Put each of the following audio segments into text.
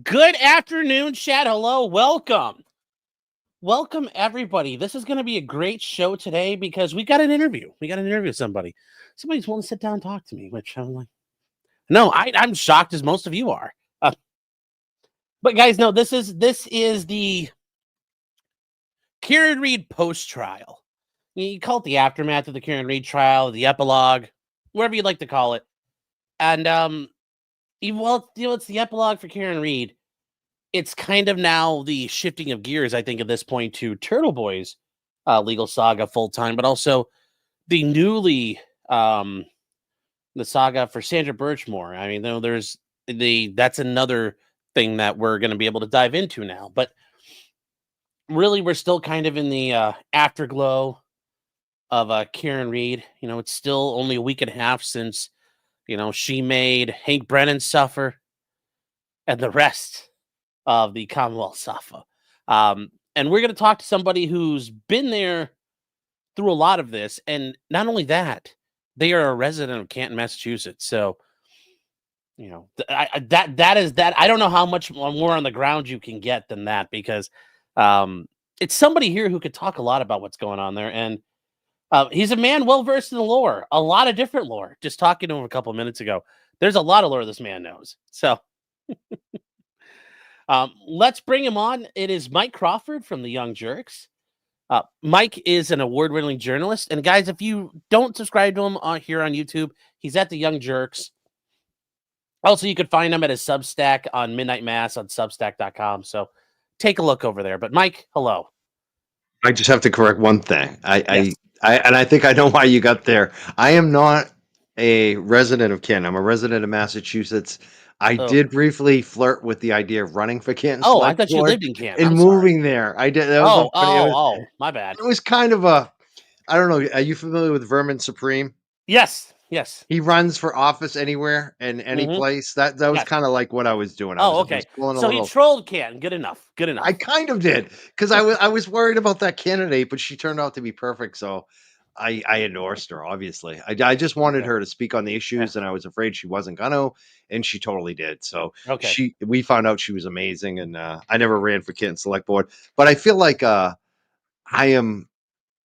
Good afternoon, chat. Hello, welcome. Welcome, everybody. This is going to be a great show today because we got an interview. We got an interview with somebody. Somebody's willing to sit down and talk to me, which I'm like, no, I'm shocked as most of you are. But guys, no, this is the Karen Read post-trial. You call it the aftermath of the Karen Read trial, the epilogue, whatever you'd like to call it. And it's the epilogue for Karen Read. It's kind of now the shifting of gears, I think, at this point to Turtle Boy's legal saga full time, but also the newly the saga for Sandra Birchmore. I mean, there's that's another thing that we're going to be able to dive into now. But really, we're still kind of in the afterglow of Karen Read. You know, it's still only a week and a half since she made Hank Brennan suffer, and the rest of the Commonwealth suffer. And we're going to talk to somebody who's been there through a lot of this. And not only that, they are a resident of Canton, Massachusetts. So, that is that. I don't know how much more on the ground you can get than that, because it's somebody here who could talk a lot about what's going on there. And he's a man well-versed in the lore, a lot of different lore. Just talking to him a couple of minutes ago, there's a lot of lore this man knows. So let's bring him on. It is Mike Crawford from the Young Jerks. Mike is an award-winning journalist. And guys, if you don't subscribe to him here on YouTube, he's at the Young Jerks. Also, you can find him at his Substack on Midnight Mass on Substack.com. So take a look over there. But Mike, hello. I just have to correct one thing. Yes. I think I know why you got there. I am not a resident of Canton. I'm a resident of Massachusetts. I did briefly flirt with the idea of running for Canton. Oh, I thought you lived in Canton. And moving there. I did. That was my bad. It was kind of a, I don't know. Are you familiar with Vermin Supreme? Yes. He runs for office anywhere and any place. That was kind of like what I was doing. Okay. So he trolled Canton. Good enough. I kind of did, because I was worried about that candidate, but she turned out to be perfect. So I endorsed her. Obviously, I just wanted her to speak on the issues, and I was afraid she wasn't gonna, and she totally did. So we found out she was amazing, and I never ran for Canton Select Board, but I feel like I am.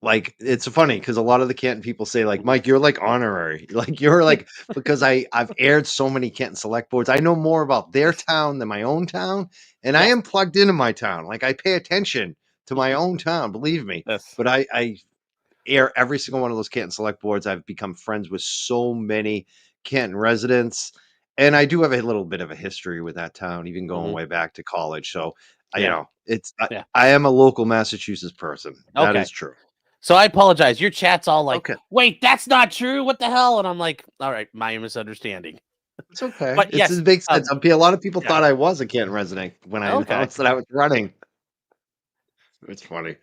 Like, it's funny because a lot of the Canton people say, like, Mike, you're like honorary, like you're like, because I've aired so many Canton Select Boards. I know more about their town than my own town, and I am plugged into my town. Like, I pay attention to my own town, believe me. But I air every single one of those Canton Select Boards. I've become friends with so many Canton residents, and I do have a little bit of a history with that town, even going way back to college. So I am a local Massachusetts person. That is true. So I apologize. Your chat's all like, wait, that's not true. What the hell? And I'm like, all right, my misunderstanding. It's okay. But yes, it makes sense. A lot of people thought I was a Canton resident when I announced that I was running. It's funny.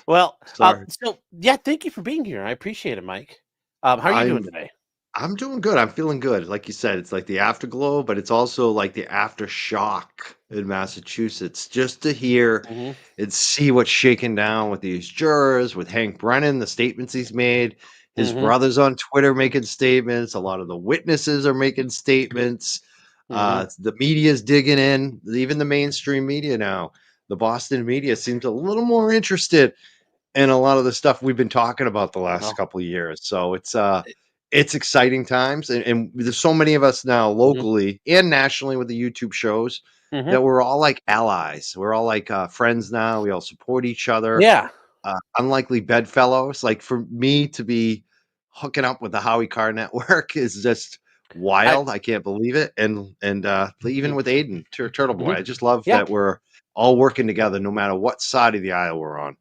Well, thank you for being here. I appreciate it, Mike. How are you doing today? I'm doing good. I'm feeling good. Like you said, it's like the afterglow, but it's also like the aftershock in Massachusetts. Just to hear and see what's shaking down with these jurors, with Hank Brennan, the statements he's made, his brothers on Twitter making statements. A lot of the witnesses are making statements. The media's digging in, even the mainstream media now. The Boston media seems a little more interested in a lot of the stuff we've been talking about the last couple of years. So it's exciting times, and there's so many of us now locally and nationally with the YouTube shows that we're all like allies. We're all like friends now. We all support each other. Yeah. Unlikely bedfellows. Like, for me to be hooking up with the Howie Carr Network is just wild. I can't believe it. And even with Aiden, Turtle Boy, I just love that we're all working together no matter what side of the aisle we're on.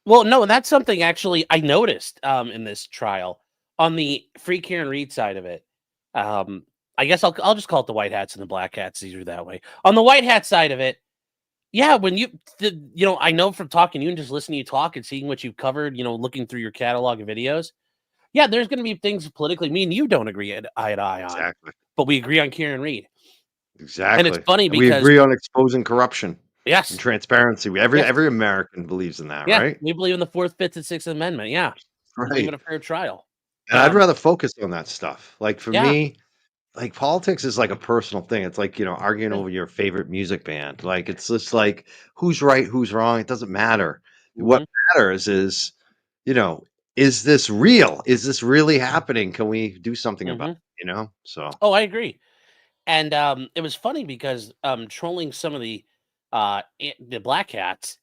Well, no, that's something actually I noticed in this trial on the Free Karen Read side of it. I guess I'll just call it the white hats and the black hats, easier that way. On the white hat side of it, when I know from talking to you and just listening to you talk and seeing what you've covered, looking through your catalog of videos, there's going to be things politically me and you don't agree eye to eye on, but we agree on Karen Read. Exactly. And it's funny because we agree on exposing corruption. Yes. And transparency. Every American believes in that, right? We believe in the 4th, 5th, and 6th Amendment. Yeah. Right. We believe in a fair trial. And I'd rather focus on that stuff. Like, for me, like politics is like a personal thing. It's like, arguing Yeah. over your favorite music band. Like it's just like who's right, who's wrong. It doesn't matter. What Mhm, matters is, you know, is this real? Is this really happening? Can we do something about mhm. it? So Oh, I agree. And it was funny because trolling some of the black hats,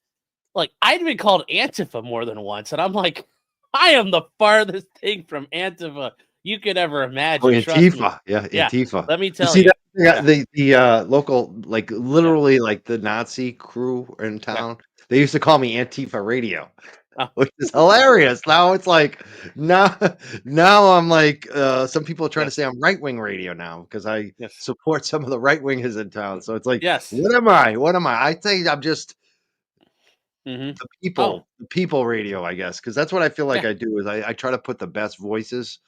like I'd been called Antifa more than once, and I'm like, I am the farthest thing from Antifa you could ever oh, imagine. Trust me. Antifa. Yeah, Yeah, Antifa. let me You tell see you. that yeah, Yeah, the local, like yeah, literally like the Nazi crew in yeah. town. They used to call me Antifa Radio. Oh, Which is hilarious. Now it's like now now I'm like some people are trying to say yes, I'm right wing radio now because I yes, support some of the right wingers in town. So it's like, yes. what am I? What am I? I think I'm just Hmm. Oh, the people radio, I guess, because that's what I feel like yeah. I do is I try to put the best voices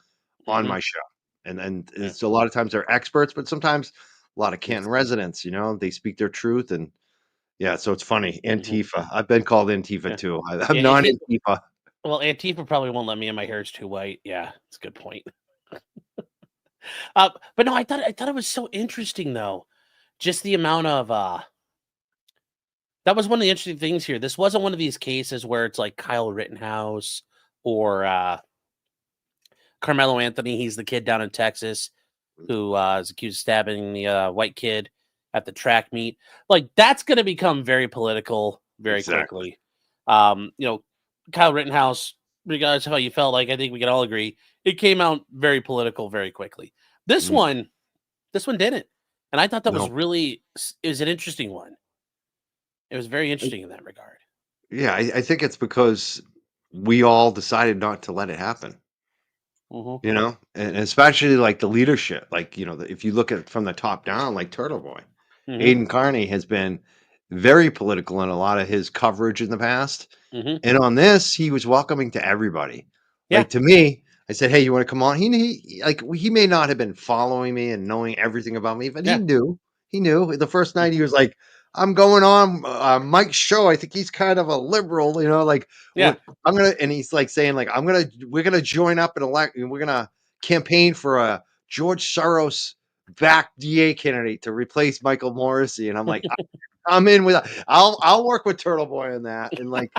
on Hmm. my show. And Yeah. it's a lot of times they're experts, but sometimes a lot of Yes. Canton residents, they speak their truth and yeah, so it's funny. Hmm. Antifa. I've been called Antifa Yeah. too. I'm Yeah. not Antifa. Well, Antifa probably won't let me in. My hair is too white. Yeah, it's a good point. But no, I thought it was so interesting though. Just the amount of that was one of the interesting things here. This wasn't one of these cases where it's like Kyle Rittenhouse or Carmelo Anthony. He's the kid down in Texas who is accused of stabbing the white kid at the track meet. Like that's going to become very political very Exactly. quickly. You know, Kyle Rittenhouse, regardless of how you felt, like I think we can all agree, it came out very political very quickly. This Mm, one, this one didn't, and I thought that was no. really it was an interesting one. It was very Uh, interesting in that regard. Yeah, I think it's because we all decided not to let it happen, Hmm. and especially like the leadership, like, if you look at it from the top down, like Turtle Boy, Hmm. Aiden Carney has been very political in a lot of his coverage in the past. Hmm. And on this, he was welcoming to everybody. Yeah, Like to me, I said, "Hey, you want to come on?" He may not have been following me and knowing everything about me, but he yeah, knew. He knew. The first night, he hmm, was like, "I'm going on Mike's show. I think he's kind of a liberal, like yeah, what I'm gonna." And he's like saying, like, we're gonna join up and elect, and we're gonna campaign for a George Soros backed DA candidate to replace Michael Morrissey. And I'm like, I'm in with. I'll work with Turtle Boy on that, and like.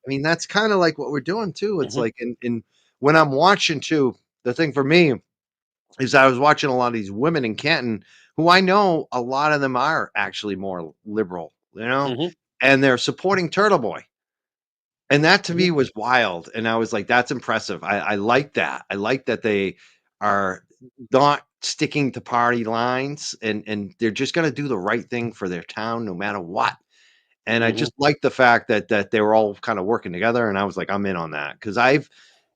I mean, that's kinda like what we're doing too. It's hmm, like in when I'm watching too, the thing for me is I was watching a lot of these women in Canton who I know a lot of them are actually more liberal, hmm, and they're supporting Turtle Boy. And that to hmm, me was wild. And I was like, that's impressive. I like that. I like that they are not sticking to party lines and they're just gonna do the right thing for their town no matter what. And I hmm, just like the fact that they were all kind of working together, and I was like, "I'm in on that because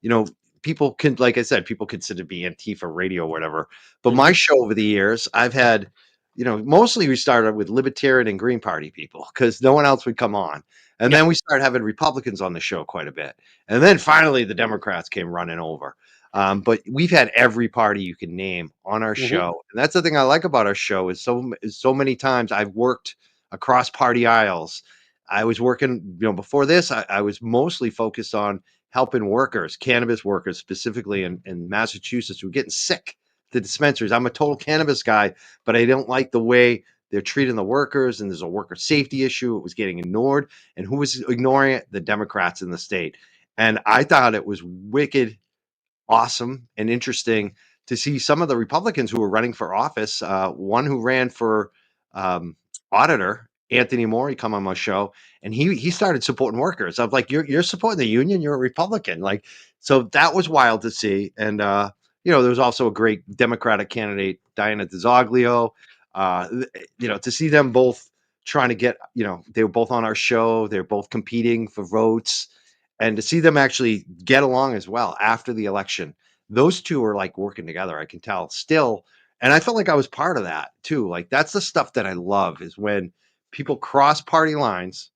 you know, people can, like I said, people consider me Antifa radio or whatever. But hmm. my show over the years, I've had, mostly we started with Libertarian and Green Party people because no one else would come on, and Yeah, then we started having Republicans on the show quite a bit, and then finally the Democrats came running over. But we've had every party you can name on our hmm, show, and that's the thing I like about our show is so many times I've worked across party aisles. I was working, before this, I was mostly focused on helping workers, cannabis workers, specifically in Massachusetts, who are getting sick. The dispensaries. I'm a total cannabis guy, but I don't like the way they're treating the workers. And there's a worker safety issue. It was getting ignored. And who was ignoring it? The Democrats in the state. And I thought it was wicked awesome and interesting to see some of the Republicans who were running for office. One who ran for um, auditor, Anthony Moore, come on my show, and he started supporting workers. I'm like, you're supporting the union, you're a Republican, like, so that was wild to see. And there was also a great Democratic candidate, Diana DeZoglio. To see them both trying to get, they were both on our show, they're both competing for votes and to see them actually get along as well after the election. Those two are like working together, I can tell still. And I felt like I was part of that too. Like that's the stuff that I love is when people cross party lines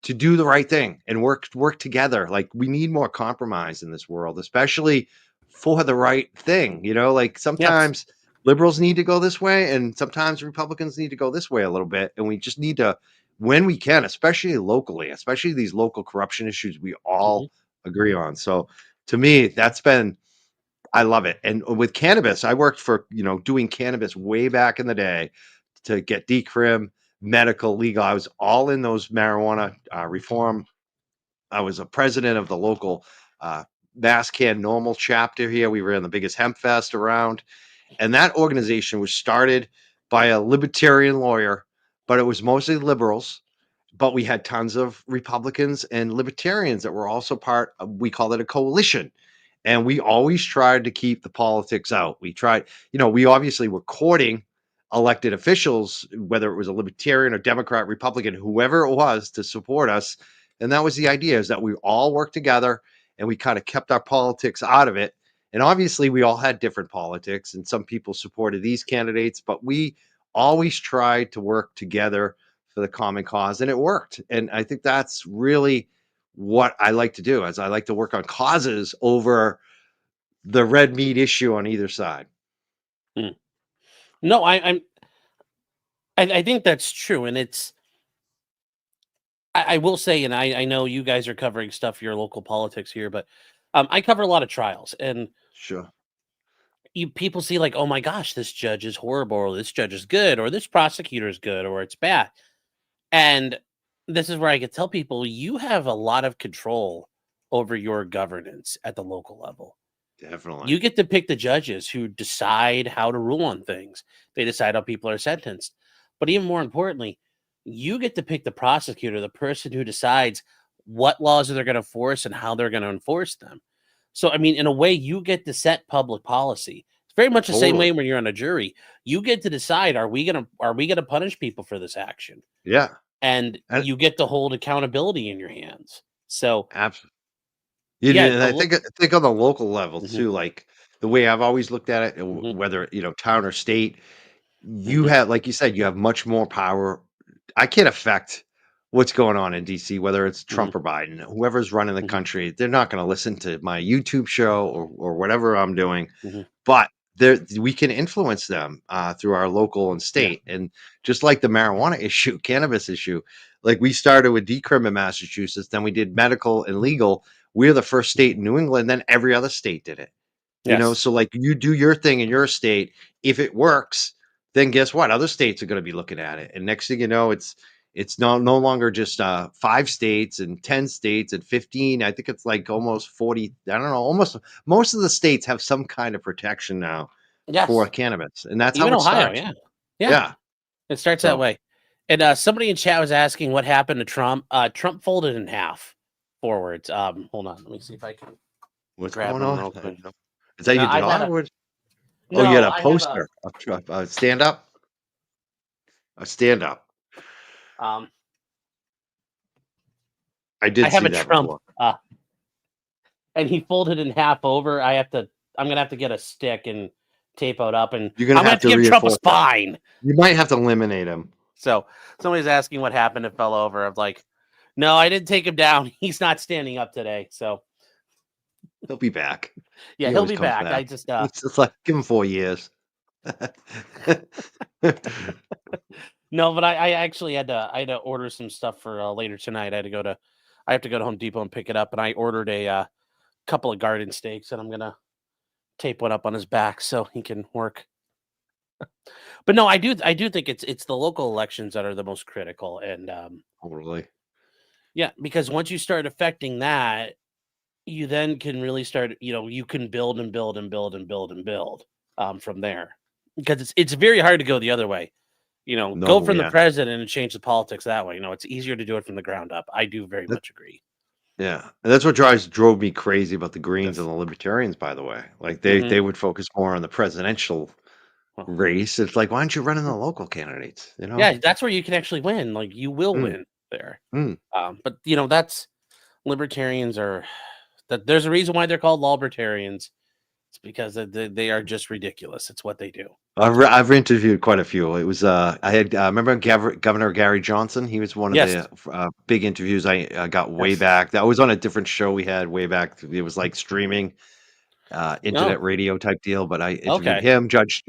to do the right thing and work together. Like we need more compromise in this world, especially for the right thing. Like yes, sometimes liberals need to go this way and sometimes Republicans need to go this way a little bit. And we just need to, when we can, especially locally, especially these local corruption issues we hmm, all agree on. So to me, that's been I love it. And with cannabis, I worked for, doing cannabis way back in the day to get decrim, medical, legal. I was all in those marijuana reform. I was a president of the local uh, Mass Can Normal chapter here. We ran the biggest hemp fest around. And that organization was started by a libertarian lawyer, but it was mostly liberals. But we had tons of Republicans and libertarians that were also part of, we called it a coalition. And we always tried to keep the politics out. We tried, we obviously were courting elected officials, whether it was a libertarian or Democrat, Republican, whoever it was, to support us. And that was the idea, is that we all worked together and we kind of kept our politics out of it. And obviously, we all had different politics, and some people supported these candidates, but we always tried to work together for the common cause, and it worked. And I think that's really what I like to do, is I like to work on causes over the red meat issue on either side. No, I think that's true, and it's. I will say, and I know you guys are covering stuff, your local politics here, but I cover a lot of trials, and Sure. people see like, oh my gosh, this judge is horrible, or this judge is good, or this prosecutor is good, or it's bad. And this is where I could tell people you have a lot of control over your governance at the local level. Definitely. You get to pick the judges who decide how to rule on things. They decide how people are sentenced. But even more importantly, you get to pick the prosecutor, the person who decides what laws they're going to force and how they're going to enforce them. So, I mean, in a way, you get to set public policy. It's very much the same way when you're on a jury. You get to decide, are we gonna punish people for this action? Yeah. And you get to hold accountability in your hands. So, absolutely. yeah, And I think on the local level too, like the way I've always looked at it, whether town or state, you have, like you said, you have much more power. I can't affect what's going on in DC, whether it's Trump or Biden, whoever's running the country. They're not going to listen to my YouTube show or whatever I'm doing, but we can influence them through our local and state. And just like the marijuana issue, cannabis issue, like we started with decrim in Massachusetts, then we did medical and legal. We're the first state in New England, then every other state did it. So like you do your thing in your state. If it works, then guess what? Other states are going to be looking at it. And next thing you know, it's no longer just 5 states and 10 states and 15. I think it's like almost 40. I don't know. Almost most of the states have some kind of protection now for cannabis. And that's even how it Ohio, starts. Yeah. It starts that way. And somebody in chat was asking what happened to Trump. Trump folded in half forwards. Hold on. Let me see if I can What's grab going one on? real quick. Is that your dog? You had a poster of Trump. Stand up. Stand up. I did see that Trump, before. And he folded in half over. I'm gonna have to get a stick and tape it up, and you're gonna have to give Trump a spine. You might have to eliminate him. So somebody's asking what happened. It fell over. I'm like, no, I didn't take him down. He's not standing up today. So he'll be back. Yeah, he'll be back. I just it's just like give him 4 years. No, but I actually had to order some stuff for later tonight. I have to go to Home Depot and pick it up, and I ordered a couple of garden stakes, and I'm gonna tape one up on his back so he can work. But no, I do think it's the local elections that are the most critical, and totally. Yeah, because once you start affecting that, you then can really start. You can build and build and build and build and build from there, because it's very hard to go the other way. Go from the president and change the politics that way. It's easier to do it from the ground up. I do very much agree. Yeah, and that's what drove me crazy about the Greens and the Libertarians, by the way. Like they would focus more on the presidential race. It's like, why don't you run in the local candidates? Yeah, that's where you can actually win. Like you will win there. But that's Libertarians are that. There's a reason why they're called Libertarians. It's because they are just ridiculous. It's what they do. I've interviewed quite a few. It was I had remember Governor Gary Johnson. He was one of the big interviews I got way back. That was on a different show we had way back. It was like streaming, internet radio type deal. But I interviewed him, Judge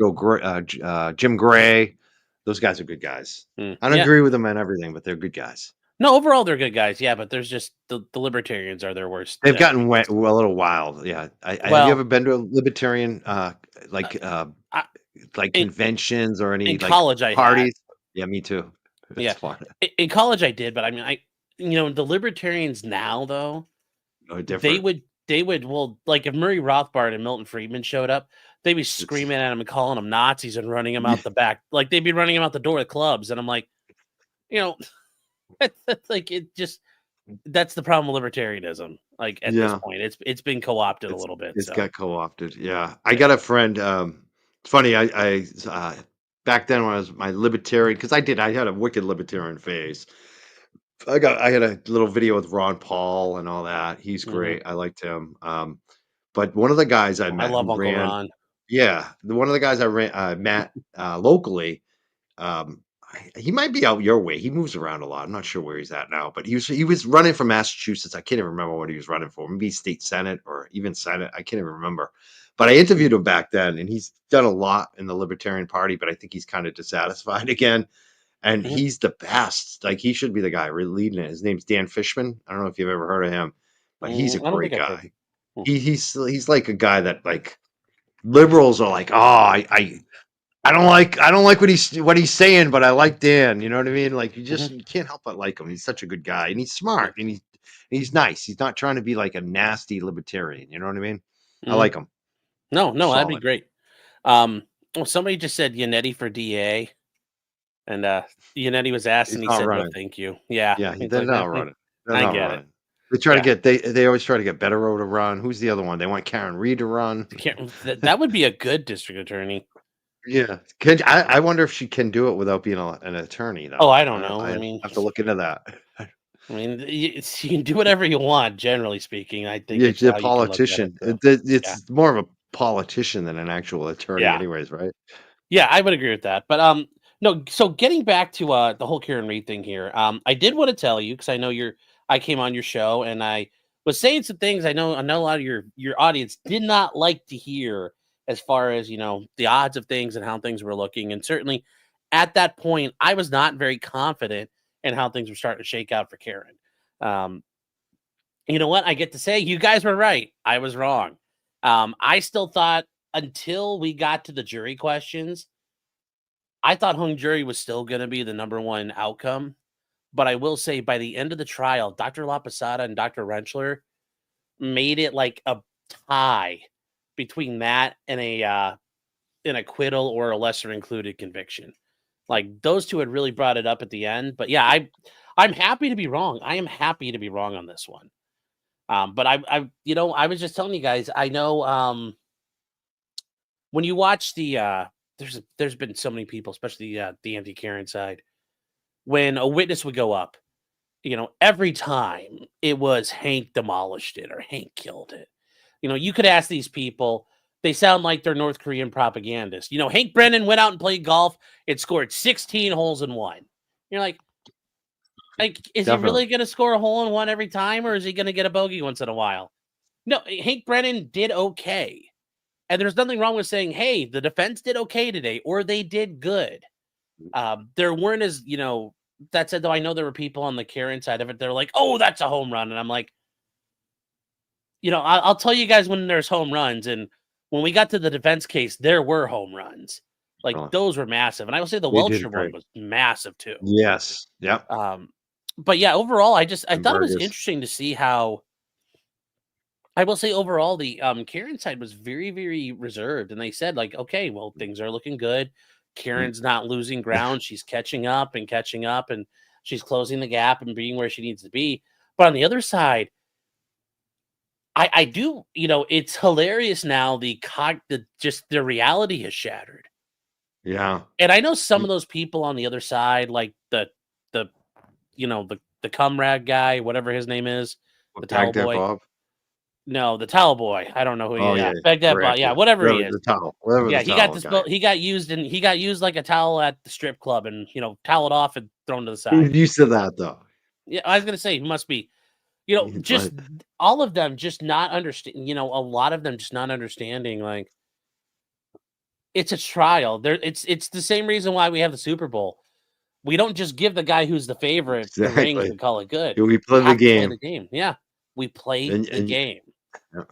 Jim Gray. Those guys are good guys. I don't agree with them on everything, but they're good guys. No, overall they're good guys. Yeah, but there's just the libertarians are their worst. They've gotten a little wild. Yeah. Have you Well, ever been to a libertarian like I, like in, conventions or any in like college I had. parties? Yeah, me too. It's Yeah, fun. in college I did, but I mean, the libertarians now though, Oh, they different. would well, like if Murray Rothbard and Milton Friedman showed up, they'd be It's screaming at him and calling them Nazis and running him yeah, out the back. Like they'd be running him out the door with clubs, and I'm like, you know, that's like it just that's the problem with libertarianism. Like at this yeah. point, it's been co-opted a It's little bit. it's So got co-opted. Yeah. I yeah. got a friend, it's funny, back then when I was my libertarian, because I had a wicked libertarian phase. I had a little video with Ron Paul and all that. He's Mhm. great. I liked him. But one of the guys I I met love who Uncle ran, Ron. yeah, one of the guys met locally. He might be out your way. He moves around a lot. I'm not sure where he's at now, but he was running for Massachusetts. I can't even remember what he was running for. Maybe state senate or even senate. I can't even remember. But I interviewed him back then, and he's done a lot in the Libertarian Party. But I think he's kind of dissatisfied again. And Mhm, he's the best. Like he should be the guy really leading it. His name's Dan Fishman. I don't know if you've ever heard of him, but he's a I don't great think I've heard. guy. Hmm, He's like a guy that like liberals are like, oh, I don't like what he's saying, but I like Dan. You know what I mean? Like mhm, you can't help but like him. He's such a good guy, and he's yeah, smart, and he's nice. He's not trying to be like a nasty libertarian. You know what I mean? I mhm. like him. No, that'd be Solid. great. Well, somebody just said Yannetti for DA, and Yannetti was asked, He's and he not said, "No, running. thank you." Yeah, Yeah, he's they're like, not running. They're I not get it. running. They try to Yeah, get they always try to get Better to run. Who's the other one? They want Karen Reed to run. that would be a good district attorney. Yeah. I wonder if she can do it without being an attorney Oh, though. I don't know. I I have to look into that. mean, you can do whatever you want. Generally speaking, I think Yeah, it's she's a how you can look at it. politician. So, yeah, It's more of a politician than an actual attorney yeah. anyways, right? Yeah, I would agree with that. But no, so getting back to the whole Karen Reed thing here, I did want to tell you because I know I came on your show and I was saying some things I know a lot of your audience did not like to hear as far as, the odds of things and how things were looking. And certainly at that point, I was not very confident in how things were starting to shake out for Karen. Um, you know what? I get to say you guys were right. I was wrong. I still thought until we got to the jury questions, I thought hung jury was still going to be the number one outcome, but I will say by the end of the trial, Dr. La Posada and Dr. Rentschler made it like a tie between that and an acquittal or a lesser included conviction. Like those two had really brought it up at the end. But yeah, I'm happy to be wrong. I am happy to be wrong on this one. But I was just telling you guys, I know when you watch there's been so many people, especially the anti Karen side when a witness would go up, every time it was Hank demolished it or Hank killed it. You could ask these people, they sound like they're North Korean propagandists. Hank Brennan went out and played golf and scored 16 holes in one. You're like, is he Definitely. really going to score a hole in one every time or is he going to get a bogey once in a while? No, Hank Brennan did okay. And there's nothing wrong with saying, hey, the defense did okay today or they did good. There weren't that said, though, I know there were people on the Karen side of it. They're like, oh, that's a home run. And I'm like, I'll tell you guys when there's home runs. And when we got to the defense case, there were home runs. Like Oh, those were massive. And I will say the they did Welcher one great. was massive too. Yes. Yep. Um, but yeah, overall, I And thought it was Burgess. interesting to see how I will say overall the Karen side was very, very reserved. And they said, like, okay, well, things are looking good. Mm. Karen's not losing ground. She's catching up and she's closing the gap and being where she needs to be. But on the other side, I do, it's hilarious now. Just the reality has shattered. Yeah. And I know some of those people on the other side, like the, the comrade guy, whatever his name is, the towel Baghdad boy. Bob. No, the towel boy. I don't know who he Oh is. Yeah, yeah. Baghdad, Grant, yeah, yeah. whatever he Whatever is. the towel. Whatever Yeah, the towel guy. he got used like a towel at the strip club and toweled off and thrown to the Who's side. used to that though? Yeah, I was gonna say he must be, just Like all of them just not understand, a lot of them just not understanding like it's a trial. It's the same reason why we have the Super Bowl. We don't just give the guy who's the favorite the rings Exactly. and call it good. We We play the have to play game. the game. Yeah, we play And the game. yeah.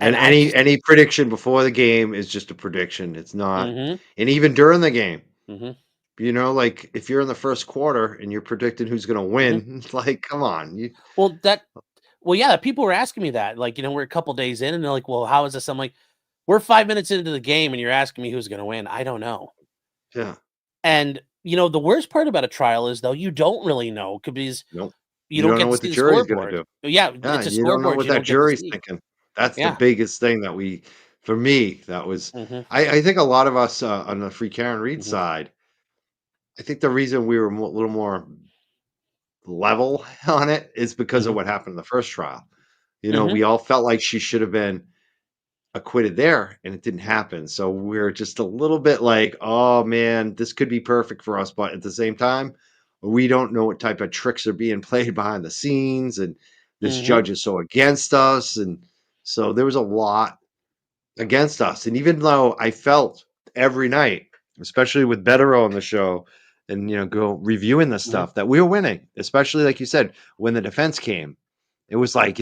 And And I just any prediction before the game is just a prediction. It's not, Mhm, and even during the game, mhm, like if you're in the first quarter and you're predicting who's going to mhm. win, it's like, come on, Well, yeah, people were asking me that. Like, we're a couple days in, and they're like, "Well, how is this?" I'm like, "We're 5 minutes into the game, and you're asking me who's going to win. I don't know." yeah, And the worst part about a trial is though you don't really know because nope. you You don't don't know get to what the see the jury's going to scoreboard. do. Yeah, Yeah, it's a you don't know scoreboard what you that don't get to jury's see. thinking. That's the Yeah. biggest thing that for me, that was, Mhm, I think a lot of us on the Free Karen Reed mhm, side, I think the reason we were a little more level on it is because of mhm, what happened in the first trial. mhm, We all felt like she should have been acquitted there, and it didn't happen. So we're just a little bit like, oh man, this could be perfect for us. But at the same time, we don't know what type of tricks are being played behind the scenes. And this mhm, judge is so against us. And so there was a lot against us. And even though I felt every night, especially with Bettero on the show, and go reviewing the mhm. stuff that we were winning, especially like you said, when the defense came, it was like,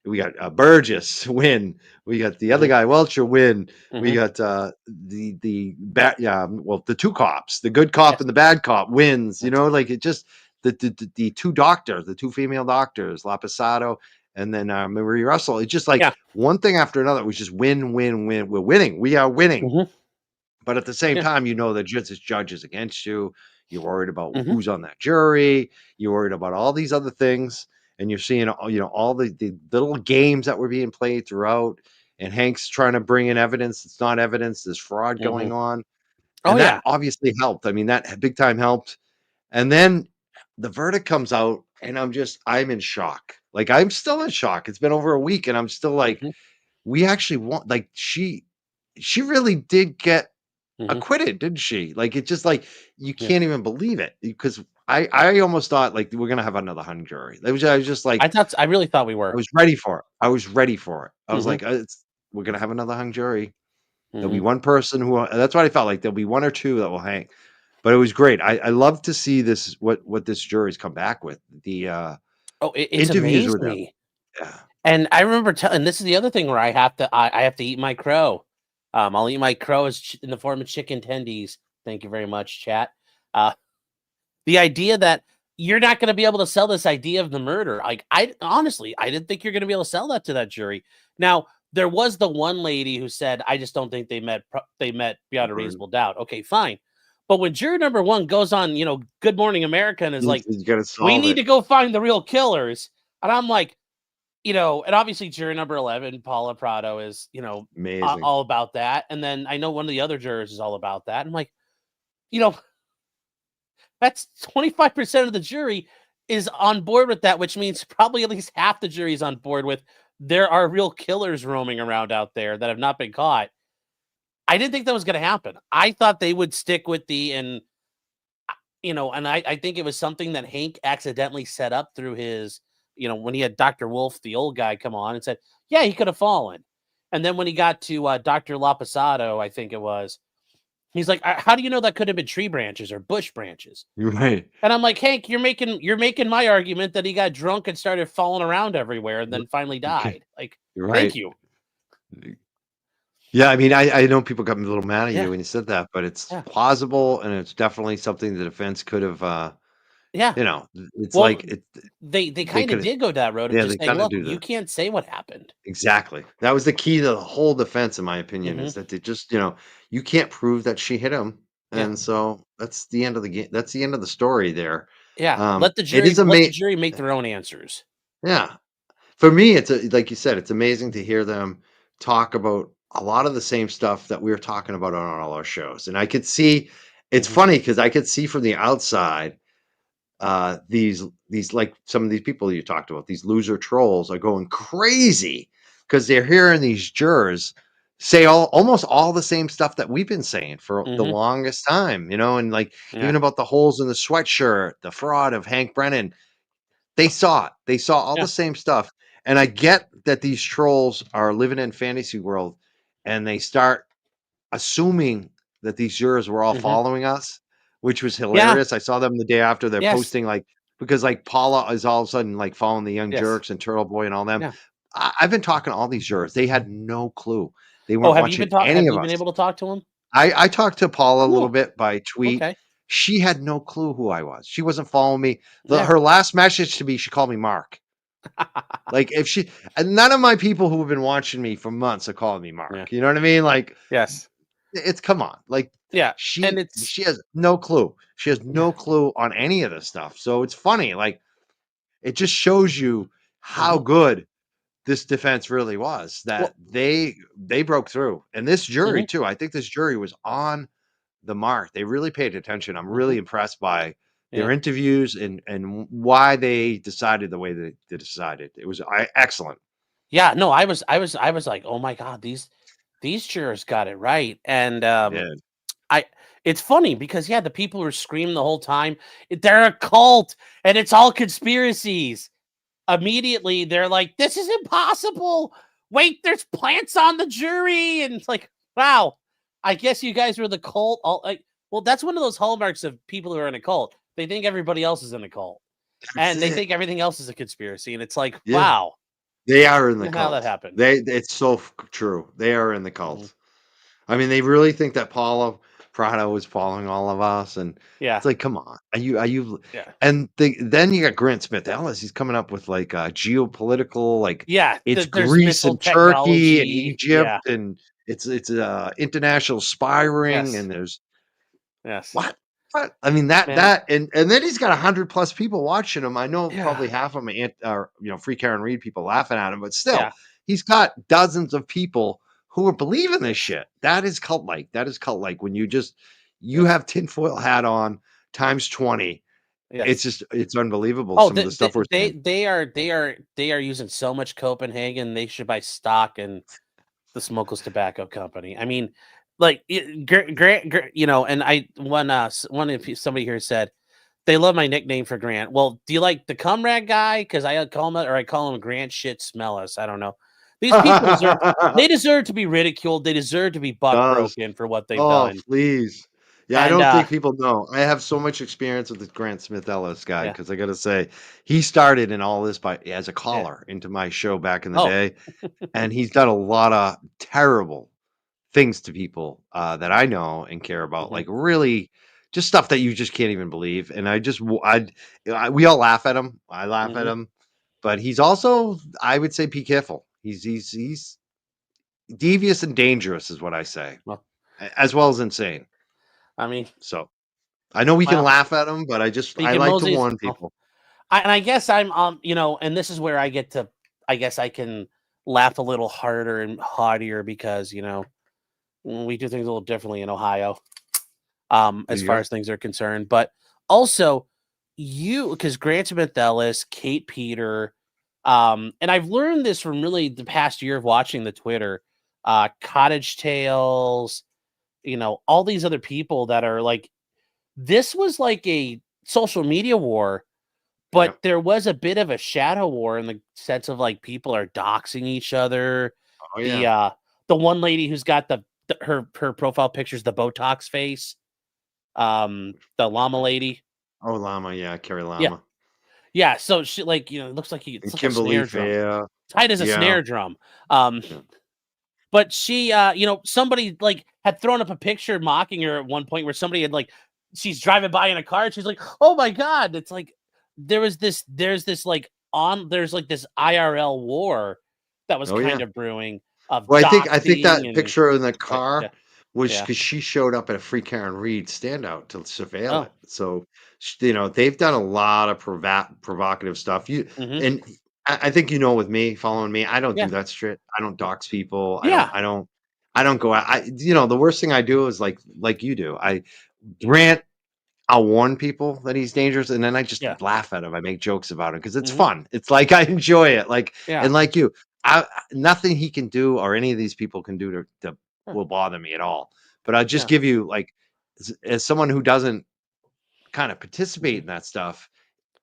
we got Burgess win. We got the other Mhm, guy Welcher win. We mhm. got the bad, yeah, well, the two cops, the good cop Yes. and the bad cop wins. Yes. Like it just the two doctors, the two female doctors, Lapisato and then Marie Russell. It's just like Yeah. one thing after another. It was just win, win, win. We're winning. We are winning. Mhm. But at the same Yeah. time, that just this judge is against you. You're worried about Mhm. who's on that jury. You're worried about all these other things, and you're seeing all the little games that were being played throughout. And Hank's trying to bring in evidence. It's not evidence. There's fraud going Mhm. on, Oh, and that yeah. obviously helped. I mean, that big time helped. And then the verdict comes out, and I'm in shock. Like I'm still in shock. It's been over a week, and I'm still like, Mhm. we actually want. Like she really did get Mhm. acquitted, didn't she? Like, it's just like you Yeah. can't even believe it because I almost thought like we're gonna have another hung jury. I was just like I really thought we I were. was ready for it. I was ready for it. I was Mhm. like, we're gonna have another hung jury. There'll be Mhm. one person who that's what I felt like. There'll be one or two that will hang. But it was great. I love to see this what this jury's come back with. The Oh, it's interviews amazed with them. me. Yeah. And I remember and this is the other thing where I have to eat my crow. I'll eat my crow in the form of chicken tendies. Thank you very much, chat. Uh, the idea that you're not going to be able to sell this idea of the murder. Like, I honestly, I didn't think you're going to be able to sell that to that jury. Now, there was the one lady who said, "I just don't think they met beyond a reasonable doubt." Okay, fine. But when jury number one goes on, Good Morning America and is like, You gotta "We solve need it. to go find the real killers," and I'm like, and obviously jury number 11, Paula Prado is, Amazing. all about that. And then I know one of the other jurors is all about that. I'm like, you know, that's 25% of the jury is on board with that, which means probably at least half the jury is on board with there are real killers roaming around out there that have not been caught. I didn't think that was going to happen. I thought they would stick with and I think it was something that Hank accidentally set up through his, when he had Dr. Wolf, the old guy, come on and said, yeah, he could have fallen. And then when he got to Dr. Lapisato, I think it was, he's like, how do you know that could have been tree branches or bush branches? You're right. And I'm like, Hank, you're making my argument that he got drunk and started falling around everywhere and then finally Okay. died. Like, You're thank right. you. Yeah, I mean, I know people got a little mad at Yeah, you when you said that, but it's yeah, plausible and it's definitely something the defense could have, yeah. it's Well, like it they they kind of could have, did go that road of yeah, just they saying, kind of look, do you that. can't say what happened. Exactly. That was the key to the whole defense, in my opinion, Hmm. is that they just, you can't prove that she hit him. Yeah. And so that's the end of the game. That's the end of the story there. Yeah, It is let the amazing. jury make their own answers. Yeah. For me, like you said, it's amazing to hear them talk about a lot of the same stuff that we were talking about on all our shows. And I could see, it's Mhm, funny because I could see from the outside, these like some of these people you talked about, these loser trolls are going crazy because they're hearing these jurors say almost all the same stuff that we've been saying for the mhm, longest time, and like yeah, even about the holes in the sweatshirt, the fraud of Hank Brennan. They saw it. They saw all yeah, the same stuff. And I get that these trolls are living in fantasy world and they start assuming that these jurors were all mhm, following us. which was Yeah. hilarious. I saw them the day after. They're Yes. posting like because like Paula is all of a sudden like following the Young Yes. Jerks and Turtle Boy and all them. Yeah. I've been talking to all these jurors. They had no clue. They Oh, weren't watching any have of you been us. able to talk to him? I talked to Paula a little Cool. bit by tweet. Okay. She had no clue who I was. She wasn't following me. Yeah. Her last message to me, she called me Mark. Like if she and none of my people who have been watching me for months are calling me Yeah. Mark. You know what I mean? Like Yes. it's come on. Like Yeah. And she it's has no clue. She has yeah. no clue on any of this stuff. So it's funny. Like it just shows you how Mhm. good this defense really was that Well, they broke through. And this jury mhm, too. I think this jury was on the mark. They really paid attention. I'm mhm. really impressed by their Yeah. interviews and why they decided the way they decided. It was excellent. Yeah, no, I was like, "Oh my god, these jurors got it right." And Yeah. I it's funny because yeah, the people were screaming the whole time, they're a cult and it's all conspiracies. Immediately they're like, "This is impossible. Wait, there's plants on the jury." And it's like, "Wow, I guess you guys were the cult." All like, well, that's one of those hallmarks of people who are in a cult. They think everybody else is in a cult. That's And they it. think everything else is a conspiracy. And it's like, Yeah. wow, They are in the how that cult. happened. It's so true. They are in the Mhm. cult. I mean, they really think that Paula Prado was following all of us, and Yeah. it's like, come on, are you? Yeah. And then you got Grant Smith Ellis. He's coming up with like geopolitical, like Yeah, it's there's Greece missile and Turkey and technology. Egypt, Yeah. and it's international spy ring, Yes. and there's Yes. what? What? I mean that Man. that and then he's got 100 plus people watching him. I know Yeah. probably half of them are free Karen Reed people laughing at him, but still, Yeah. he's got dozens of people who are believing this shit. That is cult like. That is cult like when you Yes. have tinfoil hat on times 20. Yes. It's unbelievable Oh, some of the stuff we're seeing. they are using so much Copenhagen. They should buy stock in the Smokeless Tobacco Company. I mean, like Grant, and I one if somebody here said they love my nickname for Grant. Well, do you like the Comrade guy? Because I call him I call him Grant Shit Smellus. I don't know. These people deserve they deserve to be ridiculed. They deserve to be buck Does. broken for what they've Oh, done. please. Yeah, I And don't think people know. I have so much experience with the Grant Smith Ellis guy yeah, because I got to say, he started in all this by as a yeah. caller into my show back in the Oh, day, and he's done a lot of terrible things to people that I know and care about, mhm, like really just stuff that you just can't even believe. And we all laugh at him. I laugh at mhm. him, but he's also, I would say, be careful. He's devious and dangerous, is what I say, Well, as well as insane. I mean, So I know we can well, laugh at them, but I speaking like to Mosey's, warn well, people. I guess I'm and this is where I get to I guess I can laugh a little harder and haughtier because we do things a little differently in Ohio, There as you far go. as things are concerned. But also, because Grant Smith Ellis, Kate Peter, and I've learned this from really the past year of watching the Twitter, Cottage Tales, all these other people that are like, this was like a social media war, Yeah. but there was a bit of a shadow war in the sense of like people are doxing each other. Oh The yeah. uh the one lady who's got her profile picture's the Botox face, the llama lady. Oh, Llama. Yeah, Carrie Yeah. Llama Yeah. So she it looks like it's and like a Kimberly snare drum. Fair. Tight as a Yeah. snare drum. Um Yeah. but she somebody like had thrown up a picture mocking her at one point where somebody had like she's driving by in a car and she's like, "Oh my god." It's like there's this like there's like this IRL war that was Oh kind yeah. of brewing of Well, I think doxing that and picture in the like car yeah, was yeah. because she showed up at a Free Karen Reed standout to surveil Oh. it. So, they've done a lot of provocative stuff. Mhm. And I think with me, following me, I don't do Yeah. that shit. I don't dox people. I don't. Yeah. I don't. I don't go out. The worst thing I do is like you do. Grant I'll warn people that he's dangerous, and then I just Yeah. laugh at him. I make jokes about it because it's Mhm. fun. It's like I enjoy it. Yeah. And like you, nothing he can do or any of these people can do to Huh. will bother me at all. But I'll just Yeah. give you as someone who doesn't kind of participate Mhm. in that stuff,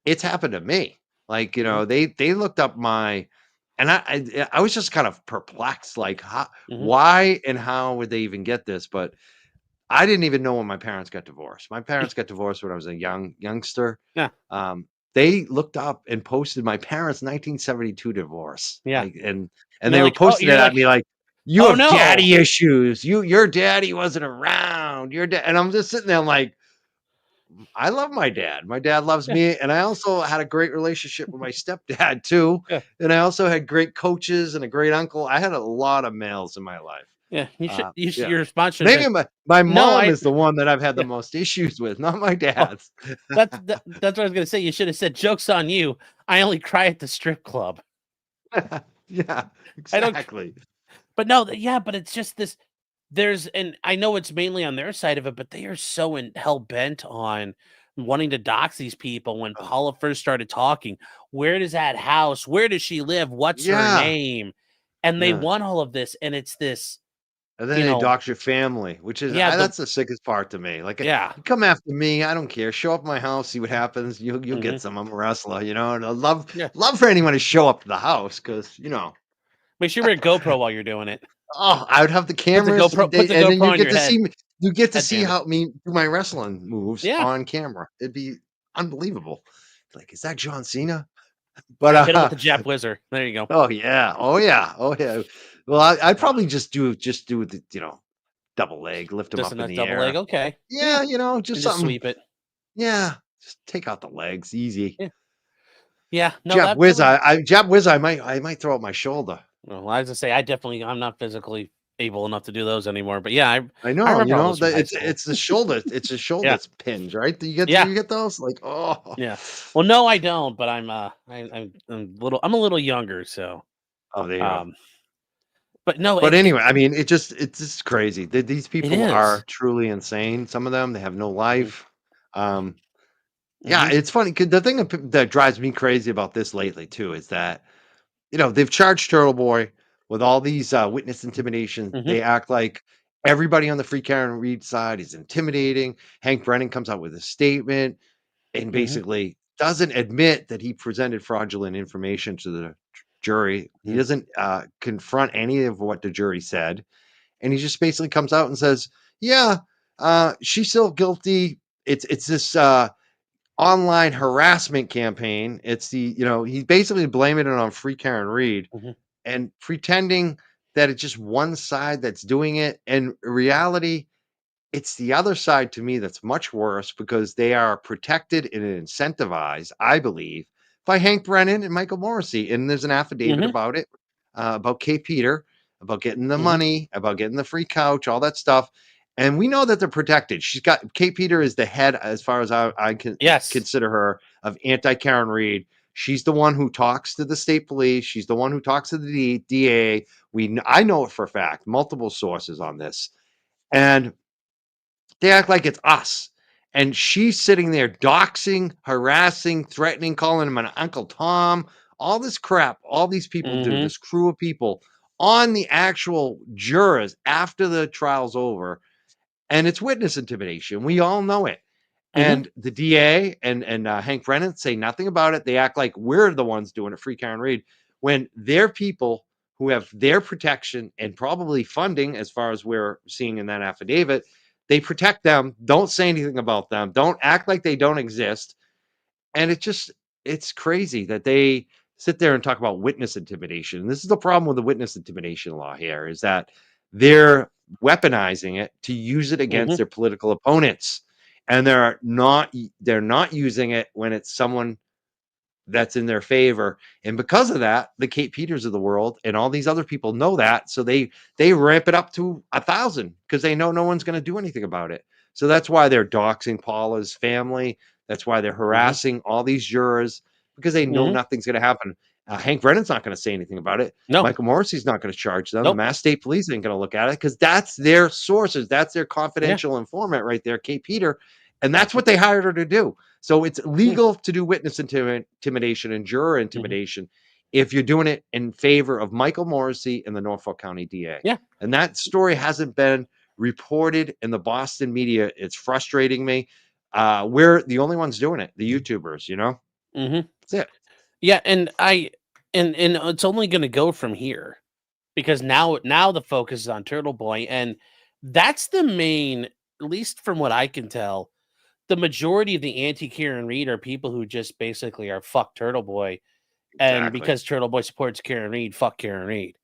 it's happened to me. Mhm. They looked up and I was just kind of perplexed, like Mhm. why and how would they even get this? But I didn't even know when my parents got divorced. My parents got divorced when I was a youngster. Yeah. They looked up and posted my parents' 1972 divorce. Yeah. Like, and And they they're were like, oh, posting you're it at like, me like, you oh have no. daddy issues. Your daddy wasn't around. Your dad, and I'm just sitting there, I'm like, I love my dad. My dad loves Yeah. me, and I also had a great relationship with my stepdad too. Yeah. And I also had great coaches and a great uncle. I had a lot of males in my life. Yeah. Yeah. Your response should have Maybe been, my no, mom is the one that I've had the yeah. most issues with, not my Oh, dad's. that's what I was gonna say. You should have said, joke's on you. I only cry at the strip club. Yeah, I don't, exactly. but no, yeah, but it's just this. And I know it's mainly on their side of it, but they are so hell bent on wanting to dox these people. When Oh, Paula first started talking, where does that house? Where does she live? What's her yeah, name? And they yeah. want all of this, and it's this, And then you they know, dox your family, which is yeah, that's the sickest part to me. Like, yeah, you come after me, I don't care. Show up at my house, see what happens. You'll hmm get some. I'm a wrestler, and I yeah. love for anyone to show up to the house because Make sure you wear a GoPro while you're doing it. oh, I would have the cameras, Put the and then GoPro you on get your to head. see me. You get to God see damn it. how me do my wrestling moves Yeah, on camera. It'd be unbelievable. Like, is that John Cena? But yeah. Hit him with the Jap Wizard. There you go. oh yeah, oh yeah, oh yeah. Well, I'd probably just do the double leg, lift them Just a up in nice the double leg. air. Okay. Yeah, Yeah, just and just something. sweep it. Yeah, just take out the legs, easy. Yeah, yeah. No, Jab that whiz, would. jab whiz. I might throw out my shoulder. Well, I was gonna say I'm not physically able enough to do those anymore. But yeah, I I know, remember all those from that high school. it's the shoulder, it's the shoulder Yeah, that's pinned, right? yeah, You get those? Like, oh, yeah. Well, no, I don't. But I'm a little younger, so oh, there you go. um. But no, But anyway, I mean, it's just crazy. These it people are is. truly insane. Some of them, they have no Mm-hmm. life. Um, yeah, Mm-hmm. it's funny 'cause the thing that drives me crazy about this lately too is that they've charged Turtle Boy with all these witness intimidation. Mm-hmm. They act like everybody on the Free Karen Reed side is intimidating. Hank Brennan comes out with a statement and Mm-hmm. basically doesn't admit that he presented fraudulent information to the jury. He Mm-hmm. doesn't confront any of what the jury said. And he just basically comes out and says, yeah, she's still guilty. It's this online harassment campaign. It's he's basically blaming it on Free Karen Reed Mm-hmm. and pretending that it's just one side that's doing it. And in reality, it's the other side to me that's much worse because they are protected and incentivized, I believe, by Hank Brennan and Michael Morsy. And there's an affidavit Mm-hmm. about it, about Kate Peter, about getting the Mm-hmm. money, about getting the free couch, all that stuff. And we know that they're protected. Kate Peter is the head, as far as I can Yes. consider her, of anti Karen Reed. She's the one who talks to the state police. She's the one who talks to the DA. I know it for a fact, multiple sources on this. And they act like it's us. And she's sitting there doxing, harassing, threatening, calling him an Uncle Tom, all this crap, all these people do, Mm-hmm. this crew of people on the actual jurors after the trial's over. And it's witness intimidation. We all know it. Mm-hmm. And the DA and Hank Brennan say nothing about it. They act like we're the ones doing it, Free Karen Reed, when they're people who have their protection and probably funding, as far as we're seeing in that affidavit. They protect them. Don't say anything about them. Don't act like they don't exist. And it's crazy that they sit there and talk about witness intimidation. And this is the problem with the witness intimidation law here is that they're weaponizing it to use it against Mm-hmm. their political opponents. And they're not using it when it's someone that's in their favor. And because of that, the Kate Peters of the world and all these other people know that. So they ramp it up to 1,000 because they know no one's going to do anything about it. So that's why they're doxing Paula's family. That's why they're Mm-hmm. harassing all these jurors because they know Mm-hmm. nothing's going to happen. Hank Brennan's not going to say anything about it. No. Michael Morrissey's not going to charge them. The Nope. Mass State Police ain't going to look at it because that's their sources. That's their Yeah. confidential informant right there, Kate Peter. And that's what they hired her to do. So it's legal to do witness intimidation and juror Mm-hmm. intimidation if you're doing it in favor of Michael Morsy and the Norfolk County DA. Yeah. And that story hasn't been reported in the Boston media. It's frustrating me. We're the only ones doing it, the YouTubers, Mm-hmm. That's it. Yeah, and it's only going to go from here because now the focus is on Turtle Boy, and that's the main at least from what I can tell, the majority of the anti-Karen Reed are people who just basically are fuck Turtle Boy, and Exactly. because Turtle Boy supports Karen Reed, fuck Karen Reed.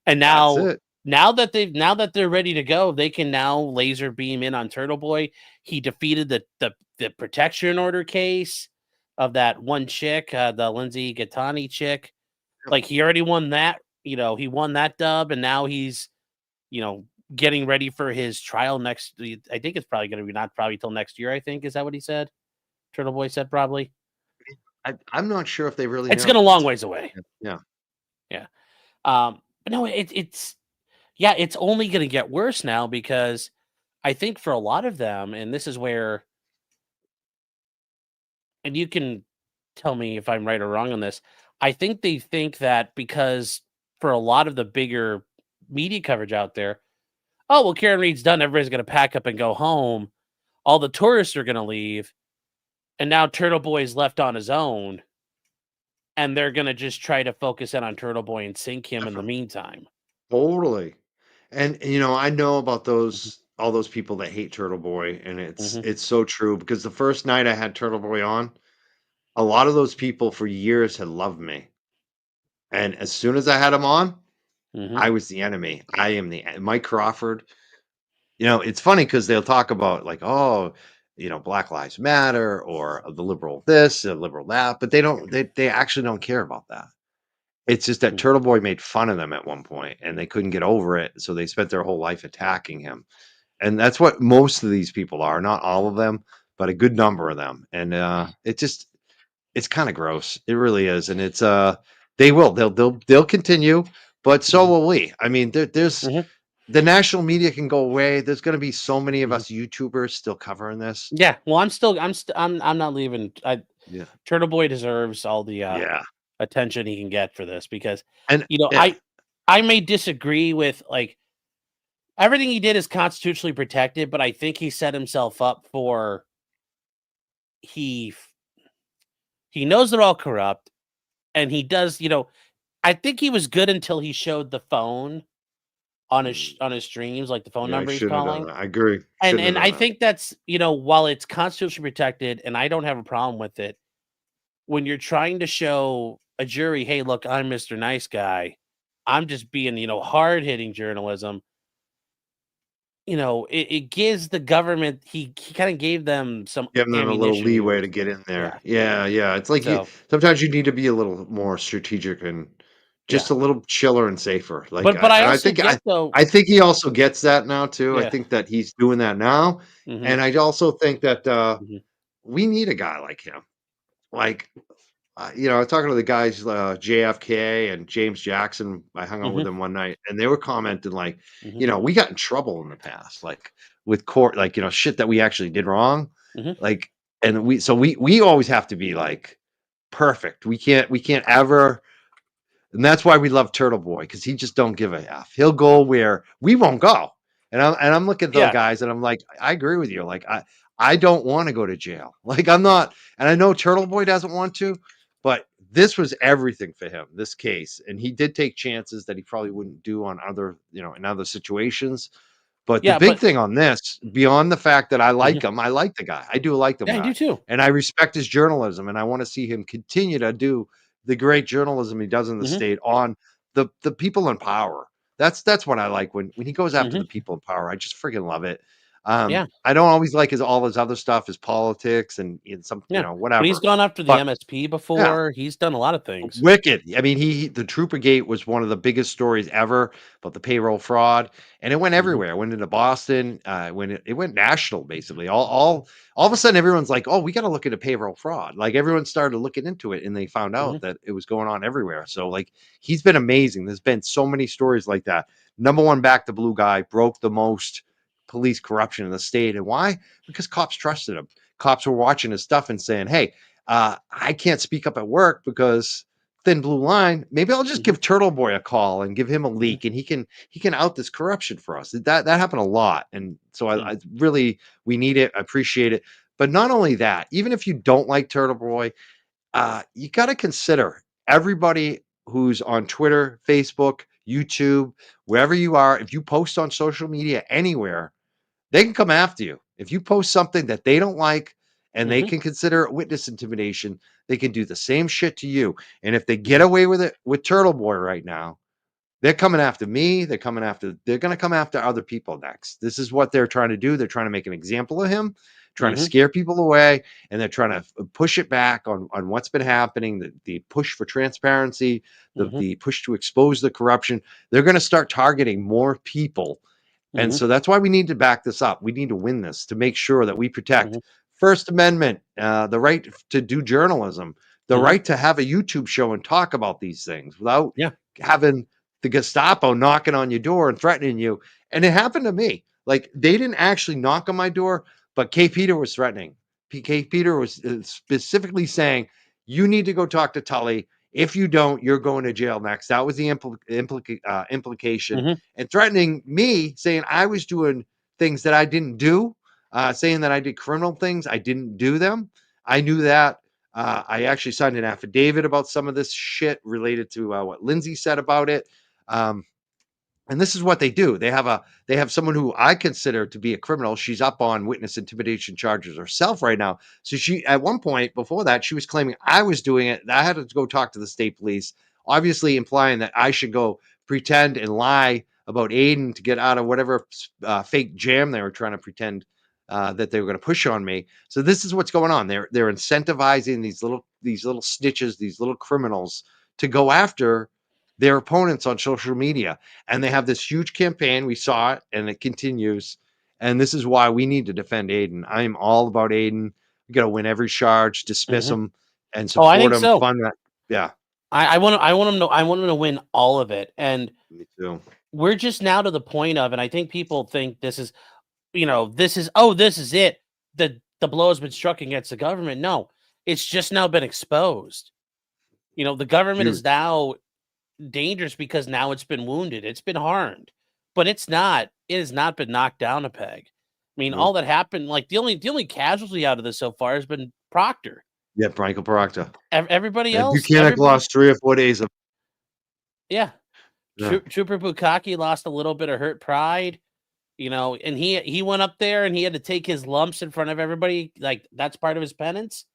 And That's it. now that they're ready to go, they can now laser beam in on Turtle Boy. He defeated the protection order case of that one chick, the Lindsay Gattani chick. Yep. Like, he already won that. He won that dub, and now he's getting ready for his trial next. I think it's probably going to be not probably till next year. I think, is that what he said? Turtle Boy said probably. I'm not sure if they really It's know. going a long ways away. Yeah. But no, it's only going to get worse now, because I think for a lot of them, and this is where, and you can tell me if I'm right or wrong on this, I think they think that because for a lot of the bigger media coverage out there, oh, well, Karen Reed's done, everybody's going to pack up and go home. All the tourists are going to leave. And now Turtle Boy's left on his own. And they're going to just try to focus in on Turtle Boy and sink him in the meantime. Totally. And I know about Mhm. all those people that hate Turtle Boy, and Mhm. it's so true, because the first night I had Turtle Boy on, a lot of those people for years had loved me. And as soon as I had him on, Mhm. I was the enemy. I am the Mike Crawford. It's funny because they'll talk about, like, oh, Black Lives Matter, or the liberal this, the liberal that, but they actually don't care about that. It's just that Mhm. Turtle Boy made fun of them at one point, and they couldn't get over it, so they spent their whole life attacking him. And that's what most of these people are, not all of them, but a good number of them. And it's kind of gross. It really is. And it's they'll continue, but so Mhm. will we. I mean, there's Mhm. the national media can go away. There's going to be so many of Mhm. us YouTubers still covering this. Yeah, well, I'm not leaving. Yeah. Turtle Boy deserves all the Yeah. attention he can get for this, because And yeah, I may disagree with, like, everything he did is constitutionally protected, but I think he set himself up for he he knows they're all corrupt, and he does, I think he was good until he showed the phone on his streams, like the phone yeah, I number he's shouldn't have done calling. that. I agree. And Shouldn't have I done that. think that's, while it's constitutionally protected and I don't have a problem with it, when you're trying to show a jury, hey, look, I'm Mr. Nice Guy, I'm just being, hard hitting journalism, it gives the government, he kind of gave them some Giving them a little ammunition to leeway to use. get in Yeah. there. Yeah, yeah. It's like So, sometimes you need to be a little more strategic and yeah. just a little chiller and safer. Like, But I and I also think get, though. I think he also gets that now too. I Yeah. think that he's doing that now, Hmm. and I also think that Hmm. we need a guy like him. Like, I was talking to the guys, JFK and James Jackson. I hung out with Hmm. them one night, and they were commenting, like, Hmm. we got in trouble in the past, like with court, like, shit that we actually did wrong, Hmm. like, and we always have to be like perfect. We can't ever, and that's why we love Turtle Boy, because he just don't give a f. He'll go where we won't go. And I'm looking at those Yeah. guys, and I'm like, I agree with you. Like, I don't want to go to jail. Like, I'm not, and I know Turtle Boy doesn't want to, but this was everything for him, this case. And he did take chances that he probably wouldn't do on other, in other situations. But the Yeah. big But thing on this, beyond the fact that I like mhm. him, I like the guy. I do like the Yeah, I do guy. too. And I respect his journalism. And I want to see him continue to do the great journalism he does in the Hmm. state on the people in power. That's what I like when he goes after Hmm. the people in power. I just freaking love it. Yeah. I don't always like all his other stuff, his politics and some, Yeah. But he's whatever. gone after the But MSP yeah, before. He's done a lot of things. wicked. I mean, the Troopergate was one of the biggest stories ever about the payroll fraud, and it went Hmm. everywhere. It went into Boston. When it went national, basically. All of a sudden, everyone's like, "Oh, we got to look into payroll fraud." Like, everyone started looking into it, and they found Hmm. out that it was going on everywhere. So, like, he's been amazing. There's been so many stories like that. Number one, back the blue guy broke the most police corruption in the state, and why? Because cops trusted him. Cops were watching his stuff and saying, "Hey, I can't speak up at work because thin blue line. Maybe I'll just Hmm. give Turtle Boy a call and give him a Hmm. leak, and he can out this corruption for us." That happened a lot, and so Hmm. I really, we need it. I appreciate it. But not only that, even if you don't like Turtle Boy, you got to consider everybody who's on Twitter, Facebook, YouTube, wherever you are. If you post on social media anywhere, they can come after you. If you post something that they don't like and they Mm-hmm. can consider it witness intimidation, they can do the same shit to you. And if they get Mm-hmm. away with it with Turtle Boy right now, they're coming after me. They're going to come after other people next. This is what they're trying to do. They're trying to make an example of him, trying to Mm-hmm. scare people away, and they're trying to push it back on what's been happening, the push for transparency, Mm-hmm. the push to expose the corruption. They're going to start targeting more people. And Mm-hmm. so that's why we need to back this up. We need to win this to make sure that we protect Mm-hmm. First Amendment, the right to do journalism, the Mm-hmm. right to have a YouTube show and talk about these things without Yeah. having the Gestapo knocking on your door and threatening you. And it happened to me. Like they didn't actually knock on my door, but K. Peter was threatening. K. Peter was specifically saying, "You need to go talk to Tully. If you don't, you're going to jail next." That was the implication, Mm-hmm. and threatening me, saying I was doing things that I didn't do, saying that I did criminal things. I didn't do them. I knew that. I actually signed an affidavit about some of this shit related to what Lindsay said about it. Um, and this is what they do. They have someone who I consider to be a criminal. She's up on witness intimidation charges herself right now. So she, at one point before that, she was claiming I was doing it. That I had to go talk to the state police, obviously implying that I should go pretend and lie about Aiden to get out of whatever fake jam they were trying to pretend that they were going to push on me. So this is what's going on. They're incentivizing these little snitches, these little criminals to go after their opponents on social media, and they have this huge campaign. We saw it, and it continues. And this is why we need to defend Aiden. I am all about Aiden. We got to win every charge, dismiss Mm-hmm. him, and Oh, I support think him. so. Fund that. Yeah, I want to. I want him to. I want him to win all of it, and me too. we're just now to the point of, and I think people think this is, this is it. The blow has been struck against the government. No, it's just now been exposed. The government is Huge. now dangerous because now it's been wounded. It's been harmed, but it's not. It has not been knocked down a peg. I mean, all Nope. that happened, like the only casualty out of this so far has been Proctor. Yeah, Michael Proctor. Everybody And else, Buchanan lost 3 or 4 days of. yeah. Yeah, Trooper Bukaki lost a little bit of hurt pride, and he went up there and he had to take his lumps in front of everybody. Like that's part of his penance,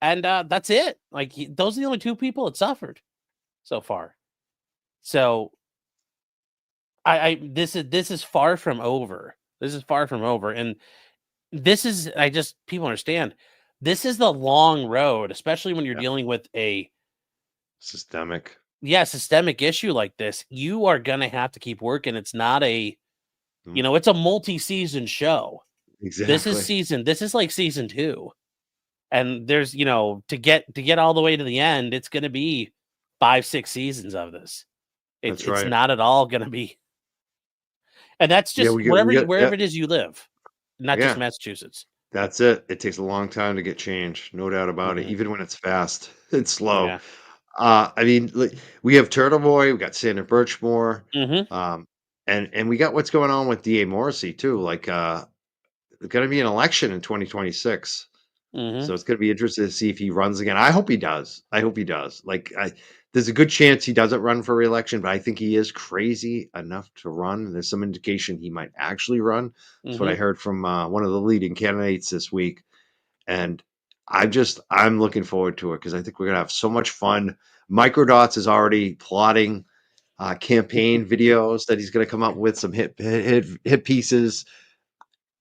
and that's it. Like those are the only two people that suffered so far. So I this is far from over. This is far from over, and this is people understand. This is the long road, especially when you're yeah. dealing with a Systemic. systemic issue like this. You are gonna have to keep working. It's not a Mm, it's a multi-season show. exactly. This is like season 2. And there's, to get all the way to the end, it's going to be 5-6 seasons of this. That's It's right. not at all going to be. And that's Yeah, just yeah, wherever it is you live, not just yeah. Massachusetts. That's it. It takes a long time to get change, no doubt about it. Mhm. Even when it's fast, it's slow. Yeah. I mean, like, we have Turtle Boy, we got Sandra Birchmore, Mhm. um, and we got what's going on with DA Morsy too. Like, there's going to be an election in 2026, Mhm. so it's going to be interesting to see if he runs again. I hope he does. I hope he does. Like, there's a good chance he doesn't run for reelection, but I think he is crazy enough to run. There's some indication he might actually run. That's what I Mhm. heard from one of the leading candidates this week. And I'm looking forward to it because I think we're gonna have so much fun. Microdots is already plotting campaign videos that he's gonna come up with, some hit pieces.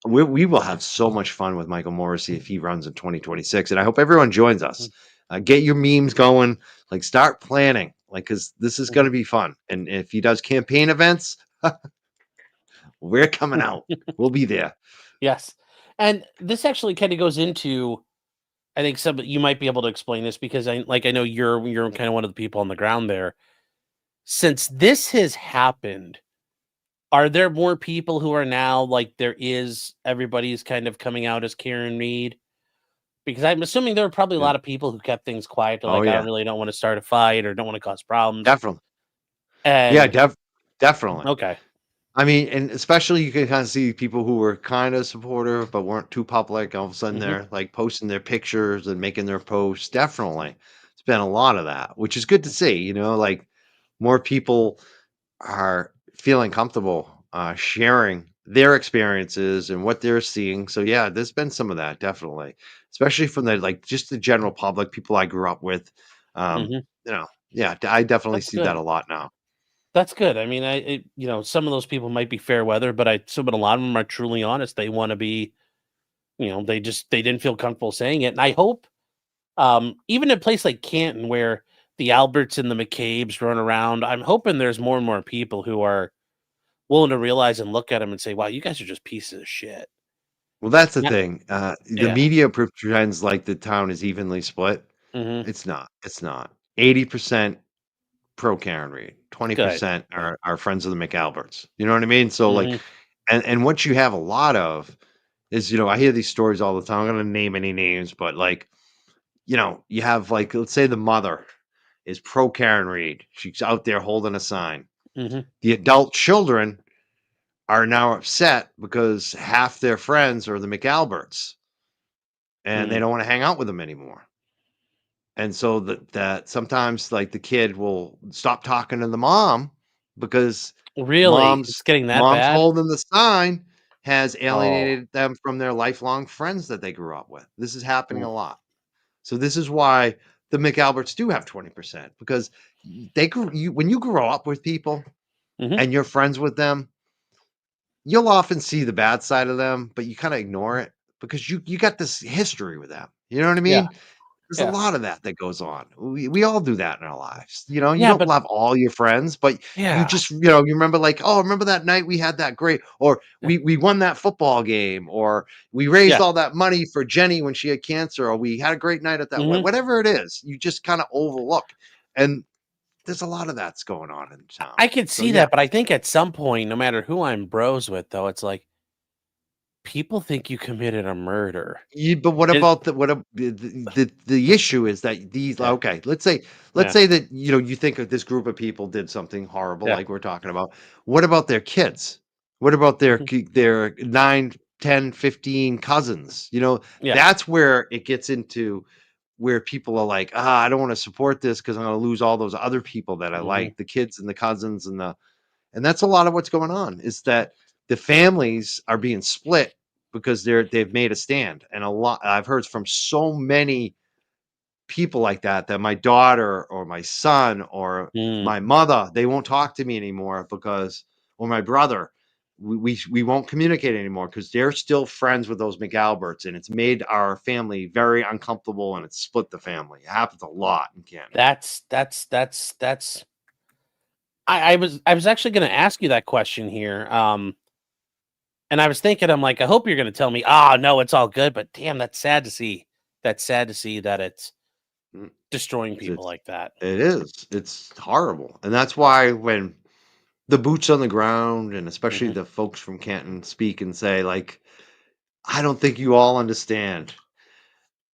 We will have so much fun with Michael Morrissey if he runs in 2026, and I hope everyone joins us. Mhm. Get your memes going, like start planning, like because this is Mhm. gonna be fun. And if he does campaign events, we're coming out. We'll be there. Yes. And this actually kind of goes into, I think you might be able to explain this because I know you're kind of one of the people on the ground there. Since this has happened, are there more people who are now like everybody's kind of coming out as Karen Reed? Because I'm assuming there were probably a Yeah. lot of people who kept things quiet. They're Oh like, I yeah, don't want to start a fight or don't want to cause problems. definitely. Yeah, And definitely. okay. I mean, and especially you can kind of see people who were kind of supportive but weren't too public. All of a sudden, Hmm. they're like posting their pictures and making their posts. Definitely, it's been a lot of that, which is good to see. Like more people are feeling comfortable sharing their experiences and what they're seeing. So yeah, there's been some of that definitely, especially from the like just the general public, people I grew up with. Mhm. Yeah, I definitely That's see that good. a lot now. That's good. I mean, some of those people might be fair weather, but I assume a lot of them are truly honest. They wanna be, they didn't feel comfortable saying it, and I hope, even in a place like Canton where the Alberts and the McCabe's run around, I'm hoping there's more and more people who are willing to realize and look at them and say, "Wow, you guys are just pieces of shit." Well, that's the Not thing. The Yeah. media pretends like the town is evenly split. Mhm. It's not. It's not. 80% pro Karen Reed, Good. 20% are friends of the McAlberts. You know what I mean? So like, Mhm. and what you have a lot of is, I hear these stories all the time. I'm not gonna name any names, but like, you have like, let's say the mother is pro Karen Reed. She's out there holding a sign. Mhm. The adult children are now upset because half their friends are the McAlberts and they Mm. don't want to hang out with them anymore. And so that sometimes like the kid will stop talking to the mom because Really? mom's It's getting that mom's bad? holding the sign has Oh. alienated them from their lifelong friends that they grew up with. This is happening Mm. a lot. So this is why the McAlberts do have 20% because they grew you when you grow up with people Mhm. and you're friends with them, you'll often see the bad side of them, but you kind of ignore it because you got this history with them. You know what I Yeah. mean? There's a Yeah. lot of that that goes on. We all do that in our lives. You Yeah, don't but love all your friends, but you yeah. just, you remember like, oh, remember that night we had that great, or Yeah. we won that football game, or we raised Yeah. all that money for Jenny when she had cancer, or we had a great night at that Mhm. whatever it is, you just kind of overlook. And there's a lot of that's going on in town. I could So see yeah. that, but I think at some point, no matter who I'm bros with, though, it's like people think you committed a murder. But what It about the issue is that these Yeah. okay, let's Yeah. say that you think of this group of people did something horrible Yeah. like we're talking about. What about their kids? What about Mhm. their 9, 10, 15 cousins? Yeah. That's where it gets into where people are like, I don't want to support this because I'm going to lose all those other people that I Mhm. like, the kids and the cousins and that's a lot of what's going on is that the families are being split because they've made a stand. And a lot I've heard from so many people like that my daughter or my son or Mm. my mother, they won't talk to me anymore because or my brother, we won't communicate anymore because they're still friends with those McAlberts and it's made our family very uncomfortable and it's split the family. It happens a lot in Canada. That's I was actually gonna ask you that question here, and I was thinking, I'm like, I hope you're gonna tell me, "Ah, no, it's all good," but damn, that's sad to see. That's sad to see that it's Mm, destroying people It's like that. it is. It's horrible. And that's why when the boots on the ground, and especially Mhm. the folks from Canton speak and say, like, "I don't think you all understand."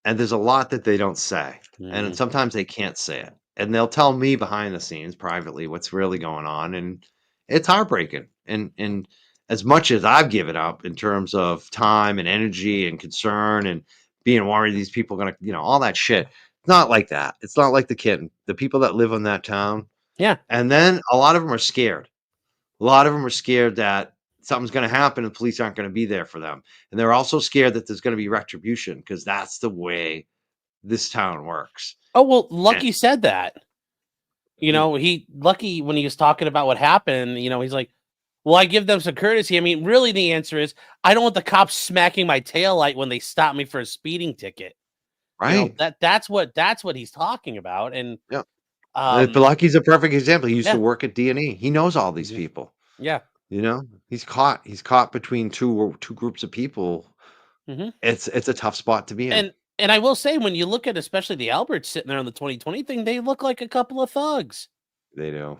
And there's a lot that they don't say, and Mhm. sometimes they can't say it, and they'll tell me behind the scenes privately what's really going on, and it's heartbreaking, and as much as I've given up in terms of time and energy and concern and being worried these people are gonna all that shit, it's not like that. It's not like the kitten. The people that live in that town, Yeah. and then a lot of them are scared. A lot of them are scared that something's gonna happen and police aren't gonna be there for them. And they're also scared that there's gonna be retribution because that's the way this town works. Oh, well, And Lucky said that. mm, Lucky when he was talking about what happened, he's like, "Well, I give them some courtesy." I mean, really, the answer is, I don't want the cops smacking my taillight when they stop me for a speeding ticket. right. That's what he's talking about, and, Yeah. um, Bilaki's a perfect example. He used to yeah. work at D&E. He knows all these Mhm. people, Yeah. He's caught between two groups of people. Mhm. It's a tough spot to be in. And I will say, when you look at especially the Alberts sitting there on the 2020 thing, they look like a couple of thugs. They do.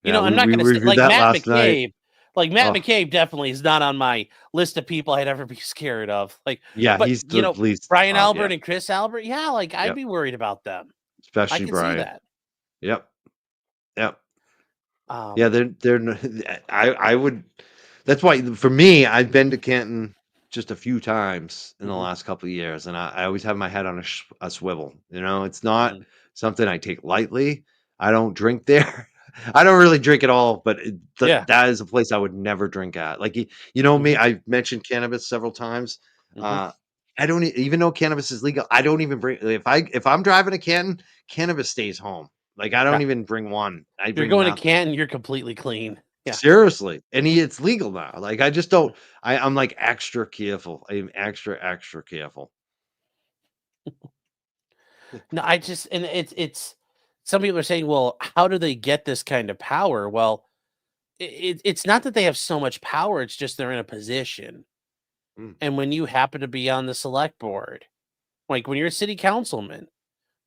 Yeah, I'm not we gonna say reviewed that last night. Matt Oh, McCabe definitely is not on my list of people I'd ever be scared of. yeah, But, he's the least Brian yeah. Albert and Chris Albert, yeah, I'd Yep. be worried about them. I Especially can see Brian. that. Yep. Yep. Yeah, Um, they're I would that's why for me, I've been to Canton just a few times in the mhm, last couple of years, and I always have my head on a swivel. It's not mhm, something I take lightly. I don't drink there. I don't really drink at all, but Yeah. that is a place I would never drink at. Like you know me, Mhm. I've mentioned cannabis several times. Mhm. Uh, I don't even though cannabis is legal. I don't even bring if I'm driving to Canton, cannabis stays home. Like I don't Yeah. even bring one. I If you're bring going to nothing. Canton, you're completely clean. Yeah. Seriously, and it's legal now. Like I just don't. I'm like extra careful. I'm extra careful. No, I just and it's some people are saying, well, how do they get this kind of power? Well, it's not that they have so much power, it's just they're in a position. Mm, And when you happen to be on the select board, like when you're a city councilman,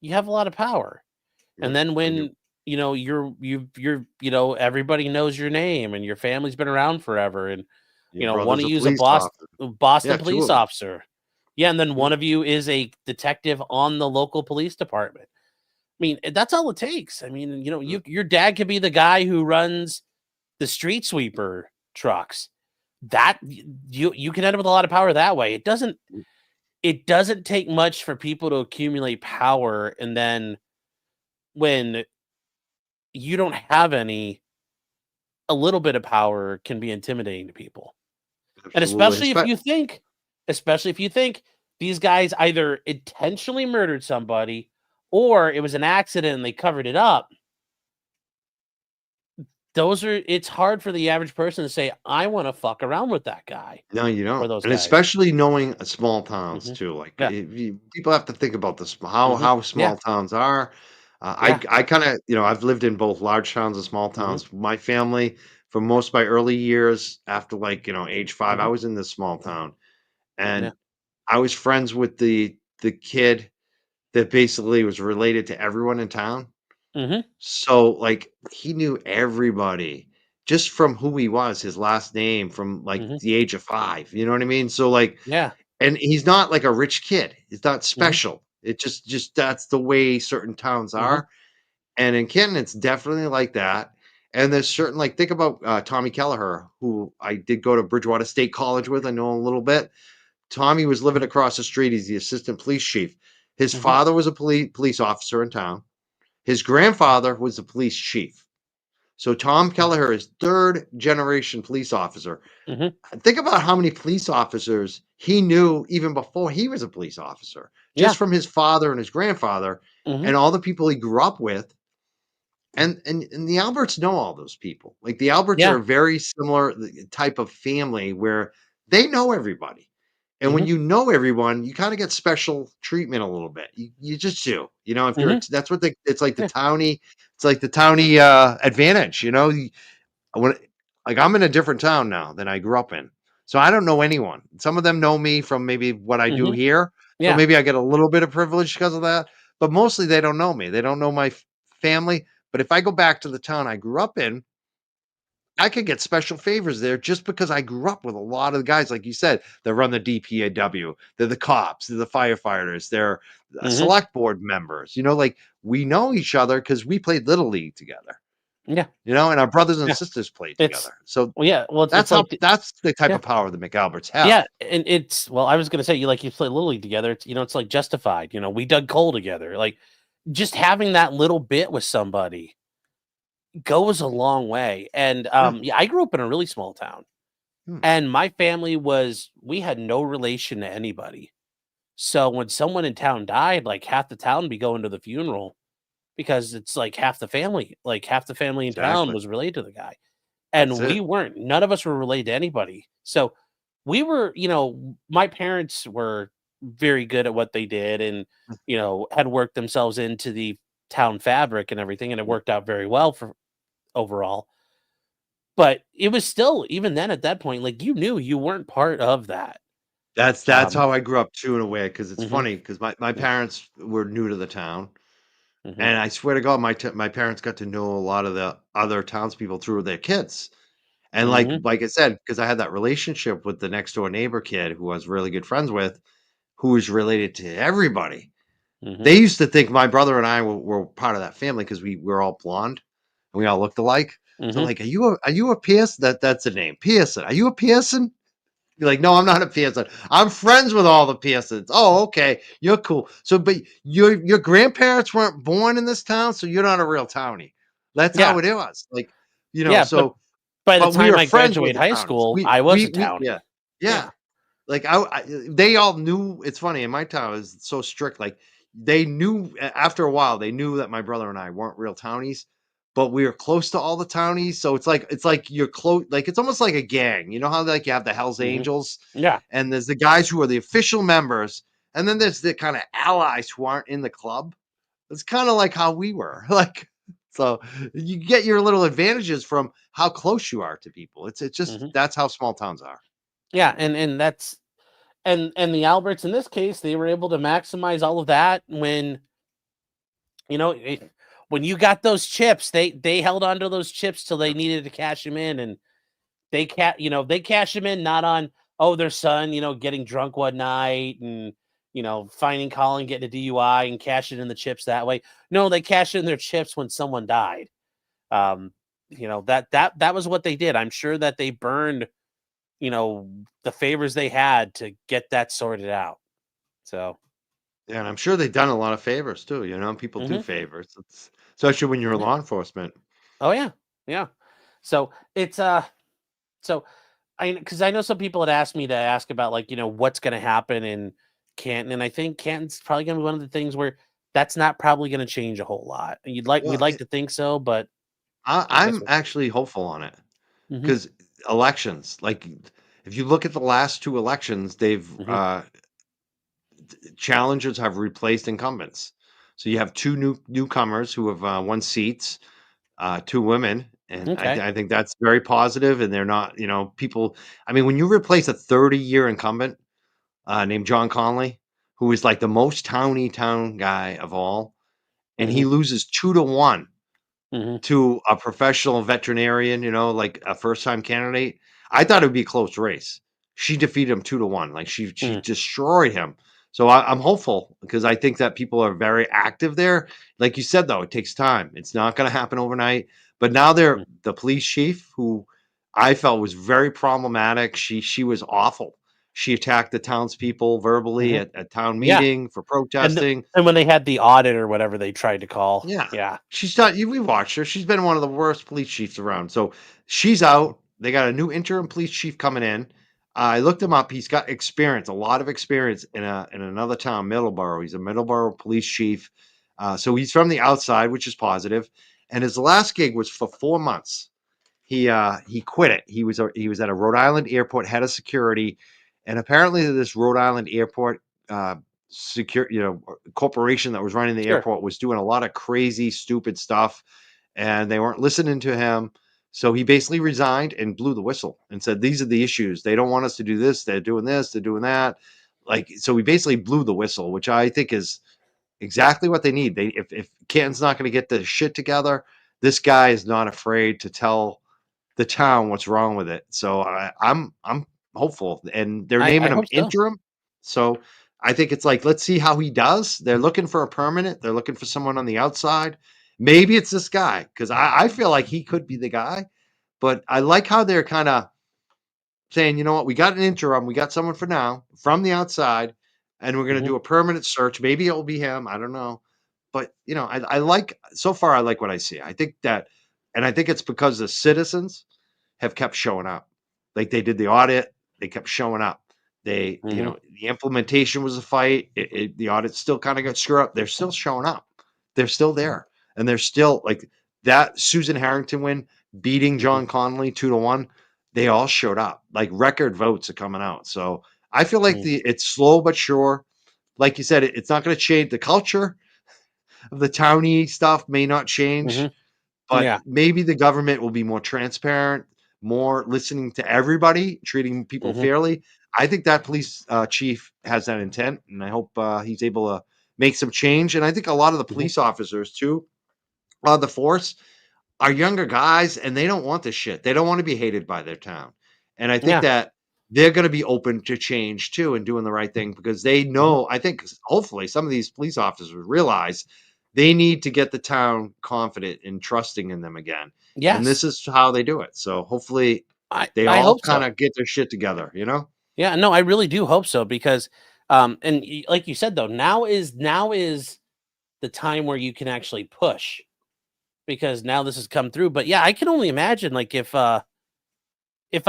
you have a lot of power. And yeah, then I do. when everybody knows your name and your family's been around forever, and Your one brother's of a you is a police officer. Yeah, Boston two police of them. officer. Yeah, and then one of you is a detective on the local police department. I mean, that's all it takes. I mean, your dad could be the guy who runs the street sweeper trucks. That you can end up with a lot of power that way. It doesn't take much for people to accumulate power, and then when you don't have any, a little bit of power can be intimidating to people. And Absolutely. especially if you think these guys either intentionally murdered somebody or it was an accident and they covered it up. It's hard for the average person to say, I want to fuck around with that guy No, you or don't, those and guys. especially knowing small towns Hmm. too. Like Yeah. people have to think about this Hmm. how Yeah. small towns are. Yeah. I kind of I've lived in both large towns and small Hmm. towns. My family for most of my early years after like age 5, I Hmm. was in this small town, and Yeah. I was friends with the kid that basically was related to everyone in town. Hmm. So, like, he knew everybody just from who he was, his last name from, like, Hmm. the age of 5, you know what I mean? So, like Yeah. and he's not like a rich kid. He's not Hmm. special. It just that's the way certain towns Hmm. are, and in Canton, it's definitely like that, and there's certain like, think about, Tommy Kelleher, who I did go to Bridgewater State College with, I know him a little bit. Tommy was living Hmm. across the street, he's the assistant police chief. His Hmm. father was a police officer in town. His grandfather was the police chief. So Tom Kelleher is third generation police officer. Hmm. Think about how many police officers he knew even before he was a police officer, just Yeah. from his father and his grandfather Hmm. and all the people he grew up with. And the Alberts know all those people. Like the Alberts are Yeah. a very similar type of family where they know everybody. And when Hmm. you know everyone, you kind of get special treatment a little bit. You just do. If you're Hmm. that's what it's like Yeah. the towny advantage, when like I'm in a different town now than I grew up in. So I don't know anyone. Some of them know me from maybe what I do Hmm. here. So Yeah. maybe I get a little bit of privilege because of that, but mostly they don't know me. They don't know my family. But if I go back to the town I grew up in, I could get special favors there just because I grew up with a lot of the guys, like you said, that run the DPAW. They're the cops, they're the firefighters, they're Hmm. select board members. Like we know each other because we played little league together. Yeah. And our brothers and Yeah. sisters played It's together. So well, yeah. Well, it's that's how like that's the type yeah. of power the McAlberts Yeah, have. and I was gonna say you play Little League together. It's like Justified. We dug coal together. Like just having that little bit with somebody goes a long way. And Yeah. yeah, I grew up in a really small town, Hmm. and my family we had no relation to anybody. So when someone in town died, like half the town would be going to the funeral because it's like half the family in town Exactly. was related to the guy. That's And we it. weren't. None of us were related to anybody. So we were, my parents were very good at what they did and, had worked themselves into the town fabric and everything, and it worked out very well for overall. But it was still, even then at that point, like you knew you weren't part of that. That's Um, how I grew up too in a way, because it's mhm, funny because my yeah, parents were new to the town. mhm, And I swear to God, my parents got to know a lot of the other townspeople through their kids. And mhm, like I said, because I had that relationship with the next door neighbor kid who I was really good friends with, who was related to everybody. mhm, They used to think my brother and I were part of that family because we were all blonde and we all looked alike. So mhm, like, are you a Pearson? That's the name. Pearson. Are you a Pearson? You're like, no, I'm not a Pearson. I'm friends with all the Pearsons. Oh, okay. You're cool. So, but your grandparents weren't born in this town, so you're not a real townie. That's Yeah. how it was. Like, Yeah, but so by the but we time were I friends with graduate the high townies. school, I was a Yeah. townie. Yeah. Yeah. Like they all knew. It's funny in my town is so strict. Like they knew after a while, they knew that my brother and I weren't real townies, but we were close to all the townies. So it's like you're close. Like it's almost like a gang. You know how like you have the Hell's Mhm. Angels, Yeah. and there's the guys who are the official members, and then there's the kind of allies who aren't in the club. It's kind of like how we were. Like so, you get your little advantages from how close you are to people. It's just Mhm. that's how small towns are. Yeah, and that's and the Alberts in this case, they were able to maximize all of that when, you know, when you got those chips, they held on to those chips till they needed to cash them in, and they cash them in not on, oh, their son, getting drunk one night and finding Colin getting a DUI and cashing in the chips that way. No, they cashed in their chips when someone died. Um, that was what they did. I'm sure that they burned, the favors they had to get that sorted out. So, Yeah, and I'm sure they've done a lot of favors too, people do mhm, favors. It's especially when you're yeah. law enforcement. Oh yeah, yeah. So it's so because I know some people had asked me to ask about, like, what's going to happen in Canton, and I think Canton's probably going to be one of the things where that's not probably going to change a whole lot. We'd Well, like to think so, but I guess I'm we'll see. actually hopeful on it Hmm. because elections, like if you look at the last two elections, they've Hmm. challengers have replaced incumbents. So you have two newcomers who have won seats, two women, and Okay. I think that's very positive. And they're not, people. I mean, when you replace a 30-year incumbent named John Conley, who is like the most towny town guy of all, and he Hmm. loses 2-1 Hmm. to a professional veterinarian, like a first-time candidate. I thought it would be a close race. She defeated him 2-1. Like she Hmm. destroyed him. So I'm hopeful because I think that people are very active there. Like you said, though, it takes time. It's not going to happen overnight. But now they're the police chief, who I felt was very problematic. She was awful. She attacked the townspeople verbally Hmm. at town Yeah, meeting for and protesting. and when they had the audit or whatever they tried to call, Yeah. yeah. She's not we watched her. She's been one of the worst police chiefs around. So she's out. They got a new interim police chief coming in. I looked him up. He's got experience, a lot of experience in another town, Middleborough. He's a Middleborough police chief. So he's from the outside, which is positive. And his last gig was for 4 months. He quit it. He was at a Rhode Island airport, head of security, and apparently this Rhode Island airport uh secure corporation that was running the Sure. airport was doing a lot of crazy stupid stuff, and they weren't listening to him. So he basically resigned and blew the whistle and said, these are the issues. They don't want us to do this, they're doing this, they're doing that. Like, so he basically blew the whistle, which I think is exactly what they need. If Canton's not going to get the shit together, this guy is not afraid to tell the town what's wrong with it. So I'm hopeful, and they're I naming him hope so. interim. So I think it's like, let's see how he does. They're looking for a permanent. They're looking for someone on the outside. Maybe it's this guy because I feel like he could be the guy. But I like how they're kind of saying, you know what, we got an interim, we got someone for now from the outside, and we're going to Hmm. do a permanent search. Maybe it'll be him. I don't know. But, I like, so far, I like what I see. I think that, and I think it's because the citizens have kept showing up. Like they did the audit, they kept showing up. Hmm. The implementation was a fight. The audit still kind of got screwed up. They're still showing up. They're still there. And they're still like that Susan Harrington win, beating Hmm. John Connolly 2-1. They all showed up. Like record votes are coming out. So I feel like it's slow but sure. Like you said, it's not going to change the culture of the towny stuff may not Hmm. change, but Yeah. maybe the government will be more transparent, more listening to everybody, treating people Hmm. fairly. I think that police chief has that intent, and I hope he's able to make some change. And I think a lot of the Hmm. police officers too, on the force, are younger guys, and they don't want this shit. They don't want to be hated by their town, and I think Yeah. that they're going to be open to change too and doing the right thing because they Hmm. know. I think hopefully some of these police officers realize they need to get the town confident and trusting in them again, and Yes. this is how they do it. So hopefully they I all hope kind so. of get their shit together. Yeah, no, I really do hope so because, and like you said though, now is the time where you can actually push. because now this has come through. But yeah, I can only imagine like if I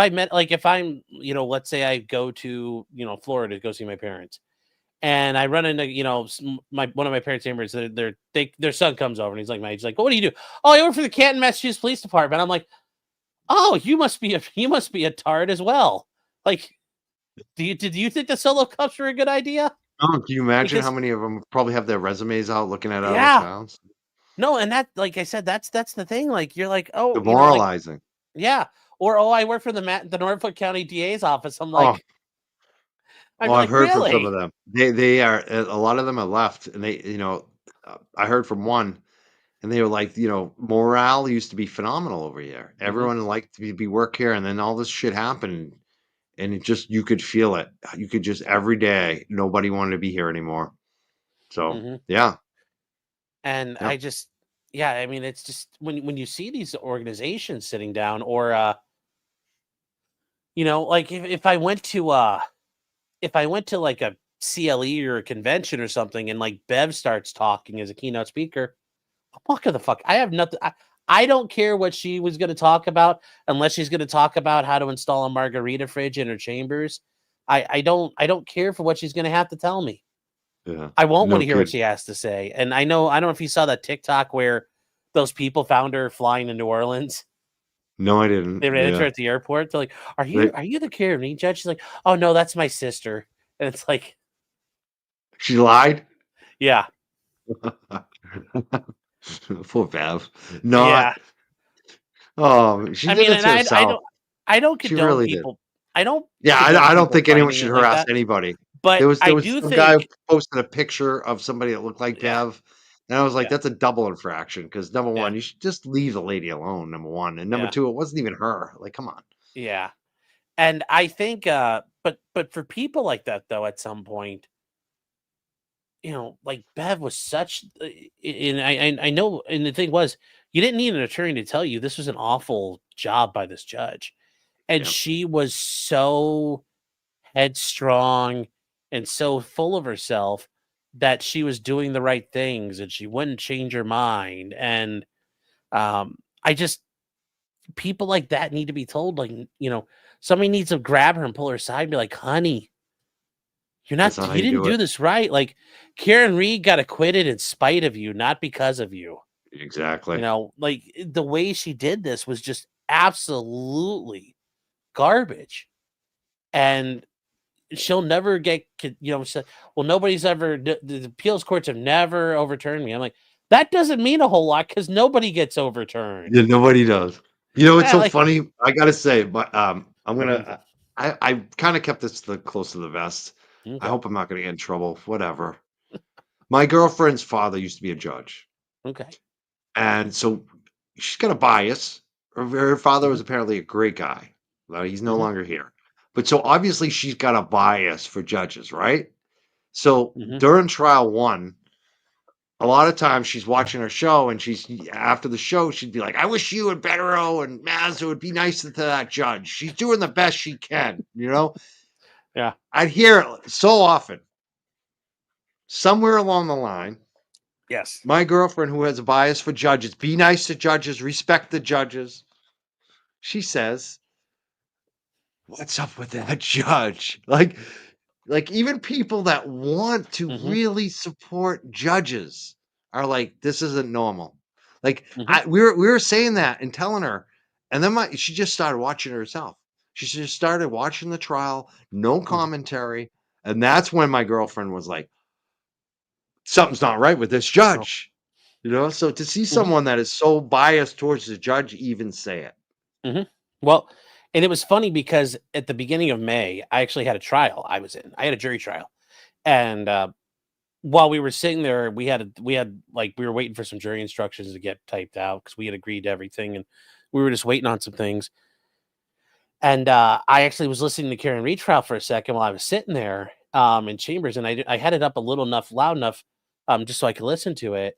met like if I'm, let's say I go to, Florida to go see my parents, and I run into, one of my parents' neighbors, their son comes over and he's like my age, like, what do you do? Oh, I work for the Canton, Massachusetts Police Department. I'm like, oh, you must be a tard as well. Like, did you think the solo cups were a good idea? Oh, can you imagine how Because many of them probably have their resumes out looking at other yeah, towns? no, and that, like I said, that's the thing. Like, you're like, oh, like, Demoralizing. yeah, or oh, I work for the Norfolk County DA's office. I'm Oh, like, I'd oh, be I've like, heard from some of really? them. They are a lot of them are left, and I heard from one, and they were like, morale used to be phenomenal over here. Hmm. Everyone liked to be work here, and then all this shit happened, and it just you could feel it. You could just every day nobody wanted to be here anymore. So Hmm. yeah, And yeah, I just, yeah, I mean, it's just when you see these organizations sitting down, or like if I went to like a CLE or a convention or something, and like Bev starts talking as a keynote speaker, what the fuck? I have nothing. I don't care what she was going to talk about, unless she's going to talk about how to install a margarita fridge in her chambers. I don't care for what she's going to have to tell me. yeah. I won't want No to hear what kid. she has to say. And I don't know if you saw that TikTok where those people found her flying to New Orleans. No, I didn't. They ran into her Yeah, at the airport. They're like, "Are you they, are you the Karen Reed judge?" She's like, "Oh no, that's my sister." And it's like, she lied. yeah, Poor Bev. yeah. Not. Oh, she I did mean, it and to herself. I don't She condone really did. people. I don't Yeah, condone I don't people think anyone fighting should it like harass that. anybody. But There I was do some guy who think, posted a picture of somebody that looked like yeah, Bev, and I was like, yeah, "That's a double infraction." Because number yeah, one, you should just leave the lady alone. Number one, and number yeah, two, it wasn't even her. Like, come on. yeah. And I think, but for people like that though, at some point, like Bev was such, and I know, and the thing was, you didn't need an attorney to tell you this was an awful job by this judge, and Yeah, she was so headstrong and so full of herself that she was doing the right things and she wouldn't change her mind. And I just, people like that need to be told, like, somebody needs to grab her and pull her aside and be like, honey, that's not how you you didn't do it. do this right. Like, Karen Reed got acquitted in spite of you, not because of you. Exactly. Like, the way she did this was just absolutely garbage. And she'll never get, well, nobody's ever, the appeals courts have never overturned me. I'm like, that doesn't mean a whole lot, because nobody gets overturned. Yeah, nobody does. It's Yeah, so like, funny. I gotta say, but I'm gonna. I kind of kept this close to the vest. I okay, hope I'm not gonna get in trouble. Whatever. My girlfriend's father used to be a judge. okay, And so she's got a bias. Her father hmm, was apparently a great guy. Well, he's no hmm, longer here. But so obviously she's got a bias for judges, right? So hmm, during trial one, a lot of times she's watching her show and she's after the show, she'd be like, I wish you and Bettero and Mazda would be nicer to that judge. She's doing the best she can. yeah, I'd hear it so often. Somewhere along the line, yes, my girlfriend, who has a bias for judges, be nice to judges, respect the judges. She says, "What's up with that judge?" Like even people that want to hmm, really support judges are like, "This isn't normal." Like hmm, we were saying that and telling her, and then she just started watching herself. She just started watching the trial, no hmm, commentary, and that's when my girlfriend was like, "Something's not right with this oh, judge." So to see hmm, someone that is so biased towards the judge even say it. hmm. Well, and it was funny because at the beginning of May, I actually had a trial I had a jury trial. And while we were sitting there, we were waiting for some jury instructions to get typed out, because we had agreed to everything, and we were just waiting on some things. And I actually was listening to Karen Reed trial for a second while I was sitting there in chambers, and I had it up a little enough, loud enough, just so I could listen to it.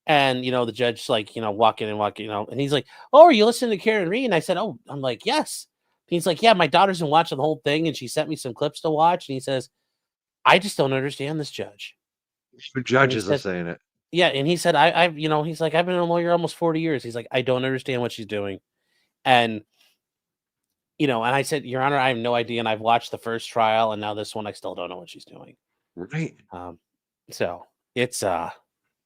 And the judge, like, walking and walking, and he's like, "Oh, are you listening to Karen Reed?" And I said, "Oh," I'm like, "Yes." He's like, "Yeah, my daughter's been watching the whole thing, and she sent me some clips to watch." And he says, "I just don't understand this judge." The And he judges are said, saying it. Yeah, and he said, I've he's like, I've been a lawyer almost 40 years. He's like, I don't understand what she's doing. And and I said, Your Honor, I have no idea. And I've watched the first trial and now this one, I still don't know what she's doing. Right. So it's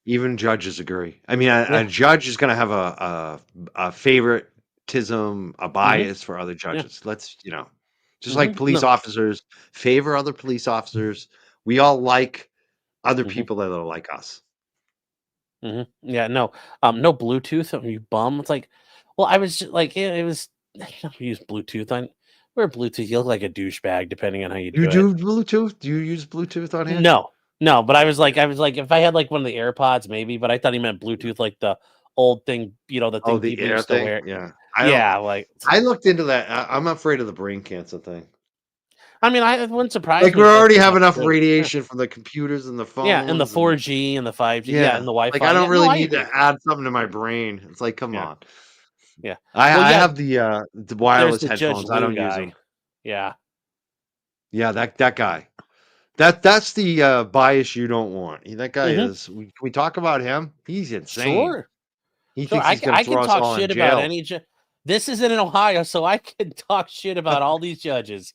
Even judges agree. I mean, a yeah. judge is going to have a favoritism, a bias for other Yeah. judges. Let's, just like police No. officers favor other police officers, we all like other Mhm. people that are like us. Yeah, no. No Bluetooth, you bum. It's like, well, I was just like, it was use Bluetooth on wear Bluetooth, you look like a douchebag depending on how you You do it. do Bluetooth? Do you use Bluetooth on here? No. No, but I was like, if I had like one of the AirPods, maybe, but I thought he meant Bluetooth, like the old thing, the Oh, thing the people air used to thing? wear. Yeah. Yeah, like I looked into that. I'm afraid of the brain cancer thing. I mean, it wouldn't surprise Like, me we if that already turned have out enough true. radiation from the computers and the Yeah, and the phones and 4G and the 5G, yeah, yeah, and the like, I Wi-Fi. don't Yeah, no, really I need agree. to add something to my brain. It's like, come Yeah, on. yeah. I Well, I yeah, have the there's wireless the Judge headphones. I Lou don't use guy. them. Yeah. Yeah, that guy. That's the bias you don't want. That guy hmm is. Can we talk about him? He's insane. Sure. He Sure. thinks he's going to I can throw us talk all in shit about jail. any This isn't in Ohio, so I can talk shit about all these judges.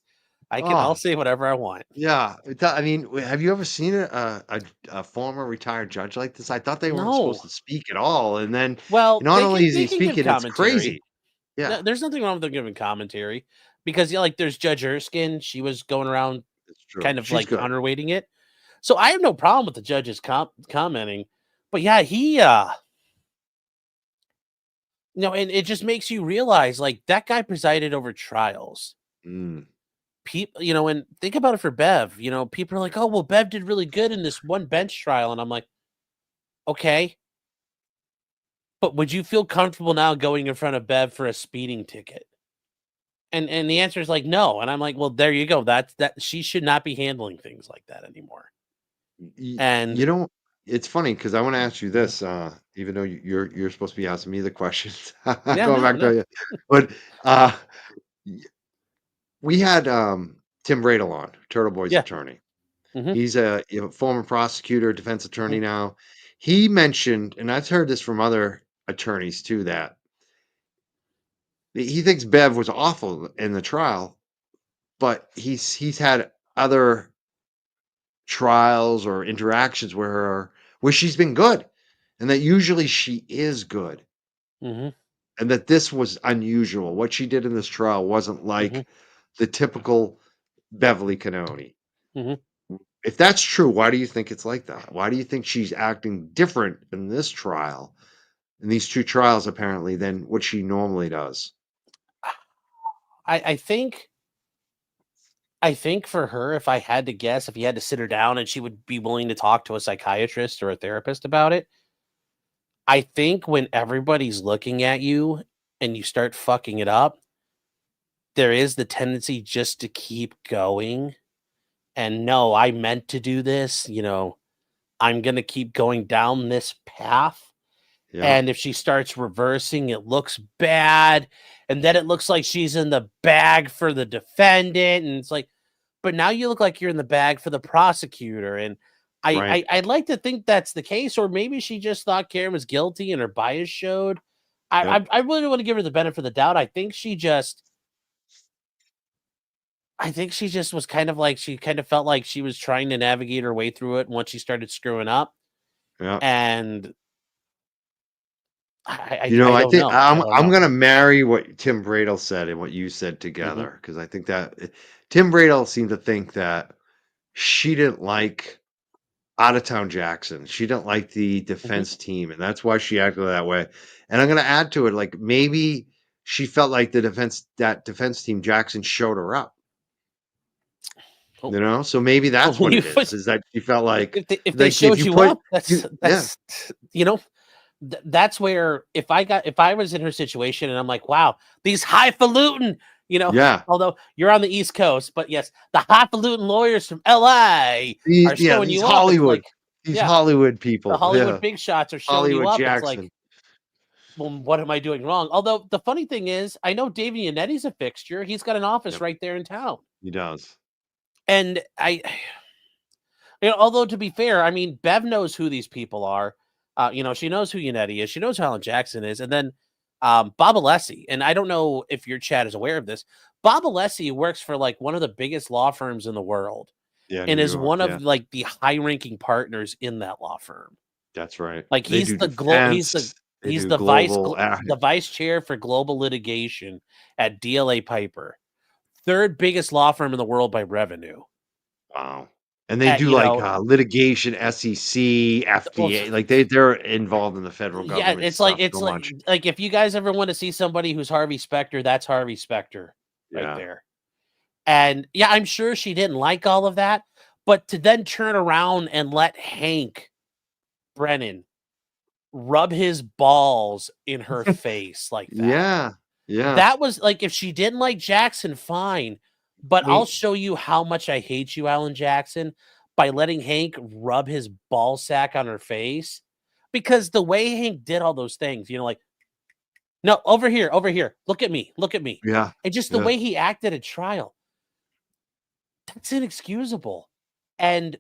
I'll Oh, say whatever I want. yeah. I mean, have you ever seen a former retired judge like this? I thought they weren't supposed No. to speak at all, and then Well, not only is they he can give speaking, it's commentary. crazy. Yeah, There's nothing wrong with them giving commentary because like there's Judge Erskine. She was going around it's true. kind of She's like good. counterweighting it. So I have no problem with the judges commenting. But yeah, he and it just makes you realize like that guy presided over trials. Mm, People, and think about it for Bev. People are like, "Oh, well, Bev did really good in this one bench trial," and I'm like, "Okay, but would you feel comfortable now going in front of Bev for a speeding ticket?" And the answer is like no, and I'm like, "Well, there you go. That she should not be handling things like that anymore." y- And you know, it's funny because I want to ask you this, even though you're supposed to be asking me the questions. yeah, Going no, back no, to you, but uh, y- we had Tim Bradle on, Turtle Boy's yeah, attorney. hmm He's a former prosecutor, defense hmm attorney now. He mentioned, and I've heard this from other attorneys too, that he thinks Bev was awful in the trial, but he's had other trials or interactions where she's been good, and that usually she is good, hmm and that this was unusual. What she did in this trial wasn't hmm like the typical Beverly Cannoni. hmm If that's true, why do you think it's like that? Why do you think she's acting different in this trial, in these two trials apparently, than what she normally does? I think I think for her, if I had to guess, if you had to sit her down and she would be willing to talk to a psychiatrist or a therapist about it, I think when everybody's looking at you and you start fucking it up, there is the tendency just to keep going. And no, I meant to do this. I'm going to keep going down this path. Yeah, And if she starts reversing, it looks bad. And then it looks like she's in the bag for the defendant. And it's like, but now you look like you're in the bag for the prosecutor. And right. I'd like to think that's the case, or maybe she just thought Karen was guilty and her bias showed. Yep. I really want to give her the benefit of the doubt. I think she just was kind of like she kind of felt like she was trying to navigate her way through it once she started screwing up. Yeah. And I I don't think know. I I'm don't I'm know. gonna marry what Tim Bradle said and what you said hmm together because I think that Tim Bradle seemed to think that she didn't like out of town Jackson. She didn't like the hmm defense team, and that's why she acted that way. And I'm gonna add to it, like maybe she felt like that defense team Jackson showed her up. Oh, So maybe well, that's when what you it is that she felt if they like if showed you you put up, you yeah that's that's where if I was in her situation and I'm like, wow, these highfalutin, yeah although you're on the East Coast, but yes, the highfalutin lawyers from LA are showing these you up. It's like, yeah, Hollywood the people, Hollywood yeah, big shots are showing you Hollywood up. It's like, Jackson. well, what am I doing wrong? Although the funny thing is, I know David Yanetti's a fixture. He's got an office Yep, right there in town. he does. And although to be fair, I mean, Bev knows who these people are. She knows who Yannetti is. She knows who Alan Jackson is. And then Bob Alessi, and I don't know if your chat is aware of this. Bob Alessi works for like one of the biggest law firms in the world, Yeah, and New is York. one of like the high-ranking partners in that law firm. That's right. Like They do defense. They do global. the vice chair for global litigation at DLA Piper, third biggest law firm in the world by revenue. Wow. And they do litigation, SEC, FDA. Like they're involved in the federal government it's stuff like so much. like if you guys ever want to see somebody who's Harvey Specter, that's Harvey Specter right there. And yeah, I'm sure she didn't like all of that, but to then turn around and let Hank Brennan rub his balls in her face like that. Yeah. That was like, if she didn't like Jackson, fine. But I'll show you how much I hate you, Alan Jackson, by letting Hank rub his ball sack on her face. Because the way Hank did all those things, like, no, over here, look at me. Yeah. And just the way he acted at trial, that's inexcusable. And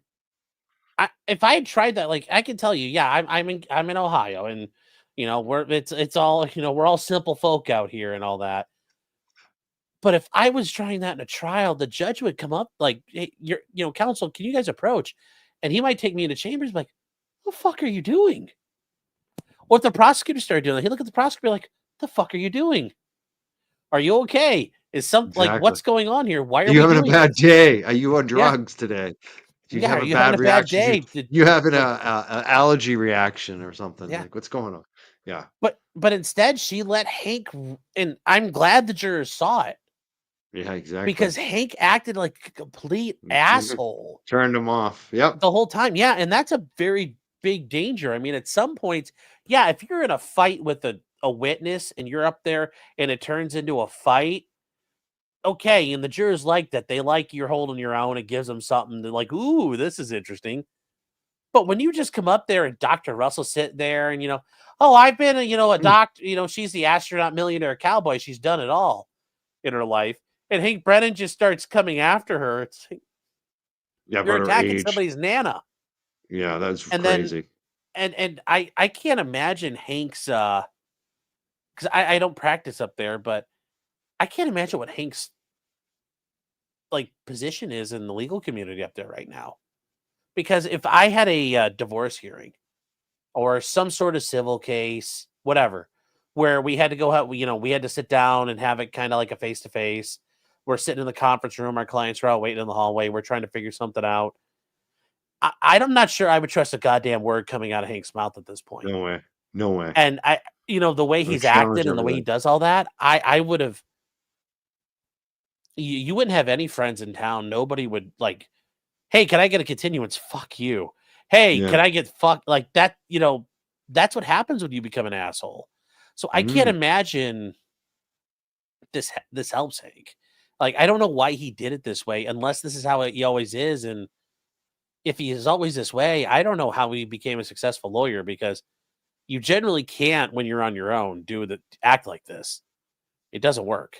if I had tried that, like, I can tell you, yeah, I'm in Ohio, and it's all, we're all simple folk out here and all that. But if I was trying that in a trial, the judge would come up like, hey, counsel, can you guys approach? And he might take me into chambers like, what the fuck are you doing? Or if the prosecutor started doing that, he'd look at the prosecutor like, the fuck are you doing? Are you okay? Is something like, what's going on here? Why are you we having a bad day? Are you on drugs today? Do you have a bad reaction? You having a allergy reaction or something? Yeah. Like, what's going on? Yeah. But instead, she let Hank, and I'm glad the jurors saw it. Yeah, exactly. Because Hank acted like a complete asshole. Turned him off. Yep. The whole time. Yeah. And that's a very big danger. I mean, at some points, yeah, if you're in a fight with a witness and you're up there and it turns into a fight, okay. And the jurors like that. They like you're holding your own. It gives them something to like, ooh, this is interesting. But when you just come up there and Dr. Russell sit there and, oh, I've been a doctor, she's the astronaut millionaire cowboy. She's done it all in her life. And Hank Brennan just starts coming after her. It's like, you're attacking somebody's nana. Yeah, that's crazy. And I can't imagine Hank's because I don't practice up there, but I can't imagine what Hank's like position is in the legal community up there right now. Because if I had a divorce hearing or some sort of civil case, whatever, where we had to go out, we had to sit down and have it kind of like a face-to-face. We're sitting in the conference room. Our clients are out waiting in the hallway. We're trying to figure something out. I'm not sure I would trust a goddamn word coming out of Hank's mouth at this point. No way. And the way he's acted and the way he does all that, I would have. You wouldn't have any friends in town. Nobody would like, hey, can I get a continuance? Fuck you. Hey, can I get fucked like that? That's what happens when you become an asshole. So I can't imagine this helps Hank. Like, I don't know why he did it this way, unless this is how he always is. And if he is always this way, I don't know how he became a successful lawyer, because you generally can't, when you're on your own, act like this. It doesn't work.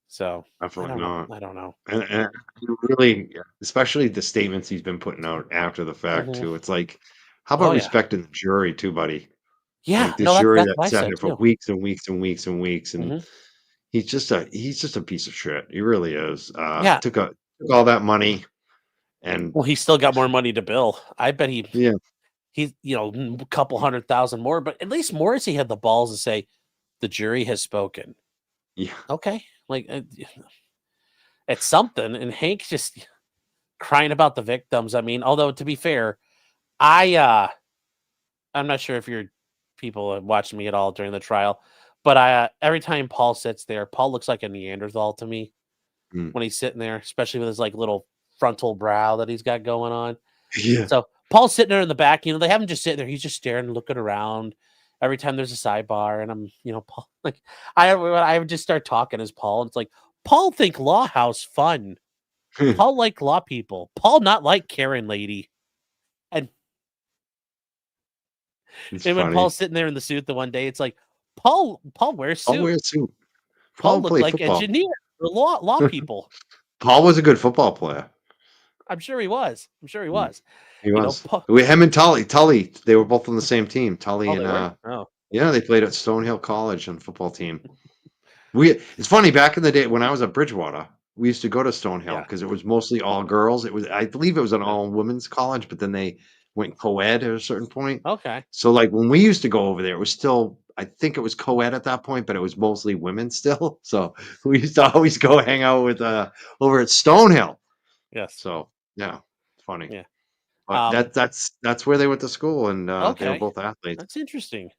So definitely not. I don't know. And really, especially the statements he's been putting out after the fact too. It's like, how about respecting the jury too, buddy? Yeah, like the jury that sat there for weeks and weeks and weeks and weeks, and he's just a piece of shit. He really is. Took all that money, and he still got more money to bill. I bet he's a couple $100,000 more. But at least Morsy had the balls to say, the jury has spoken. Yeah. Okay. Like, it's something. And Hank just crying about the victims. I mean, although to be fair, I'm not sure if your people watching me at all during the trial, but every time Paul sits there, Paul looks like a Neanderthal to me when he's sitting there, especially with his like little frontal brow that he's got going on. Yeah. So Paul's sitting there in the back, they have him just sitting there. He's just staring, looking around. Every time there's a sidebar, and I'm, Paul, like, I would just start talking as Paul, and it's like, Paul think law house fun. Paul like law people. Paul not like Karen lady. And when Paul's sitting there in the suit the one day, it's like, Paul wears suit. Paul wears suit. Paul looked like engineer or law people. Paul was a good football player. I'm sure he was. He was. Him and Tully, they were both on the same team. Tully Oh, they were? and Oh. yeah, they played at Stonehill College on the football team. It's funny, back in the day when I was at Bridgewater, we used to go to Stonehill because it was mostly all girls. I believe it was an all women's college, but then they went co-ed at a certain point. Okay. So like when we used to go over there, it was still, I think it was co-ed at that point, but it was mostly women still. So we used to always go hang out with over at Stonehill. Yes. So yeah, it's funny. Yeah. But that's where they went to school, and they were Okay. both athletes. That's interesting.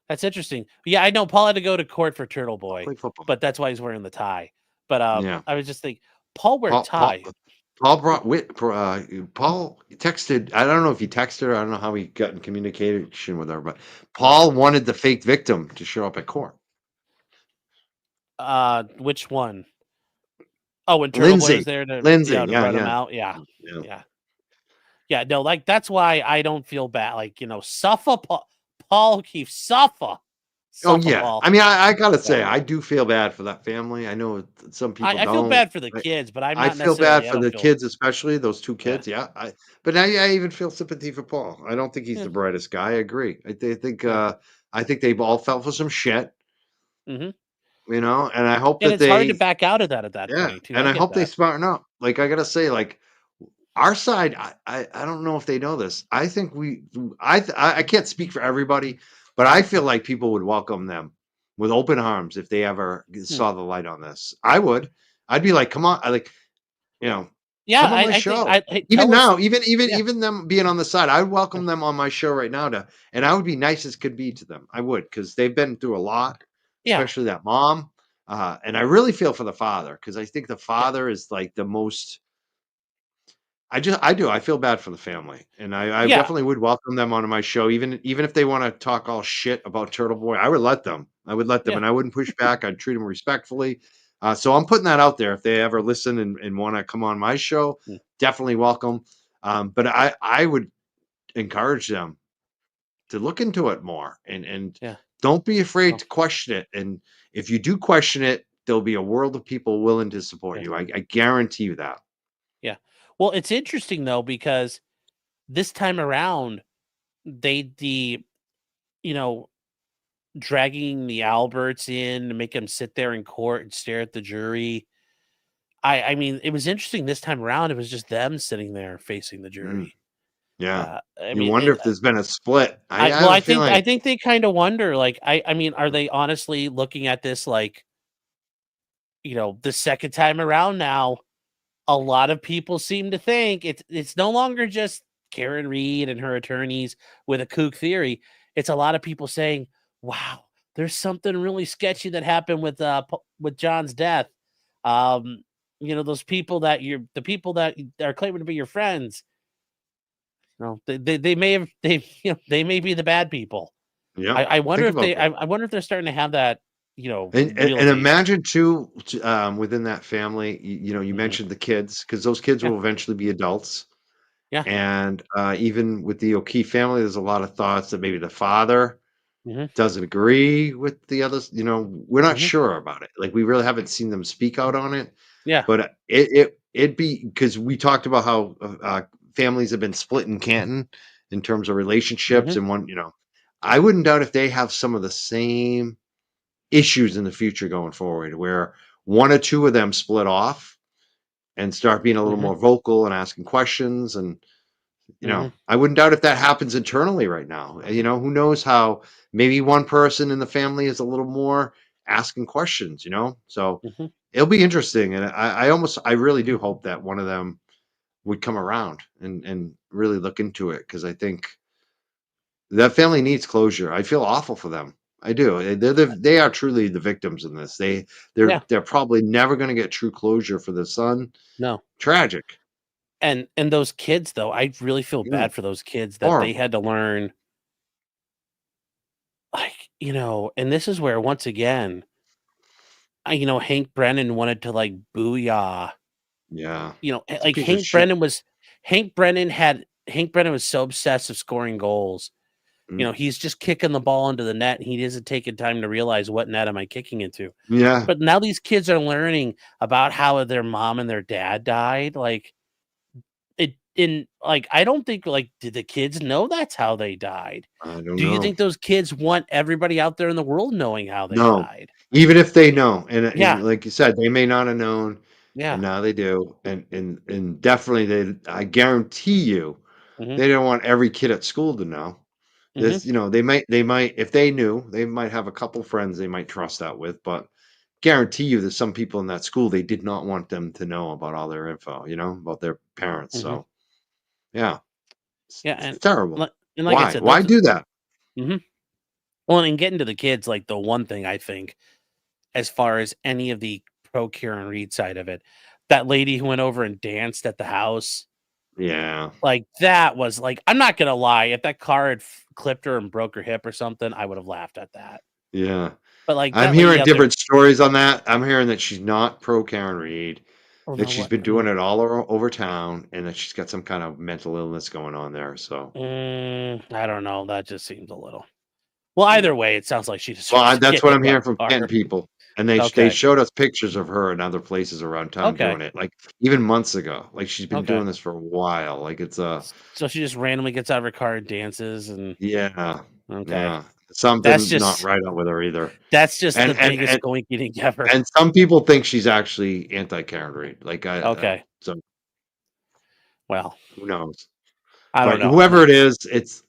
That's interesting. Yeah, I know Paul had to go to court for Turtle Boy, Played football. but that's why he's wearing the tie. But Yeah. I was just thinking, Paul wear tie. Paul Paul texted. I don't know if he texted her. I don't know how he got in communication with her, but Paul wanted the fake victim to show up at court. Which one? Oh, when Turtle Boy was there to Lindsay, to run him out. Yeah. No, like that's why I don't feel bad. Like, suffer Paul keeps suffer. Oh yeah, Paul. I mean, I gotta say, I do feel bad for that family. I know some people I feel bad for the kids, but I'm not I feel necessarily. bad for the kids, especially those two kids. Yeah. But now I even feel sympathy for Paul. I don't think he's the brightest guy. I agree. I think they've all fell for some shit. Mm-hmm. And I hope that it's hard to back out of that at that point too. And I hope they smarten up. Like I gotta say, like our side, I don't know if they know this. I think I can't speak for everybody, but I feel like people would welcome them with open arms if they ever saw the light on this. I would. I'd be like, come on, come on my show. Even now, even them being on the side, I'd welcome them on my show right now and I would be nice as could be to them. I would, because they've been through a lot, especially that mom. And I really feel for the father, because I think the father is like the most. I do. I feel bad for the family, and I definitely would welcome them onto my show, even if they want to talk all shit about Turtle Boy. I would let them. And I wouldn't push back. I'd treat them respectfully. So I'm putting that out there. If they ever listen and want to come on my show, definitely welcome. But I would encourage them to look into it more and don't be afraid to question it. And if you do question it, there'll be a world of people willing to support you. I guarantee you that. Yeah. Well, it's interesting though, because this time around, dragging the Alberts in to make them sit there in court and stare at the jury. I mean, it was interesting this time around. It was just them sitting there facing the jury. Yeah. I wonder if there's been a split. I think they kind of wonder, like, I mean, are they honestly looking at this like, the second time around now? A lot of people seem to think it's no longer just Karen Reed and her attorneys with a kook theory. It's a lot of people saying, "Wow, there's something really sketchy that happened with John's death." Those people the people that are claiming to be your friends. They may have they may be the bad people. Yeah, I wonder if I wonder if they're starting to have that. And imagine too, within that family, you mentioned the kids, because those kids will eventually be adults. Yeah. And even with the O'Keefe family, there's a lot of thoughts that maybe the father doesn't agree with the others. We're not sure about it. Like, we really haven't seen them speak out on it. Yeah. But it'd be, because we talked about how families have been split in Canton in terms of relationships, and one, I wouldn't doubt if they have some of the same issues in the future going forward, where one or two of them split off and start being a little more vocal and asking questions. And I wouldn't doubt if that happens internally right now. Who knows how maybe one person in the family is a little more asking questions, so it'll be interesting. And I really do hope that one of them would come around and really look into it, because I think that family needs closure. I feel awful for them. I do. They are truly the victims in this. They're probably never going to get true closure for the son. No. Tragic. And those kids, though, I really feel bad for those kids that they had to learn. Like, and this is where, once again, Hank Brennan wanted to like booyah. Yeah. Like Hank Brennan was so obsessed with scoring goals. He's just kicking the ball into the net, and he isn't taking time to realize what net am I kicking into. Yeah. But now these kids are learning about how their mom and their dad died. Like, I don't think, did the kids know that's how they died? I don't Do you know. think those kids want everybody out there in the world knowing how they No, died? even if they know, and Yeah, like you said, they may not have known, yeah, and now they do, and definitely I guarantee you, mhm, they don't want every kid at school to know. mhm, They might if they knew, they might have a couple friends they might trust that with, but guarantee you there's some people in that school they did not want them to know about all their info, about their parents. mhm, So yeah, yeah, it's terrible. and like I Why? said, Why those do that? mhm. Well, and getting to the kids, the one thing I think, as far as any of the pro Karen Reed side of it, that lady who went over and danced at the house, Yeah, that was, I'm not gonna lie, if that car had clipped her and broke her hip or something, I would have laughed at that. yeah. But, I'm that lady hearing out there, different stories on that. I'm hearing that she's not pro Karen Reed, oh, that no, she's what? been doing it all over town, and that she's got some kind of mental illness going on there. So I don't know, that just seems a little, well, yeah. either way, it sounds like she Well, deserves to that's get what hit I'm by hearing from a Canton car. people, and they Okay, showed us pictures of her in other places around town okay, doing it, like, even months ago. Like, she's been okay. doing this for a while. Like, it's a So she just randomly gets out of her car and dances, and yeah, okay. yeah. That's Something's not just right up with her either. that's just And the and biggest and goinky dink ever. and some people think she's actually anti-Karen Reed. Like, Okay, so well, who knows? I don't But know. whoever it is, it's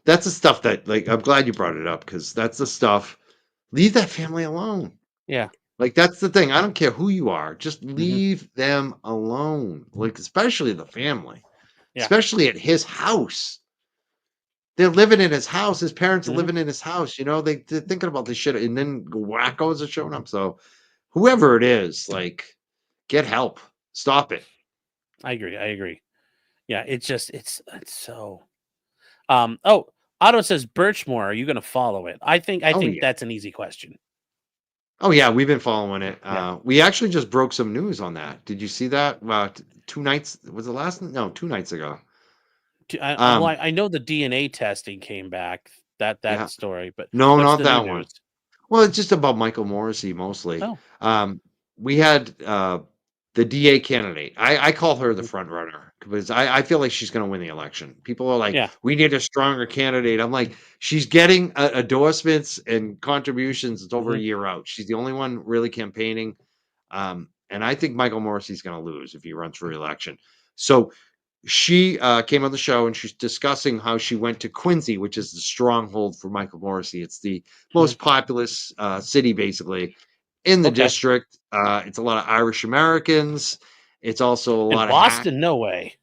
that's the stuff that, like, I'm glad you brought it up because that's the stuff. Leave that family alone. Yeah, Like, that's the thing. I don't care who you are. Just mhm, leave them alone. Like, especially the family, yeah, especially at his house. They're living in his house. His parents are mhm, living in his house. They're thinking about this shit, and then wackos are showing up. So, whoever it is, like, get help. Stop it. I agree, I agree. Yeah, it's just it's so, oh, Otto says, "Birchmore, are you gonna follow it?" I Oh think yeah. that's an easy question. Oh yeah. We've been following it. Yeah. We actually just broke some news on that. Did you see that? 2 nights was the last? No, 2 nights ago. Well, Um. I know the DNA testing came back, that Yeah. story, but No, what's not the new that one. news? Well, it's just about Michael Morsy mostly. Oh, We had the DA candidate. I call her the mhm, front runner because I feel like she's going to win the election. People are like, yeah, we need a stronger candidate. I'm like, she's getting endorsements and contributions. It's over a mhm, year out. She's the only one really campaigning. And I think Michael Morrissey's going to lose if he runs for reelection. So she came on the show and she's discussing how she went to Quincy, which is the stronghold for Michael Morrissey. It's the mhm, most populous city, basically, in the okay. district. It's a lot of Irish Americans. It's also a In lot of hack. Boston, no way.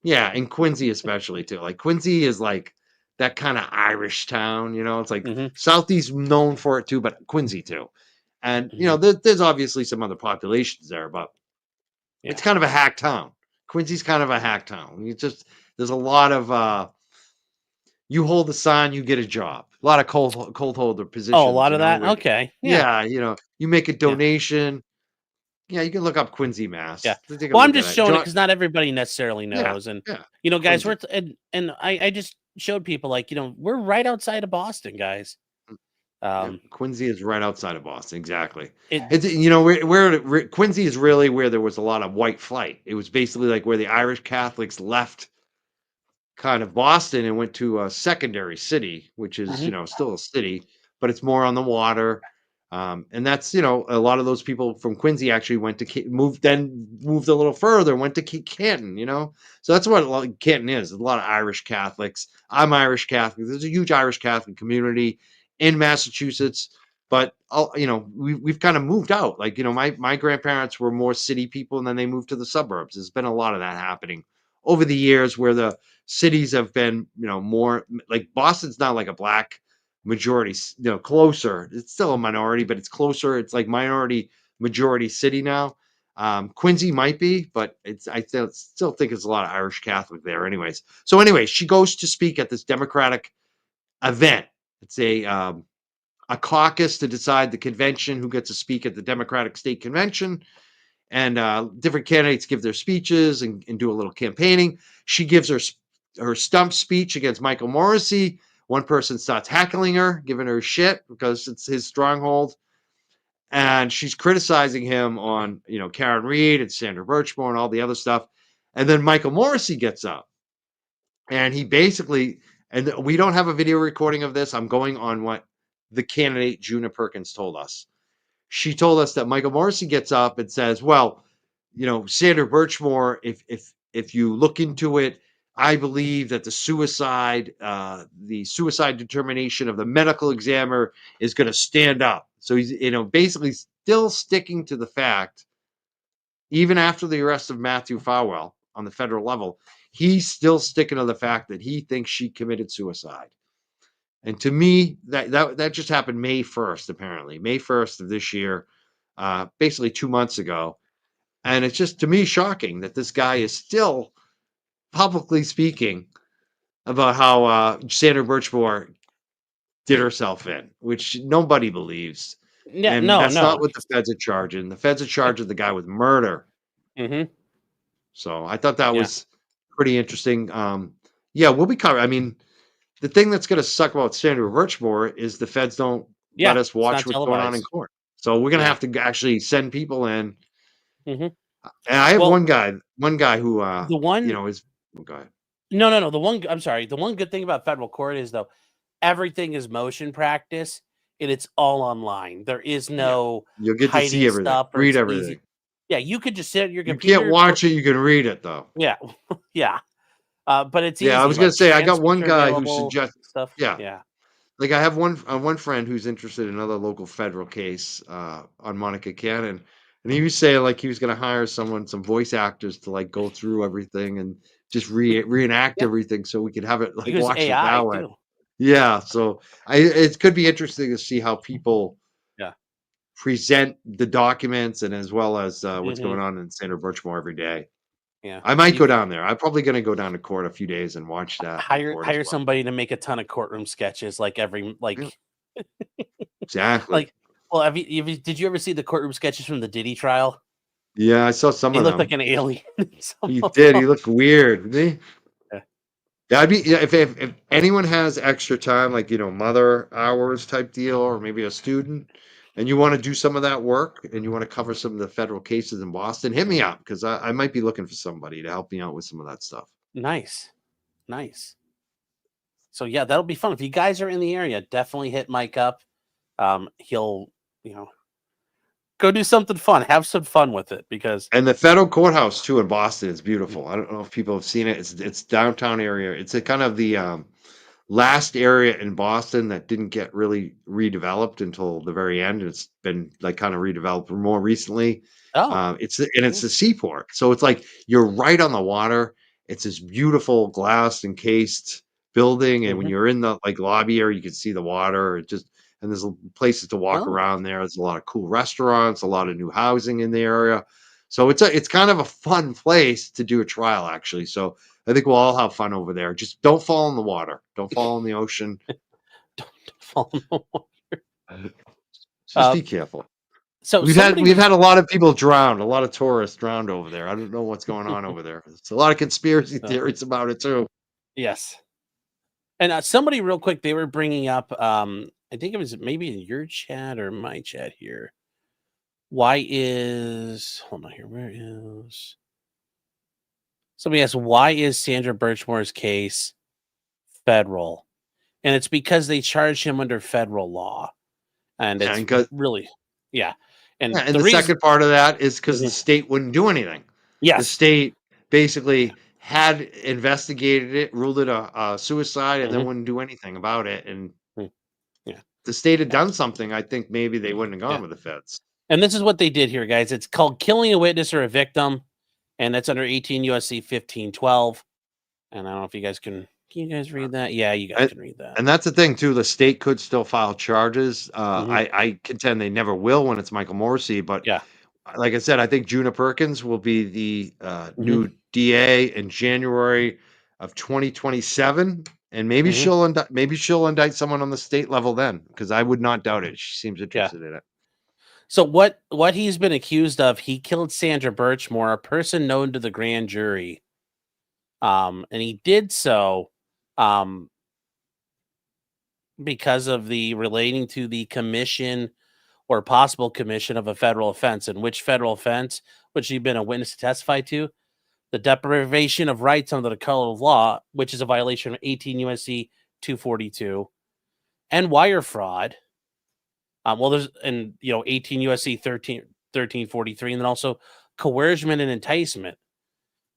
Yeah, in Quincy especially too. Like Quincy is like that kind of Irish town. It's like Mhm, Southeast known for it too, but Quincy too. And mhm, there's obviously some other populations there, but it's yeah. kind of a hack town. Quincy's kind of a hack town. There's a lot of you hold the sign, you get a job. A lot of cold holder Oh, a positions, lot of that? where Okay, yeah, yeah, you make a yeah. donation. Yeah, you can look up Quincy, Yeah. Mass. Take a Well, I'm look at just it. showing it John, because not everybody necessarily yeah, knows, and, yeah, guys, Quincy. and I just showed people, we're right outside of Boston, guys. Mm, yeah, Um, Quincy is right outside of Boston. Exactly. it It's where Quincy is really where there was a lot of white flight. It was basically like where the Irish Catholics left kind of Boston and went to a secondary city, which is, mhm, still a city, but it's more on the water. And that's, a lot of those people from Quincy actually went to moved a little further, went to Canton. So that's what Canton is. There's a lot of Irish Catholics. I'm Irish Catholic. There's a huge Irish Catholic community in Massachusetts, but we've kind of moved out. Like, my grandparents were more city people and then they moved to the suburbs. There's been a lot of that happening over the years where the cities have been, more like Boston's not like a black majority, closer. It's still a minority, but it's closer. It's like minority majority city now. Quincy might be, but still think it's a lot of Irish Catholic there, anyways. So, anyways, she goes to speak at this Democratic event. It's a caucus to decide the convention who gets to speak at the Democratic state convention, and different candidates give their speeches and do a little campaigning. She gives her stump speech against Michael Morrissey. One person starts heckling her, giving her shit because it's his stronghold, and she's criticizing him on Karen Reed and Sandra Birchmore and all the other stuff. And then Michael Morsy gets up and he basically, and we don't have a video recording of this. I'm going on what the candidate Juna Perkins told us. She told us that Michael Morsy gets up and says, well, Sandra Birchmore, if you look into it, I believe that the suicide determination of the medical examiner is going to stand up. So he's, basically still sticking to the fact, even after the arrest of Matthew Farwell on the federal level, he's still sticking to the fact that he thinks she committed suicide. And to me, that just happened May 1st, apparently. May 1st of this year, basically 2 months ago. And it's just, to me, shocking that this guy is still publicly speaking about how Sandra Birchmore did herself in, which nobody believes. Yeah, And that's not no. what the feds are charging. The feds are charging the guy with murder. Mm-hmm. So I thought that was pretty interesting. Yeah, we'll be covering. I mean, the thing that's going to suck about Sandra Birchmore is the feds don't let us watch what's going on in court. So we're going to have to actually send people in. Mm-hmm. And I have one guy who, the one, is, go ahead. No. I'm sorry. The one good thing about federal court is, though, everything is motion practice and it's all online. There is no you'll get to see everything, read everything. Easy. Yeah, you could just sit at your computer. You can't watch it, you can read it though. Yeah. Yeah. But it's easy. Yeah, I was gonna say I got one guy who suggests stuff. Yeah. Like I have one friend who's interested in another local federal case on Monica Cannon. And he was saying like he was gonna hire some voice actors to like go through everything and just reenact everything so we could have it like watch it that way. Yeah, so it could be interesting to see how people present the documents and as well as what's going on in Sandra Birchmore every day. Yeah, I might go down there. I'm probably going to go down to court a few days and watch that. Hire somebody to make a ton of courtroom sketches, like exactly. Well, did you ever see the courtroom sketches from the Diddy trial? Yeah, I saw some of them. He looked like an alien. He did. He looked weird. Didn't he? Yeah, if anyone has extra time, like mother hours type deal, or maybe a student, and you want to do some of that work, and you want to cover some of the federal cases in Boston, hit me up because I might be looking for somebody to help me out with some of that stuff. Nice. So yeah, that'll be fun. If you guys are in the area, definitely hit Mike up. He'll go do something fun, have some fun with it and the federal courthouse too in Boston is beautiful. I don't know if people have seen it. It's downtown area. It's a kind of the last area in Boston that didn't get really redeveloped until the very end. It's been like kind of redeveloped more recently. It's the seaport, so it's like you're right on the water. It's this beautiful glass encased building, and when you're in the like lobby area, you can see the water. And there's places to walk around there. There's a lot of cool restaurants, a lot of new housing in the area. So it's kind of a fun place to do a trial, actually. So I think we'll all have fun over there. Just don't fall in the water. Don't fall in the ocean. Don't fall in the water. Just be careful. So we've had a lot of people drowned, a lot of tourists drowned over there. I don't know what's going on over there. There's a lot of conspiracy theories about it too. Yes. And somebody real quick, they were bringing up, I think it was maybe in your chat or my chat here. Hold on here, where is... Somebody asked, why is Sandra Birchmore's case federal? And it's because they charge him under federal law. And it's really, And the second part of that is because the state wouldn't do anything. Yes. The state basically had investigated it, ruled it a suicide, and then wouldn't do anything about it. And the state had done something, I think maybe they wouldn't have gone with the feds. And this is what they did here, guys. It's called killing a witness or a victim, and that's under 18 USC 1512. And I don't know if you guys can you guys read that? Yeah, you guys can read that. And that's the thing too. The state could still file charges. I contend they never will when it's Michael Morsy, but like I said, I think Juna Perkins will be the new DA in January of 2027, and maybe she'll indict someone on the state level then, because I would not doubt it. She seems interested in it. So what he's been accused of, he killed Sandra Birchmore, a person known to the grand jury. And he did so because of the relating to the commission or possible commission of a federal offense. And which federal offense, which he'd been a witness to testify to, the deprivation of rights under the color of law, which is a violation of 18 U.S.C. 242, and wire fraud. Well, there's 18 U.S.C. 1343, and then also coercion and enticement,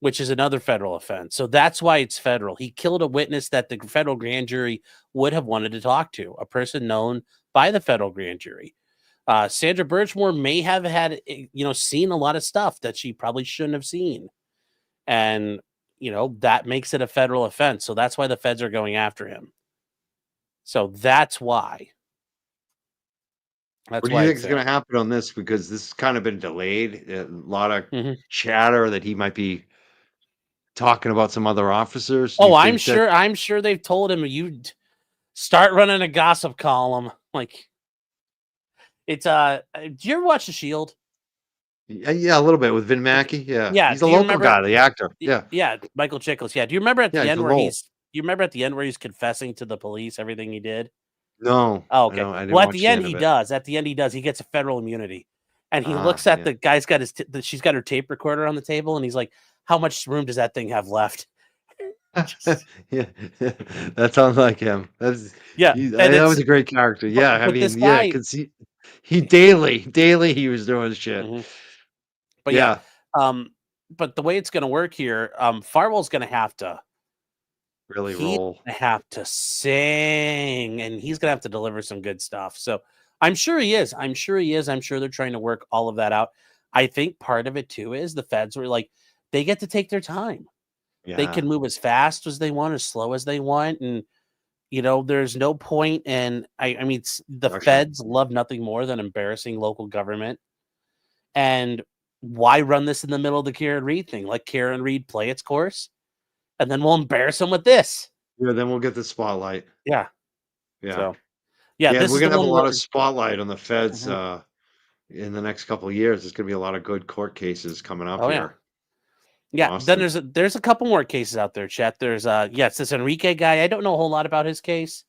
which is another federal offense. So that's why it's federal. He killed a witness that the federal grand jury would have wanted to talk to, a person known by the federal grand jury. Sandra Birchmore may have had, seen a lot of stuff that she probably shouldn't have seen. And, that makes it a federal offense. So that's why the feds are going after him. So that's why. What do you think is going to happen on this? Because this has kind of been delayed. A lot of chatter that he might be talking about some other officers. Oh, I'm sure they've told him, you start running a gossip column. Like, it's do you ever watch The Shield? Yeah, a little bit with Vin Mackey. Yeah, he's a local guy, the actor. Yeah, Michael Chiklis. Yeah, do you remember at the end where he's confessing to the police everything he did? No. Oh, okay. Well, at the end he does. At the end he does. He gets a federal immunity, and he looks at the guy's got she's got her tape recorder on the table, and he's like, "How much room does that thing have left?" Yeah, that sounds like him. That was a great character. Yeah, I mean, because he daily he was doing shit. But yeah, but the way it's going to work here, Farwell's going to have to really roll. Have to sing, and he's going to have to deliver some good stuff. So I'm sure he is. I'm sure they're trying to work all of that out. I think part of it too is the feds were like, they get to take their time. Yeah. They can move as fast as they want, as slow as they want, and there's no point. And I mean, the feds love nothing more than embarrassing local government. And why run this in the middle of the Karen Reed thing? Let Karen Reed play its course, and then we'll embarrass them with this. Yeah, then we'll get the spotlight. Yeah. So, we're gonna have a lot of spotlight on the feds in the next couple of years. There's gonna be a lot of good court cases coming up here. Yeah. Then there's a couple more cases out there, Chet. There's it's this Enrique guy. I don't know a whole lot about his case.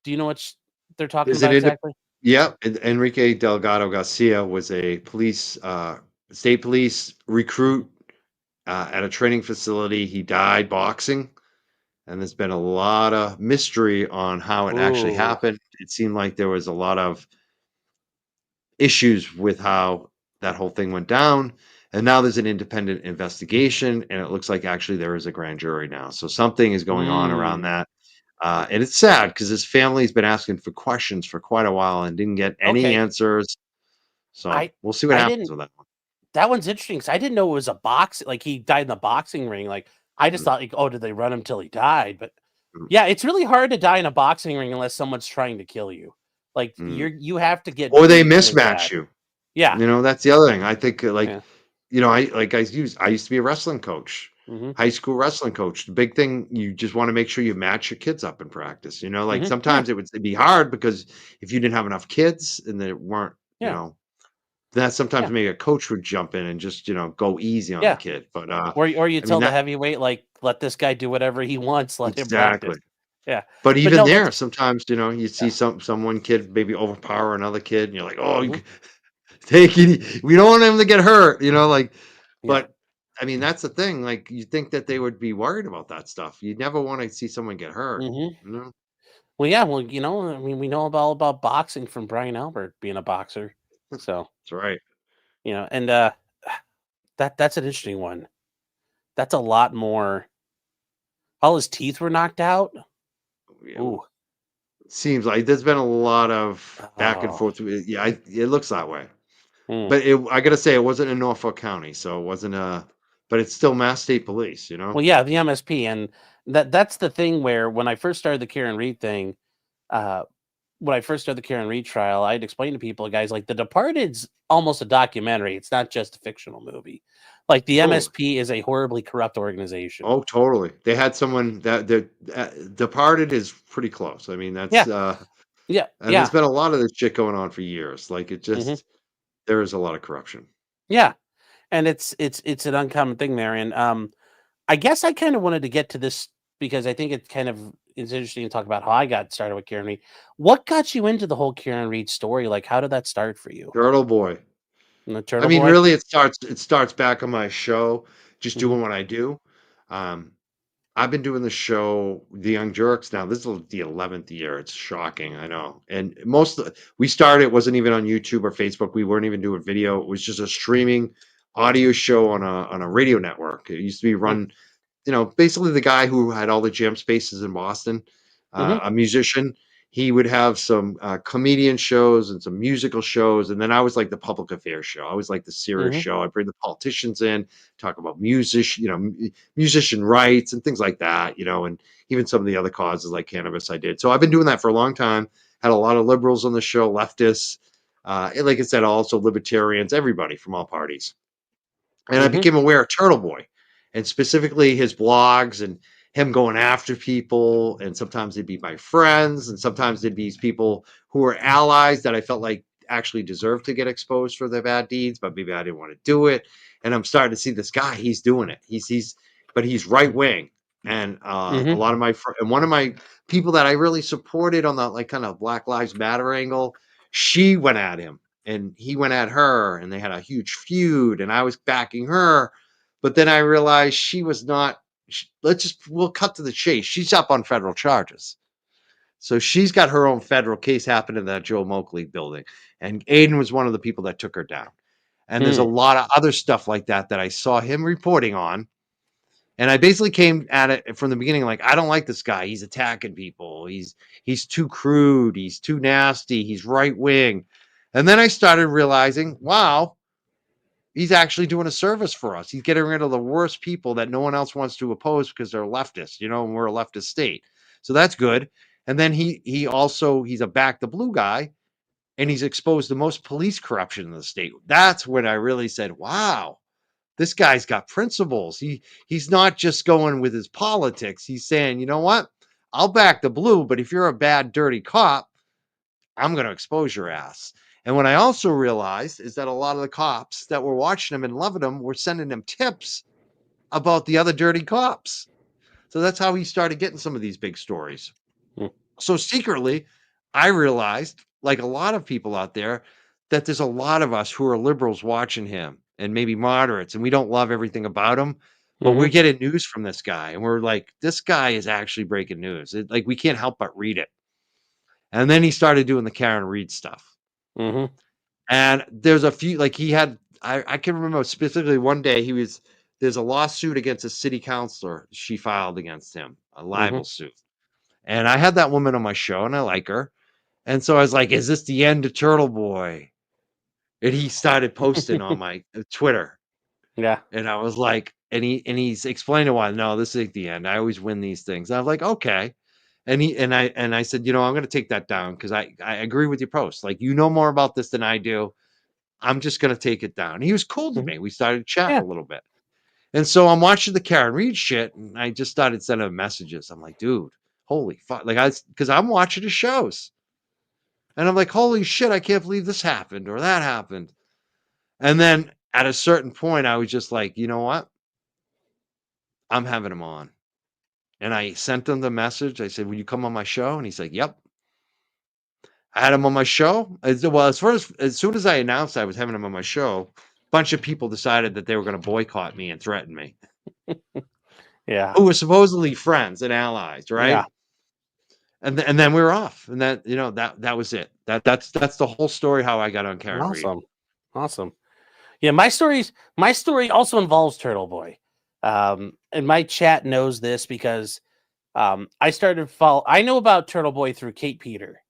Do you know what they're talking about exactly? Yeah, Enrique Delgado Garcia was a state police recruit at a training facility. He died boxing, and there's been a lot of mystery on how it actually happened. It seemed like there was a lot of issues with how that whole thing went down, and now there's an independent investigation, and it looks like actually there is a grand jury now. So something is going on around that. And it's sad because his family's been asking for questions for quite a while and didn't get any answers. So we'll see what happens with that one. That one's interesting because I didn't know it was a boxing. Like he died in the boxing ring. Like I just thought, like, oh, did they run him till he died? But yeah, it's really hard to die in a boxing ring unless someone's trying to kill you. Like you have to get, or they mismatch you. Yeah, that's the other thing. I think I used to be a wrestling coach. High school wrestling coach. The big thing, you just want to make sure you match your kids up in practice. Sometimes it'd be hard because if you didn't have enough kids and they weren't, that sometimes maybe a coach would jump in and just go easy on the kid. But or you tell the heavyweight, like, let this guy do whatever he wants. Let him practice. Yeah. But even there, sometimes you see someone kid maybe overpower another kid, and you're like, oh, we don't want him to get hurt. But. I mean, that's the thing. Like, you think that they would be worried about that stuff. You'd never want to see someone get hurt. Well, yeah. Well, I mean, we know all about boxing from Brian Albert being a boxer. So that's right. And that's an interesting one. That's a lot more. All his teeth were knocked out. Ooh. It seems like there's been a lot of back and forth. Yeah, it looks that way. But I gotta say, it wasn't in Norfolk County, so it wasn't but it's still Mass State Police, Well, yeah, the MSP, and that's the thing where when I first started the Karen Reed thing, when I first started the Karen Reed trial, I'd explain to people, guys, like The Departed's almost a documentary. It's not just a fictional movie. Like the MSP is a horribly corrupt organization. Oh, totally. They had someone that Departed is pretty close. I mean, that's and there's been a lot of this shit going on for years. Like it just there is a lot of corruption. Yeah. And it's an uncommon thing there. And I guess I kind of wanted to get to this because I think it kind of is interesting to talk about how I got started with Karen Reed. What got you into the whole Karen Reed story? Like, how did that start for you? Turtle Boy. And the Turtle Boy? Boy? Really, it starts back on my show. just doing what I do. I've been doing the show, The Young Jerks. Now, this is the 11th year. It's shocking, I know. And we started, it wasn't even on YouTube or Facebook. We weren't even doing video. It was just a streaming audio show on a radio network. It used to be run, basically the guy who had all the jam spaces in Boston, a musician. He would have some comedian shows and some musical shows. And then I was like the public affairs show. I was like the serious show. I bring the politicians in, talk about musician rights and things like that, and even some of the other causes like cannabis I did. So I've been doing that for a long time. Had a lot of liberals on the show, leftists, like I said, also libertarians, everybody from all parties. And I became aware of Turtle Boy, and specifically his blogs and him going after people. And sometimes they'd be my friends, and sometimes they'd be people who were allies that I felt like actually deserved to get exposed for their bad deeds, but maybe I didn't want to do it. And I'm starting to see this guy, he's doing it. But he's right wing. And a lot of and one of my people that I really supported on the like kind of Black Lives Matter angle, she went at him and he went at her, and they had a huge feud, and I was backing her. But then I realized she was not. We'll cut to the chase. She's up on federal charges. So she's got her own federal case happening in that Joe Moakley building. And Aiden was one of the people that took her down. And there's a lot of other stuff like that I saw him reporting on. And I basically came at it from the beginning like, I don't like this guy. He's attacking people. He's too crude. He's too nasty. He's right wing. And then I started realizing, wow, he's actually doing a service for us. He's getting rid of the worst people that no one else wants to oppose because they're leftists, and we're a leftist state. So that's good. And then he's a back the blue guy, and he's exposed the most police corruption in the state. That's when I really said, wow, this guy's got principles. He's not just going with his politics. He's saying, you know what? I'll back the blue, but if you're a bad, dirty cop, I'm going to expose your ass. And what I also realized is that a lot of the cops that were watching him and loving him were sending him tips about the other dirty cops. So that's how he started getting some of these big stories. So secretly, I realized, like a lot of people out there, that there's a lot of us who are liberals watching him and maybe moderates, and we don't love everything about him, but we're getting news from this guy. And we're like, this guy is actually breaking news. Like we can't help but read it. And then he started doing the Karen Reed stuff. And there's a few, like he had, I can remember specifically one day there's a lawsuit against a city councilor she filed against him, a libel suit. And I had that woman on my show and I like her. And so I was like, is this the end of Turtle Boy? And he started posting on my Twitter. Yeah. And I was like, and he's explaining why, no, this ain't the end. I always win these things. And I was like, okay. And I said, I'm going to take that down because I agree with your post. Like, you know more about this than I do. I'm just going to take it down. And he was cool to me. We started chatting a little bit. And so I'm watching the Karen Reed shit, and I just started sending him messages. I'm like, dude, holy fuck. Like, because I'm watching his shows. And I'm like, holy shit, I can't believe this happened or that happened. And then at a certain point, I was just like, you know what? I'm having him on. And I sent him the message. I said, will you come on my show? And he's like, yep. I had him on my show. As soon as I announced I was having him on my show, a bunch of people decided that they were going to boycott me and threaten me. Yeah. Who were supposedly friends and allies, right? Yeah. And then we were off. And that, that was it. That's the whole story how I got on Karen Reed. Awesome. Yeah, my story also involves Turtle Boy. And my chat knows this because I started I know about Turtle Boy through Kate Peter.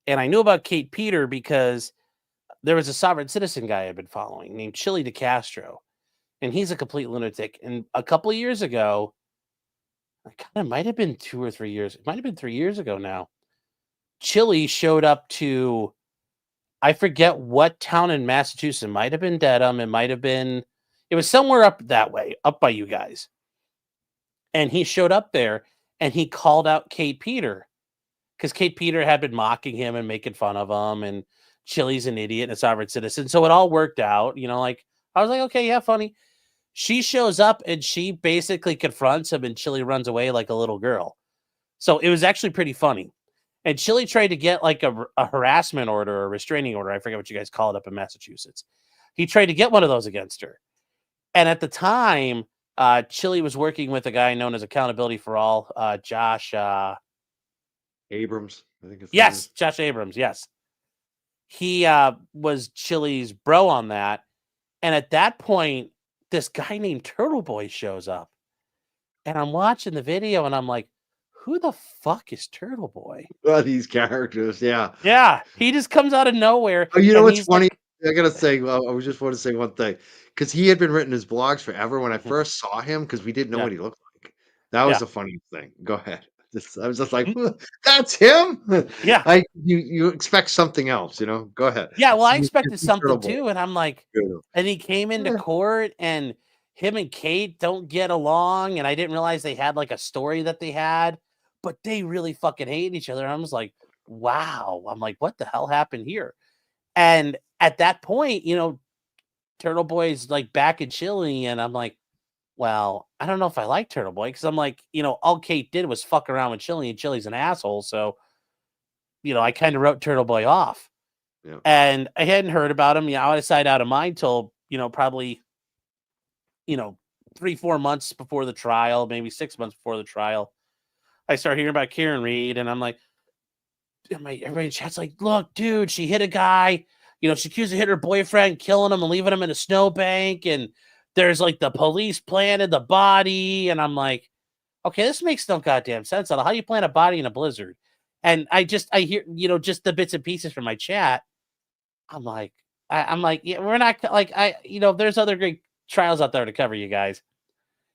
And I knew about Kate Peter because there was a sovereign citizen guy I've been following named Chili DeCastro. And he's a complete lunatic. And a couple of years ago, it might have been 2 or 3 years. It might have been 3 years ago now. Chili showed up to, I forget what town in Massachusetts. It might have been Dedham. It was somewhere up that way, up by you guys. And he showed up there and he called out Kate Peter because Kate Peter had been mocking him and making fun of him. And Chili's an idiot and a sovereign citizen. So it all worked out. Like, I was like, okay, yeah, funny. She shows up and she basically confronts him and Chili runs away like a little girl. So it was actually pretty funny. And Chili tried to get like a harassment order or a restraining order. I forget what you guys call it up in Massachusetts. He tried to get one of those against her. And at the time, Chili was working with a guy known as Accountability for All, Josh. Abrams, I think it's Yes, Josh Abrams. Yes, he was Chili's bro on that. And at that point, this guy named Turtle Boy shows up, and I'm watching the video, and I'm like, "Who the fuck is Turtle Boy?" these characters, yeah. Yeah, he just comes out of nowhere, Oh, you know and what's he's funny? like, I gotta say, well, I just want to say one thing because he had been written his blogs forever. When I Mhm. first saw him, because we didn't know Yeah, what he looked like. That was yeah, the funniest thing. Go ahead. I was just like, Mhm. "That's him." yeah, You expect something else, you know? Go ahead. yeah. Well, I You expected see Turtle something Boy. too, and I'm like, Good. and he came into Yeah. court, and him and Kate don't get along, and I didn't realize they had like a story that they had, but they really fucking hate each other. And I was like, wow. I'm like, what the hell happened here? And at that point, Turtle Boy's like back in Chile, and I'm like, well, I don't know if I like Turtle Boy because I'm like, all Kate did was fuck around with Chili, and Chili's an asshole. So, I kind of wrote Turtle Boy off, Yeah. and I hadn't heard about him, out of sight, out of mind till, probably, you know, 3-4 months before the trial, maybe 6 months before the trial. I start hearing about Karen Reed, and I'm like, everybody in chat's like, look, dude, she hit a guy. She accused of hitting her boyfriend, killing him and leaving him in a snowbank. And there's like the police planted the body. And I'm like, okay, this makes no goddamn sense. How you plant a body in a blizzard? And I hear, just the bits and pieces from my chat. I'm like, I'm like, yeah, we're not like, there's other great trials out there to cover, you guys.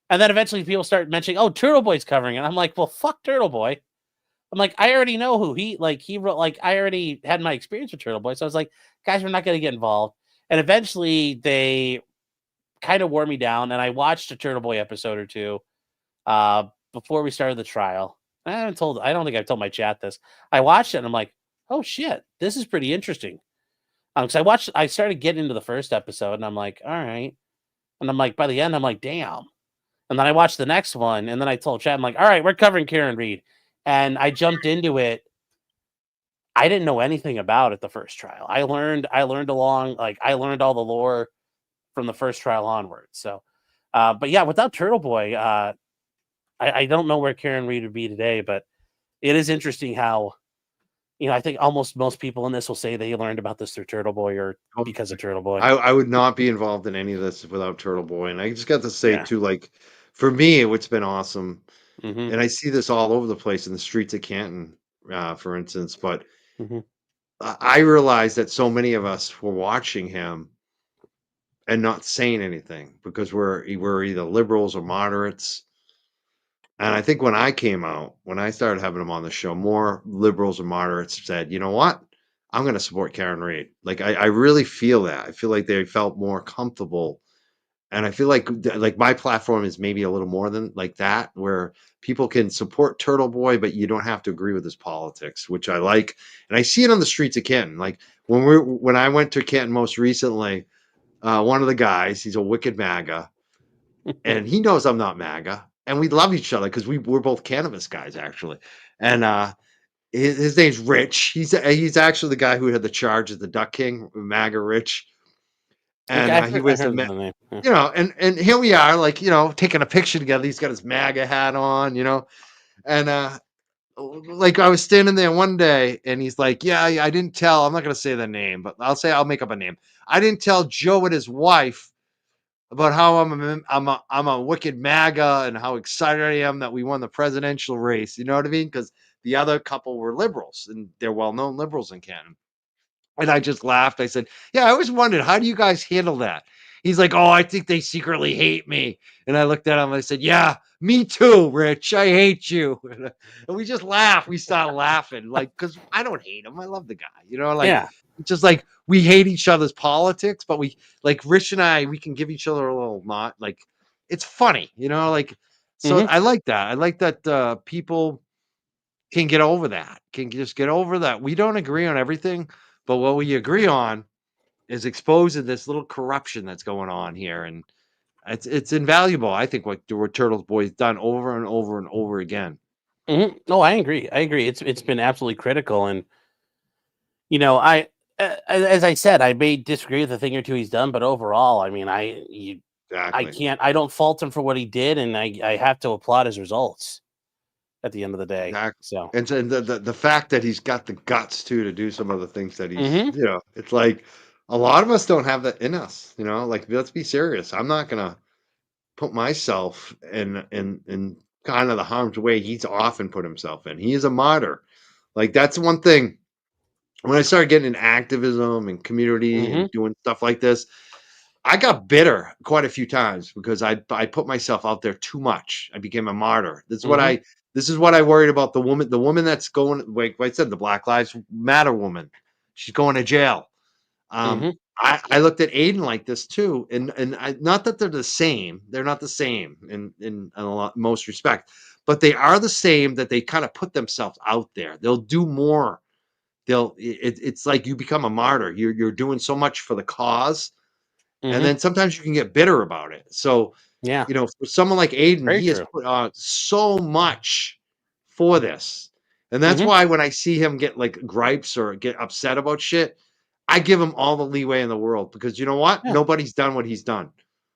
And then eventually people start mentioning, oh, Turtle Boy's covering it. I'm like, well, fuck Turtle Boy. I'm like, I already know who he wrote, I already had my experience with Turtle Boy. So I was like, guys, we're not going to get involved. And eventually they kind of wore me down. And I watched a Turtle Boy episode or two before we started the trial. I don't think I've told my chat this. I watched it and I'm like, oh shit, this is pretty interesting. Because I started getting into the first episode and I'm like, all right. And I'm like, by the end, I'm like, damn. And then I watched the next one, and then I told Chad, I'm like, all right, we're covering Karen Reed. And I jumped into it. I didn't know anything about it the first trial. I learned along, I learned all the lore from the first trial onward. So, but yeah, without Turtle Boy, I don't know where Karen Reed would be today, but it is interesting how, I think almost most people in this will say they learned about this through Turtle Boy or because of Turtle Boy. I would not be involved in any of this without Turtle Boy, and I just got to say Yeah. too, like, for me, what's been awesome, Mm-hmm. and I see this all over the place in the streets of Canton, for instance, but Mm-hmm. I realized that so many of us were watching him and not saying anything because we're either liberals or moderates. And I think when I came out, when I started having him on the show, more liberals and moderates said, you know what? I'm going to support Karen Reed. Like, I really feel that. I feel like they felt more comfortable. And I feel like my platform is maybe a little more than like that, where people can support Turtle Boy, but you don't have to agree with his politics, which I like. And I see it on the streets of Canton. Like when I went to Canton most recently, one of the guys, he's a wicked MAGA, and he knows I'm not MAGA, and we love each other because we're both cannabis guys actually. And his name's Rich. He's actually the guy who had the charge of the Duck King, MAGA Rich, Okay, and he I was heard the name. Yeah. and here we are, like, taking a picture together. He's got his MAGA hat on, and like I was standing there one day, and he's like, "Yeah, I didn't tell. I'm not gonna say the name, but I'll make up a name. I didn't tell Joe and his wife about how I'm a wicked MAGA and how excited I am that we won the presidential race. You know what I mean? Because the other couple were liberals, and they're well-known liberals in Canada." And I just laughed. I said, "Yeah, I always wondered, how do you guys handle that?" He's like, "Oh, I think they secretly hate me." And I looked at him and I said, "Yeah, me too, Rich. I hate you." And we just laughed. We started laughing, like, because I don't hate him. I love the guy. Like, Yeah. it's just like we hate each other's politics, but we like Rich and I, we can give each other a little not like it's funny, like so Mm-hmm. I like that. I like that people can get over that, can just get over that. We don't agree on everything, but what we agree on is exposing this little corruption that's going on here, and it's invaluable. I think what Turtles Boy's done over and over and over again. Mm-hmm. No, I agree. I agree. It's been absolutely critical, and I as I said, I may disagree with a thing or two he's done, but overall, I mean, Exactly. I don't fault him for what he did, and I have to applaud his results at the end of the day. Exactly. So, And so the fact that he's got the guts too to do some of the things that he's, mhm, it's like a lot of us don't have that in us, like let's be serious. I'm not gonna put myself in kind of the harm's way he's often put himself in. He is a martyr. Like that's one thing. When I started getting in activism and community mhm, and doing stuff like this, I got bitter quite a few times because I put myself out there too much. I became a martyr. mhm, This is what I worried about the woman that's going, like I said, the Black Lives Matter woman. She's going to jail. mhm, I looked at Aiden like this too, and not that they're the same. They're not the same in most respect, but they are the same that they kind of put themselves out there. They'll do more. It's like you become a martyr. You're doing so much for the cause, and mhm. then sometimes you can get bitter about it. So, Yeah, for someone like Aiden, very he has true. put on so much for this. And that's Mhm, why when I see him get like gripes or get upset about shit, I give him all the leeway in the world because you know what? yeah, Nobody's done what he's done.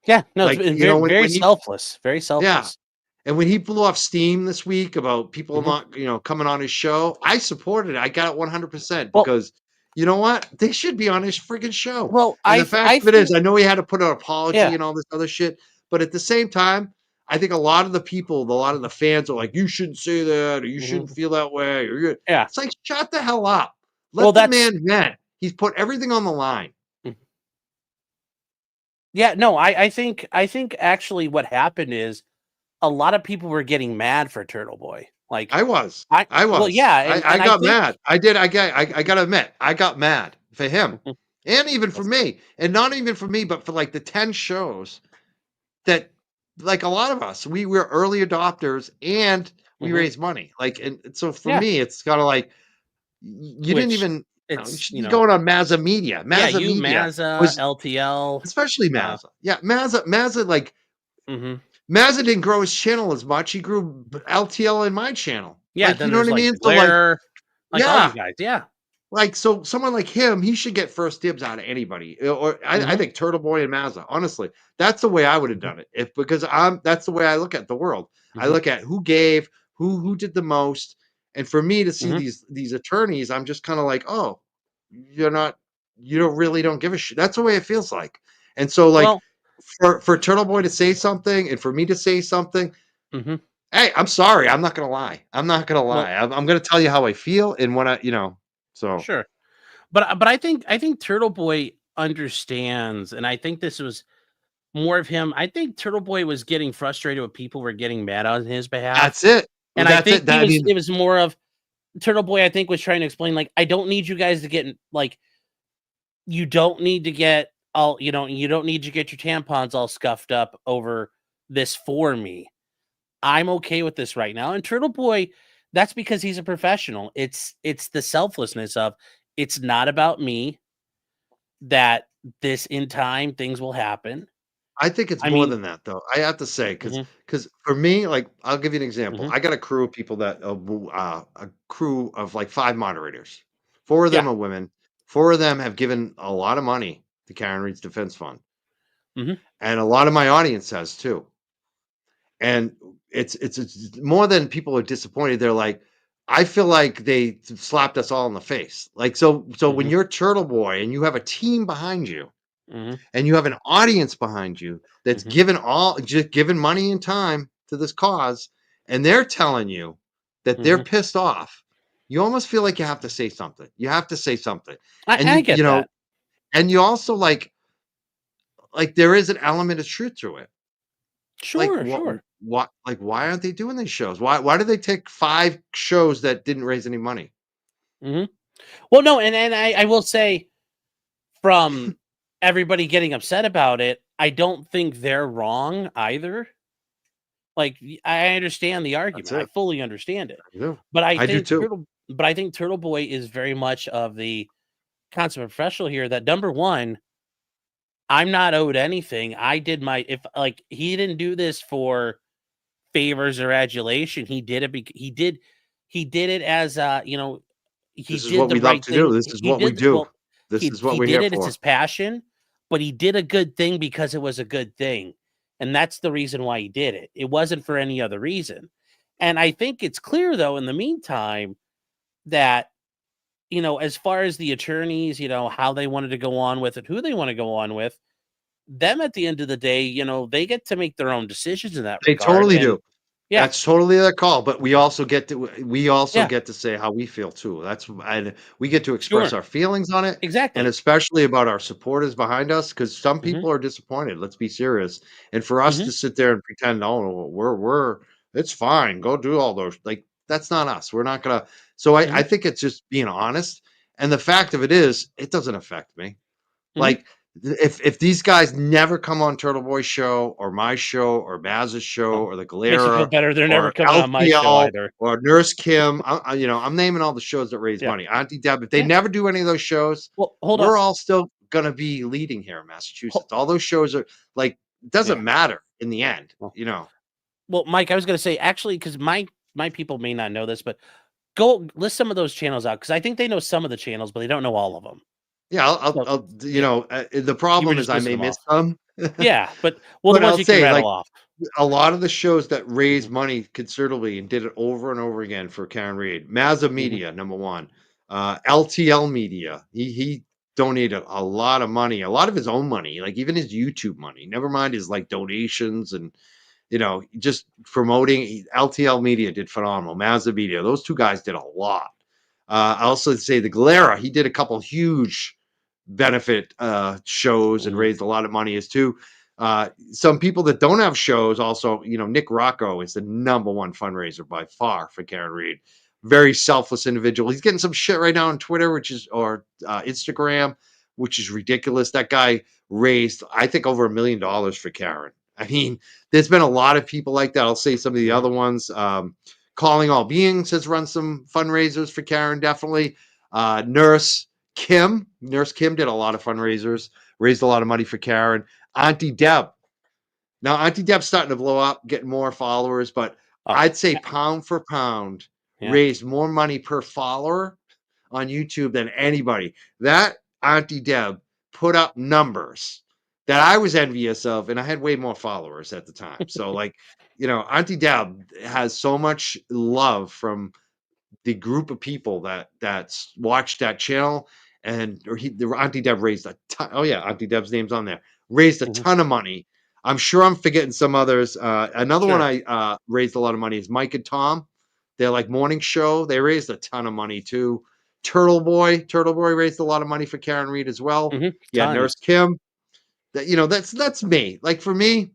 yeah. No, it's Like, been very, very when he, selfless, very yeah. selfless. And when he blew off steam this week about people Mhm. not, coming on his show, I supported it. I got it 100% Well, because you know what? They should be on his friggin' show. well, And the fact I of it is, think, I know he had to put an apology yeah, and all this other shit, but at the same time, I think a lot of the people, a lot of the fans are like, you shouldn't say that, or you mhm, shouldn't feel that way, or you're. yeah. It's like, shut the hell up. Well, Let the that's man vent. He's put everything on the line. mm, yeah. No, I think actually what happened is a lot of people were getting mad for Turtle Boy. Like I was. I, I well, was. yeah, I and I got think, mad. I did. I gotta admit, I got mad for him. mhm, And even for that's me. And not even for me, but for like the 10 shows that like a lot of us, we were early adopters and we mhm, raised money. Like, and so for yeah. me, it's kind of like you didn't Which even, you it's should be going on Mazza Media. yeah, Mazza you Media Mazza, was LTL, especially uh, Mazza. Yeah, Mazza, like mhm, Mazza didn't grow his channel as much. He grew mhm. LTL in my channel. Yeah. Like, you Then know what there's I like mean? So like, Blair, like all you yeah. guys. Yeah. Like, so someone like him, he should get first dibs out of anybody. Or I Mhm, think Turtle Boy and Mazza. Honestly, that's the way I would have mhm, done it. If because that's the way I look at the world. I mhm, look at who gave, who did the most, and for me to see mhm. these attorneys, I'm just kind of like, oh, you're not, you don't really don't give a shit. That's the way it feels like. And so like Well, for Turtle Boy to say something and for me to say something, mhm, hey, I'm sorry. I'm not gonna lie. I'm not gonna well, lie. I'm gonna tell you how I feel and what so. sure. But I think Turtle Boy understands, and I think this was more of him. I think Turtle Boy was getting frustrated with people were getting mad on his behalf, That's it. Well, and I that's think it. That I it mean, was more of Turtle Boy. I think was trying to explain like I don't need you guys to get like you don't need to get all you don't need to get your tampons all scuffed up over this for me. I'm okay with this right now. And Turtle Boy, that's because he's a professional. It's the selflessness of it's not about me that this in time things will happen. I think it's I more mean, than that, though. I have to say, mhm, because for me, like, I'll give you an example. mhm, I got a crew of people that a crew of like 5 moderators. 4 of yeah, them are women. 4 of them have given a lot of money to Karen Reed's Defense Fund, mhm, and a lot of my audience has too. And it's more than people are disappointed. They're like, I feel like they slapped us all in the face. Like, so when mhm, you're Turtle Boy and you have a team behind you mhm, and you have an audience behind you that's mhm, just given money and time to this cause, and they're telling you that they're mhm. pissed off, you almost feel like you have to say something. You have to say something. And I get that. and you also like there is an element of truth to it. Like Sure, sure. like why aren't they doing these shows? Why did they take 5 shows that didn't raise any money? Mhm. Well, no, and I will say from everybody getting upset about it, I don't think they're wrong either. Like, I understand the That's argument. I it. fully understand it. I do. But I do too. I think Turtle Boy is very much of the consummate professional here that number 1, I'm not owed anything. I did my if like he didn't do this for favors or adulation. He did it as he This is did what the we love right to do. thing. This is what we do. This is what He we're did here it, it's for. his passion, but he did a good thing because it was a good thing. And that's the reason why he did it. It wasn't for any other reason. And I think it's clear, though, in the meantime, that, as far as the attorneys, how they wanted to go on with it, who they want to go on with, them at the end of the day, they get to make their own decisions in that They regard. totally And do. yeah, That's totally their call, but we also get to yeah, get to say how we feel too. And we get to express sure, our feelings on it, and exactly. especially about our supporters behind us, because some Hmm. people are disappointed. Let's be serious. And for us Hmm. to sit there and pretend, oh, we're it's fine. Go do all those. Like that's not us. We're not gonna. So I Hmm. think it's just being honest. And the fact of it is, it doesn't affect me. Hmm. Like, if these guys never come on Turtle Boy show or my show or Maz's show Well, or the makes you feel Galera better. They're never or coming on my show LTL either. or Nurse Kim, I'm naming all the shows that raise Yeah, money. Auntie Deb, if they yeah. never do any of those shows, Well, hold on. we're all still gonna be leading here in Ho- Massachusetts. All those shows are like, it yeah. doesn't matter in the end, Well, you know. well, Mike, I was going to say actually because my people may not know this, but go list some of those channels out because I think they know some of the channels, but they don't know all of them. Yeah, So you yeah, know, the you were problem is just I listing may them miss off. some, Yeah, but the but ones I'll you can say rattle like off. a lot of the shows that Hmm. raised money considerably and did it over and over again for Karen Reed. Mazza Hmm. Media, number one. LTL Media. He donated a lot of money, a lot of his own money, like even his YouTube money. Never mind his like donations and just promoting. LTL Media did phenomenal. Mazza Media, those two guys did a lot. I also say the Galera, he did a couple huge benefit shows and Hmm. raised a lot of money as too. Some people that don't have shows also, Nick Rocco is the number one fundraiser by far for Karen Reed. Very selfless individual. He's getting some shit right now on Twitter, or Instagram, which is ridiculous. That guy raised, I think, over $1 million for Karen. I mean, there's been a lot of people like that. I'll say some of the Hmm. other ones. Calling All Beings has run some fundraisers for Karen, definitely. Nurse Kim did a lot of fundraisers, raised a lot of money for Karen. Auntie Deb. Now, Auntie Deb's starting to blow up, getting more followers, but Oh, I'd say pound for pound, yeah. raised more money per follower on YouTube than anybody. That Auntie Deb put up numbers that I was envious of, and I had way more followers at the time. So, like, Auntie Deb has so much love from the group of people that's watched that channel, and or the Auntie Deb raised a ton. Oh yeah, Auntie Deb's name's on there. Raised a Hmm. ton of money. I'm sure I'm forgetting some others. Another one Sure. I raised a lot of money is Mike and Tom. They're like morning show. They raised a ton of money too. Turtle Boy raised a lot of money for Karen Reed as well. Hmm. Yeah, Nurse Tons. Kim. That's me. Like for me,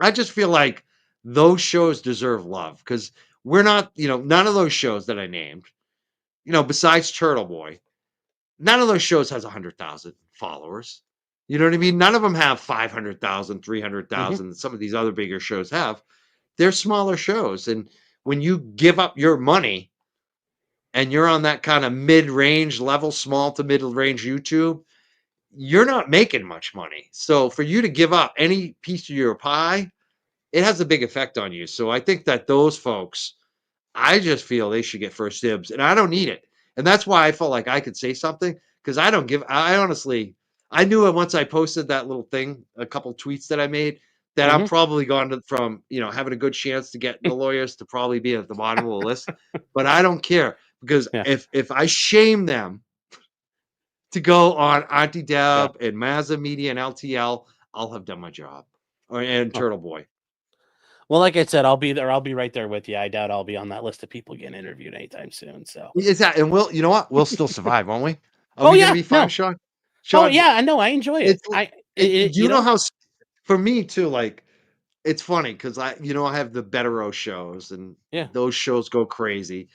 I just feel like those shows deserve love because we're not, none of those shows that I named, besides Turtle Boy, none of those shows has 100,000 followers. You know what I mean? None of them have 500,000, three hundred Hmm. thousand. Some of these other bigger shows have. They're smaller shows. And when you give up your money and you're on that kind of mid range level, small to middle range YouTube, you're not making much money. So for you to give up any piece of your pie, it has a big effect on you. So I think that those folks, I just feel they should get first dibs, and I don't need it. And that's why I felt like I could say something because I honestly, I knew it once I posted that little thing, a couple tweets that I made, that I'm Hmm. probably gone from, having a good chance to get the lawyers to probably be at the bottom of the list. But I don't care because Yeah. if I shame them to go on Auntie Yeah. Deb and Mazza Media and LTL, I'll have done my job. And Oh. Turtle Boy. Well, like I said, I'll be there. I'll be right there with you. I doubt I'll be on that list of people getting interviewed anytime soon. So. Is that and you know what? We'll still survive, won't we? Are Oh we gonna yeah. be fine, No. Sean? Oh Sean, yeah. I know. I enjoy it. it's do you know how for me too, like it's funny because I have the Bettero shows and Yeah. those shows go crazy.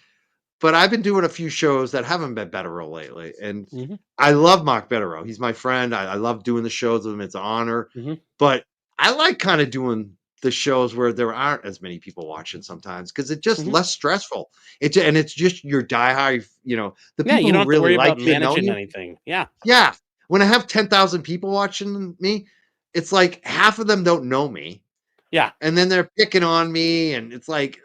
But I've been doing a few shows that haven't been Bettero lately. And Hmm. I love Mark Bettero. He's my friend. I love doing the shows with him. It's an honor. Hmm. But I like kind of doing the shows where there aren't as many people watching sometimes because it's just Hmm. less stressful. It's just your diehard, the Yeah. people You don't who have to really worry like about you and know managing you. anything. Yeah. Yeah. When I have 10,000 people watching me, it's like half of them don't know me. Yeah. And then they're picking on me. And it's like,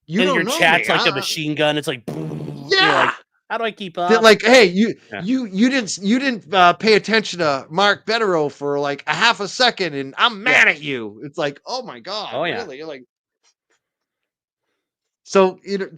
you And your don't know me. chat's like a machine gun. It's like, you're Yeah. like, How do I keep That up? like, hey, you Yeah. you didn't pay attention to Mark Betterow for like a half a second, and I'm Yeah. mad at you. It's like, oh my god, Oh yeah. really? You're like, so you know,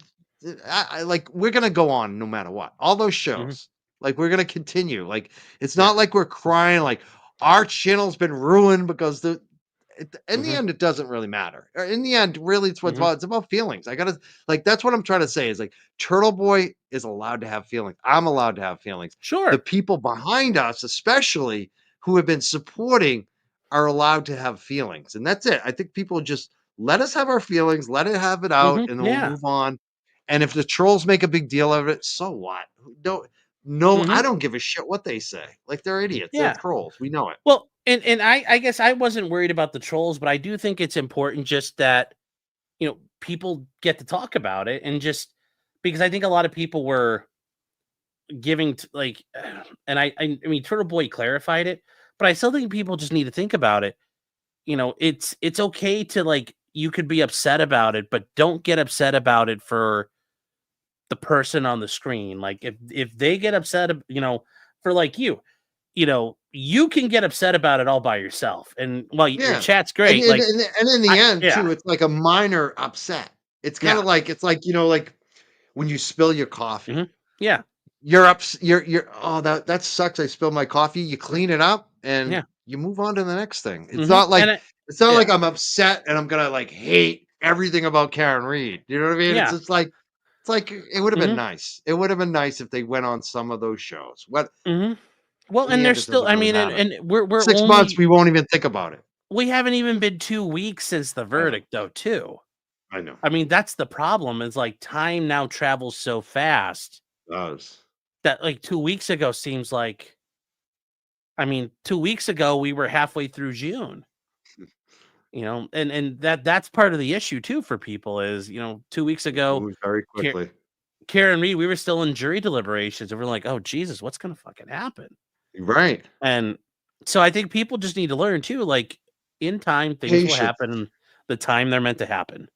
I like we're gonna go on no matter what. All those Hmm. shows, like we're gonna continue. Like it's Yeah. not like we're crying like our channel's been ruined because in the Hmm. end, it doesn't really matter. In the end, really, it's what's Hmm. about. It's about feelings. I gotta like that's what I'm trying to say is like Turtle Boy is allowed to have feelings. I'm allowed to have feelings. The Sure. people behind us, especially who have been supporting, are allowed to have feelings, and that's it. I think people just let us have our feelings, let it have it out, Hmm. and then we'll Yeah. move on. And if the trolls make a big deal of it, so what? Don't no, Hmm. I don't give a shit what they say. Like they're idiots. They're Yeah. trolls. We know it. Well, and I guess I wasn't worried about the trolls, but I do think it's important just that people get to talk about it and just because I think a lot of people were giving like, and I mean Turtle Boy clarified it, but I still think people just need to think about it. It's okay to like you could be upset about it, but don't get upset about it for the person on the screen. Like if they get upset, for like you can get upset about it all by yourself. And while your Yeah, chat's and great, and like and and in the end yeah, too, it's like a minor upset. It's kinda yeah, like it's like, like when you spill your coffee. hmm, yeah, You're, "Oh, that sucks, I spilled my coffee." You clean it up and yeah, you move on to the next thing. hmm, and It's not like yeah, I'm upset and I'm gonna, like, hate everything about Karen Reed. You know what I mean? It's yeah, just like it's like, it would've been hmm, nice. It would've been nice if they went on some of those shows. What hmm. Well, in the and end, there's it still, doesn't I really mean, and, matter. and we're 6 months, only we won't even think about it. we haven't even been 2 weeks since the I know. verdict, though. Too. I know. I mean, that's the problem. Is like time now travels so fast It does. that like 2 weeks ago seems like. I mean, 2 weeks ago we were halfway through June. And that's part of the issue too for people is 2 weeks It ago, moves very Ka- quickly. Karen Reed, we were still in jury deliberations, and we're like, oh Jesus, what's gonna fucking happen? Right. And so I think people just need to learn too, like in time, things will Patience. happen the time they're meant to happen.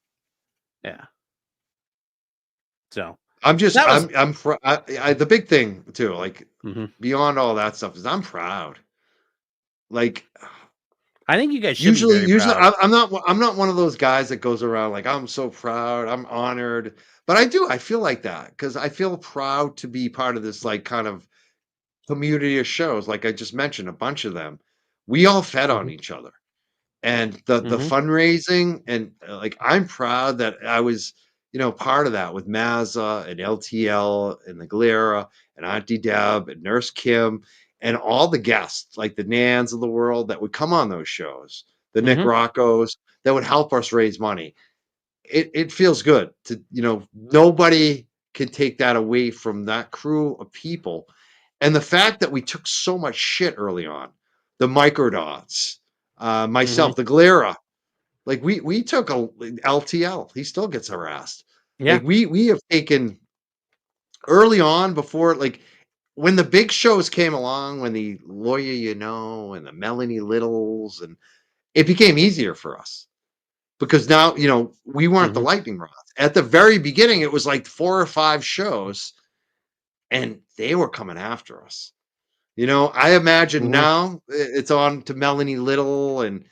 Yeah. So I'm just that was. I'm fr I the big thing too, like, Mhm. beyond all that stuff is I'm proud. Like, I think you guys should be usually very usually proud. I'm not one of those guys that goes around like, "I'm so proud, I'm honored." But I feel like that because I feel proud to be part of this, like, kind of community of shows, like I just mentioned, a bunch of them. We all fed on Mhm. each other. And the Mhm. fundraising and, like, I'm proud that I was, part of that with Mazza and LTL and the Galera and Auntie Deb and Nurse Kim and all the guests, like the Nans of the world that would come on those shows, the Nick Mhm. Roccos that would help us raise money. It feels good to, nobody can take that away from that crew of people. And the fact that we took so much shit early on, the microdots, Mhm. myself, the Galera, like we took a LTL. He still gets harassed. Yeah. Like we have taken early on before like when the big shows came along, when the Lawyer and the Melanie Littles, and it became easier for us because now we weren't the Mhm. lightning rods. At the very beginning, it was like 4 or 5 shows, and they were coming after us. I imagine Mhm. now it's on to Melanie Little and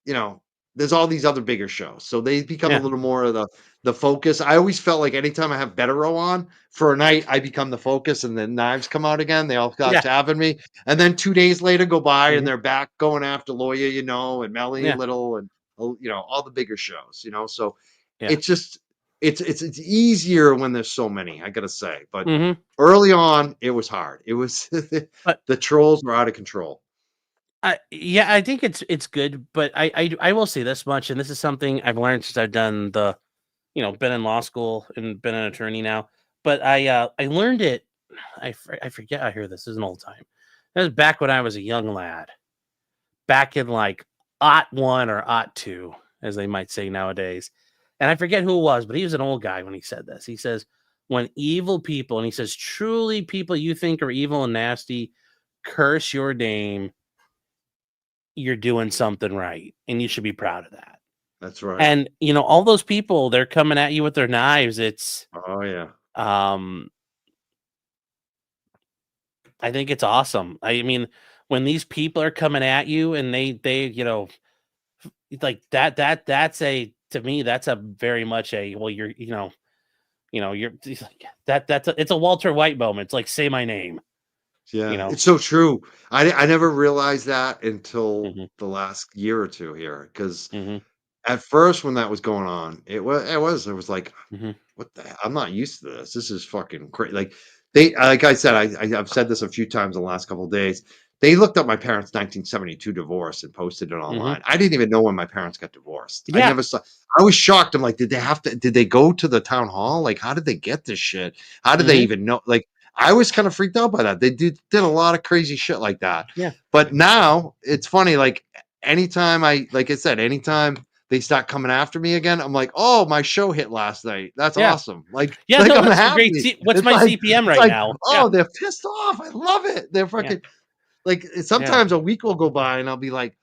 you know, there's all these other bigger shows. So they become a Yeah. little more of the focus. I always felt like anytime I have Bettero on for a night, I become the focus and then knives come out again. They all got Yeah. tapping me. And then 2 days later go by and Mhm. they're back going after Lawyer, and Melanie Yeah. Little and all the bigger shows. So Yeah. it's just it's easier when there's so many, I gotta say. But Mhm. early on, it was hard. It was But the trolls were out of control. yeah, I think it's good, but I will say this much, and this is something I've learned since I've done been in law school and been an attorney now. But I learned it. I forget. I hear this is an old time. That was back when I was a young lad, back in like '01 or '02, as they might say nowadays. And I forget who it was, but he was an old guy when he said this. He says, "When evil people," and he says, "truly people you think are evil and nasty, curse your name, you're doing something right, and you should be proud of that." That's right. And all those people, they're coming at you with their knives. It's Oh yeah. um I think it's awesome. I mean, when these people are coming at you and they like that's a to me that's a very much a well you're you're it's a Walter White moment. It's like say my name. Yeah, it's so true. I never realized that until Hmm. the last year or two here, because Hmm. at first when that was going on, it was like, Hmm. what the hell? I'm not used to this. This is fucking crazy. Like they, like I said, I've said this a few times in the last couple of days. They looked up my parents' 1972 divorce and posted it Hmm. online. I didn't even know when my parents got divorced. I Yeah. never saw. I was shocked. I'm like, did they have to? Did they go to the town hall? Like, how did they get this shit? How did they Hmm. even know? Like, I was kind of freaked out by that. They did a lot of crazy shit like that. Yeah. But now it's funny. Like anytime like I said, anytime they start coming after me again, I'm like, oh, my show hit last night. That's Yeah. awesome. Like, Yeah. like No, I'm that's a great. happy. What's It's my like CPM it's right like, now? Yeah. oh, they're pissed off. I love it. They're Yeah. fucking like Yeah. sometimes a week will go by and I'll be like,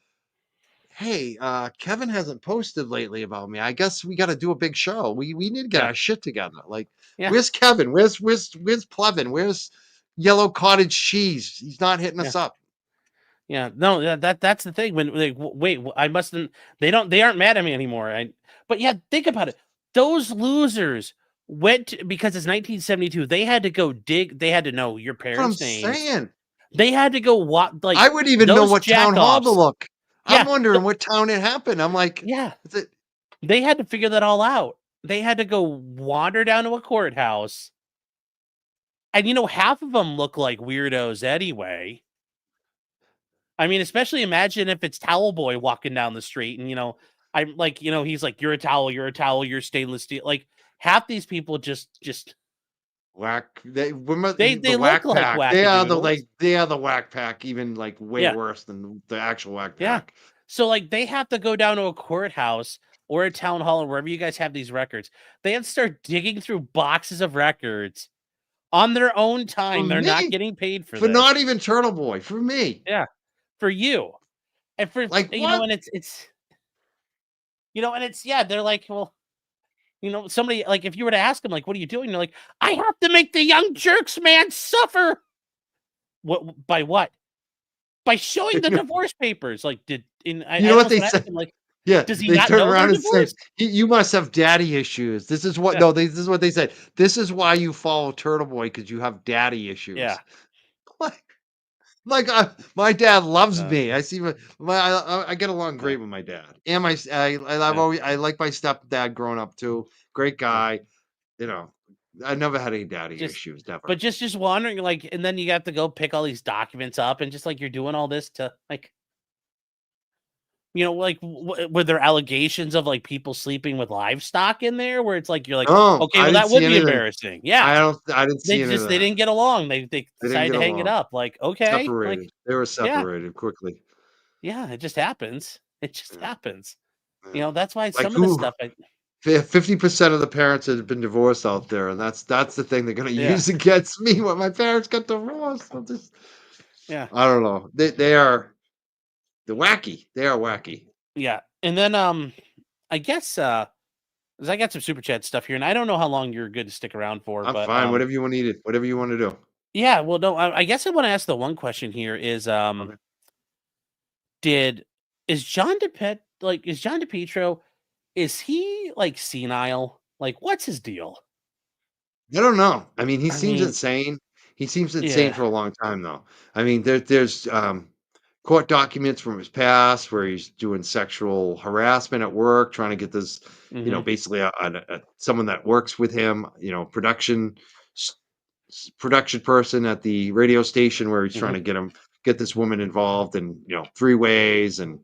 hey, Kevin hasn't posted lately about me. I guess we got to do a big show. We need to get Yeah. our shit together. Like, Yeah. where's Kevin? Where's Plevin? Where's Yellow Cottage Cheese? He's not hitting Yeah. us up. Yeah. No, that's the thing. When like wait, I mustn't. They aren't mad at me anymore. But yeah, think about it. Those losers because it's 1972. They had to go dig. They had to know your That's what I'm parents' names. saying. They had to go what I like wouldn't even know those what town hall to jackoffs. look. I'm Yeah. wondering what town it happened. I'm like, Yeah. is it They had to figure that all out. They had to go wander down to a courthouse. And half of them look like weirdos anyway. I mean, especially imagine if it's Towel Boy walking down the street and I'm like, he's like, you're a towel, you're stainless steel. Like half these people just whack? The they look whack like pack. They are the wackadoodles. whack pack, even like way Yeah. worse than the actual whack Yeah. pack. So like they have to go down to a courthouse or a town hall or wherever you guys have these records. They have to start digging through boxes of records on their own For time. They're not me, getting paid for for this. not even Turtle Boy, for me. Yeah. For you. And for Like what? and it's and it's yeah, they're like, well, somebody like if you were to ask them, like, what are you doing? They're like, I have to make the young jerks man suffer. What by what? By showing the divorce papers. Like, You I know what almost they want to say? ask him, like, Yeah, does he they not turn know they're around and say, divorced? You must have daddy issues. This is what Yeah. no, this is what they said. This is why you follow Turtle Boy, because you have daddy Yeah. issues. Like, my dad loves Uh, me. I see I get along yeah. great with my dad. And I've Yeah. always I like my stepdad growing up too. Great Yeah. guy. You know, I never had any daddy Just issues, never. but just wondering, like, and then you have to go pick all these documents up and just like you're doing all this to like like, were there allegations of, like, people sleeping with livestock in there where it's like, you're like, No, "Okay, I well, didn't that see would be anything. embarrassing." Yeah. I didn't see any of They that. didn't get along. They They didn't decided get to hang it along. up. Like, okay. Like, Separated. They were yeah. separated quickly. Yeah, it just happens. It just Yeah, happens. yeah. That's why Like some of the who stuff 50% of the parents have been divorced out there, and that's the thing they're gonna yeah. use against me when my parents got divorced. Yeah. I don't know. They are they're wacky. They are wacky. Yeah. And then, I guess, 'cause I got some super chat stuff here, and I don't know how long you're good to stick around for, I'm but, fine. Whatever you want to eat, whatever you want to do. yeah, well, no, I guess I wanna ask the one question here is, Okay. Did is John DePietro, is he like senile? Like, what's his deal? I don't know. I mean, he I seems mean, insane. He seems insane yeah. for a long time, though. I mean, there's court documents from his past where he's doing sexual harassment at work, trying to get this, Hmm. basically someone that works with him, s- production person at the radio station where he's trying Hmm. to get this woman involved in, three ways and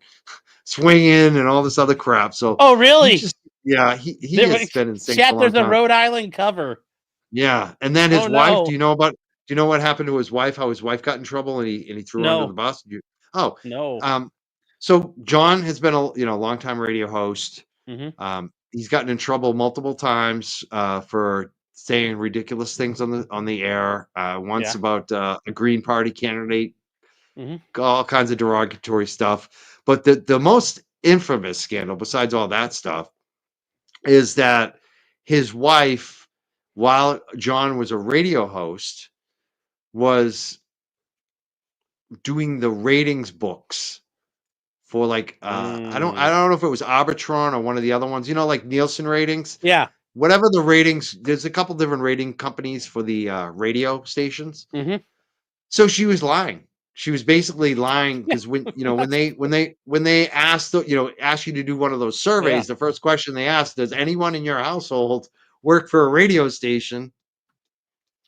swinging and all this other crap. So Oh, he really? just, yeah, he There, has been insane for chat. a long There's a time. Rhode Island cover. Yeah, and then his Oh wife, do no, you know about do you know what happened to his wife? How his wife got in trouble and he threw her under the no, bus? Oh, no. um, so John has been a longtime radio host. Hmm. He's gotten in trouble multiple times for saying ridiculous things on the air. Once Yeah. about a Green Party candidate, Hmm. all kinds of derogatory stuff. But the most infamous scandal, besides all that stuff, is that his wife, while John was a radio host, was doing the ratings books for like I don't know if it was Arbitron or one of the other ones, like Nielsen ratings. Yeah. Whatever the ratings, there's a couple different rating companies for the radio stations. Mm-hmm. So she was lying. She was basically lying because when they asked ask you to do one of those surveys, the first question they asked, does anyone in your household work for a radio station?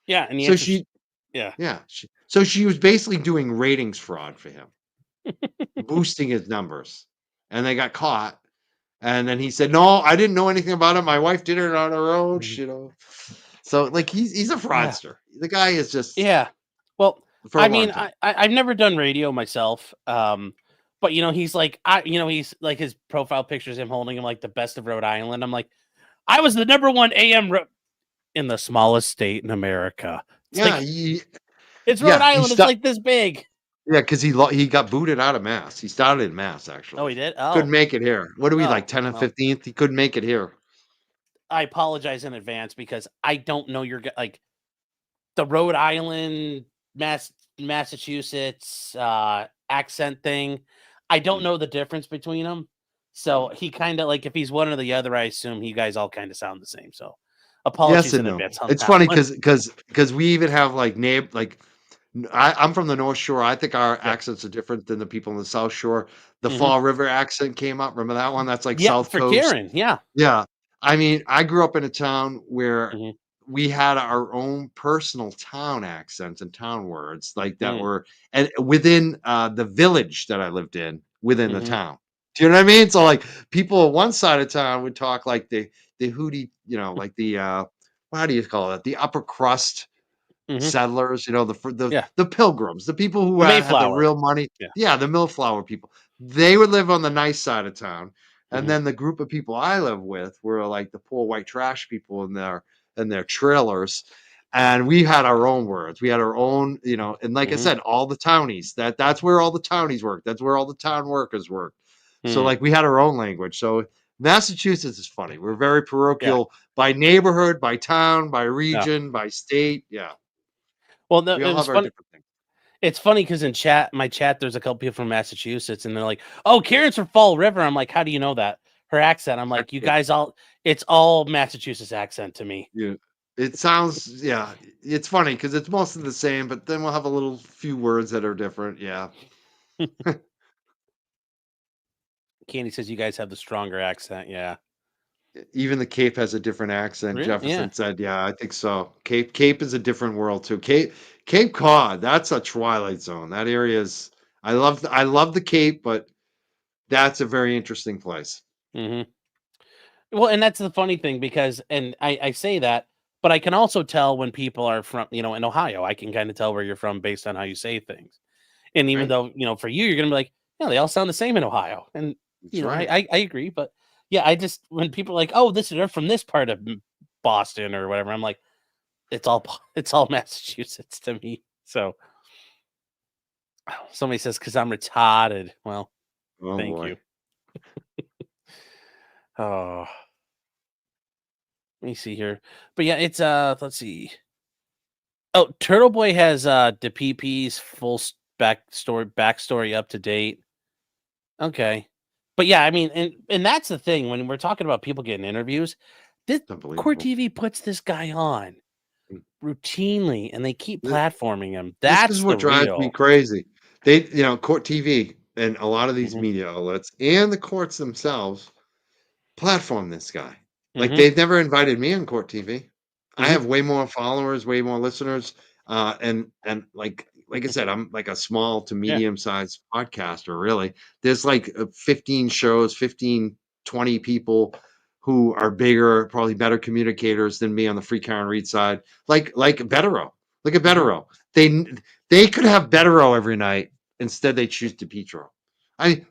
Yeah, and the So answer so she was basically doing ratings fraud for him, boosting his numbers, and they got caught. And then he said, "No, I didn't know anything about it. My wife did it on her own." So like he's a Yeah. fraudster. The guy is just Yeah. Well, for a I long mean, time. I've never done radio myself. But he's like he's like his profile pictures him holding him like the best of Rhode Island. I'm like, I was the #1 AM in the smallest state in America. It's Yeah, like it's Rhode Island. It's like this big. Yeah, because he got booted out of Mass. He started in Mass, actually. Oh, he did? Couldn't Oh. make it here. What are we, like 10 and well. 15th? He couldn't make it here. I apologize in advance because I don't know your like the Rhode Island, Massachusetts accent thing. I don't know the difference between them. So he kind of like if he's one or the other, I assume you guys all kind of sound the same. So apologies Yes in and no. advance on It's that funny one. because we even have like I'm from the North Shore. I think our accents are different than the people in the South Shore. The Fall River accent came up. Remember that one? That's like South for Coast. Karen, yeah. Yeah. I mean, I grew up in a town where Mhm. we had our own personal town accents and town words like that were and within the village that I lived in within the town. Do you know what I mean? So like people on one side of town would talk like the hootie, like the how do you call it? The upper crust settlers, the pilgrims, the people who The had the Mayflower. real money. Yeah. Yeah, the Millflower people. They would live on the nice side of town. And then the group of people I live with were like the poor white trash people in their trailers. And we had our own words. We had our own, and like I said, all the townies. That's where all the townies work. That's where all the town workers work. So like we had our own language. So Massachusetts is funny. We're very parochial by neighborhood, by town, by region, by state. Yeah. Well, no, We it all was have our fun. different things. It's funny because in my chat, there's a couple people from Massachusetts, and they're like, "Oh, Karen's from Fall River." I'm like, "How do you know that?" Her accent. I'm like, "You guys it's all Massachusetts accent to me." Yeah. It sounds, yeah, it's funny because it's mostly the same, but then we'll have a little few words that are different. Yeah. Candy says you guys have the stronger accent. Yeah. Even the Cape has a different accent. Really? Yeah. Jefferson said, yeah, I think so. Cape is a different world too. Cape Cod, that's a twilight zone. That area is I love the Cape, but that's a very interesting place. Well, and that's the funny thing because, and I say that, but I can also tell when people are from, in Ohio. I can kind of tell where you're from based on how you say things. And even Right? though, for you, you're gonna be like, yeah, they all sound the same in Ohio, and That's right. I agree, but yeah, I just when people are like, oh, they're from this part of Boston or whatever, I'm like, it's all Massachusetts to me. So somebody says because I'm retarded. Well, Oh thank boy. you. Oh, let me see here, but yeah, it's let's see. Oh, Turtle Boy has the PP's full backstory up to date. Okay. But yeah, I mean, and that's the thing when we're talking about people getting interviews, this Court Unbelievable. TV puts this guy on routinely and they keep Th- platforming him. This is That's the what drives me real. crazy. They, Court TV and a lot of these Mhm. media outlets and the courts themselves platform this guy. Like Mhm. they've never invited me on Court TV. I Mhm. have way more followers, way more listeners, and like I said, I'm like a small to Yeah. medium sized podcaster. Really, there's like 15 shows, 15, 20 people who are bigger, probably better communicators than me on the free Karen Reed side. Like Betero. Look at Mhm. Betero. They could have Betero every night. Instead, they choose DePietro.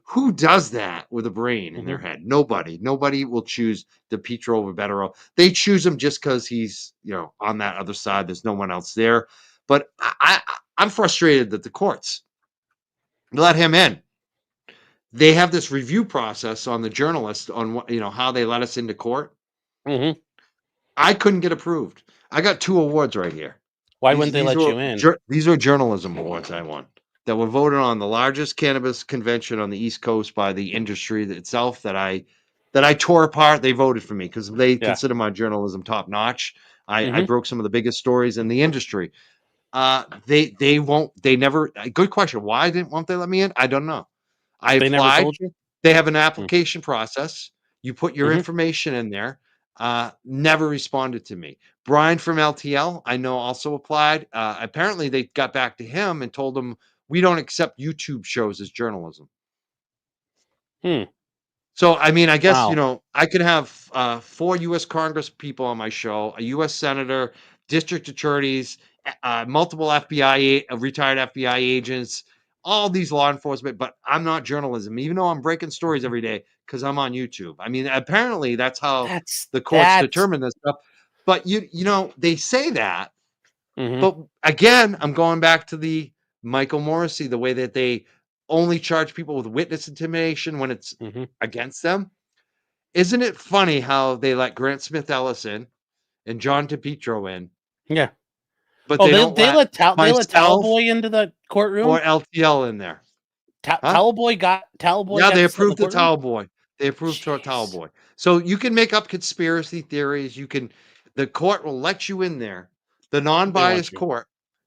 Who does that with a brain in their Mhm. head? Nobody. Nobody will choose DePietro over Betero. They choose him just because he's, on that other side. There's no one else there. But I'm frustrated that the courts let him in. They have this review process on the journalists on what, how they let us into court. Mhm. I couldn't get approved. I got 2 awards right here. Why These wouldn't they these let were you in? these are journalism awards I won. that were voted on the largest cannabis convention on the East Coast by the industry itself that I tore apart. They voted for me because they Yeah. consider my journalism top notch. I Mhm. broke some of the biggest stories in the industry. They won't. They never. Good question. Why won't they let me in? I don't know. I They never applied. told you? They have an Mm. application process. You put your Mhm. information in there. Never responded to me. Brian from LTL, I know, also applied. Apparently, they got back to him and told him we don't accept YouTube shows as journalism. Hmm. So, I mean, I guess, Wow. I could have 4 US Congress people on my show, a US senator, district attorneys, multiple retired FBI agents, all these law enforcement, but I'm not journalism, even though I'm breaking stories every day because I'm on YouTube. I mean, apparently that's how the courts That's determine this stuff. But they say that, Mhm. but again, I'm going back to the Michael Morsy, the way that they only charge people with witness intimidation when it's Mhm. against them. Isn't it funny how they let Grant Smith Ellis in and John DePietro in, Yeah. but Oh, they don't let they let Towel myself Boy into the courtroom? or LTL in there? Huh? Towel Boy Yeah, got they to sit in the approved the courtroom? Towel Boy. They approved Towel Jeez. Boy. So you can make up conspiracy theories. The court will let you in there, the They want non-biased you. court,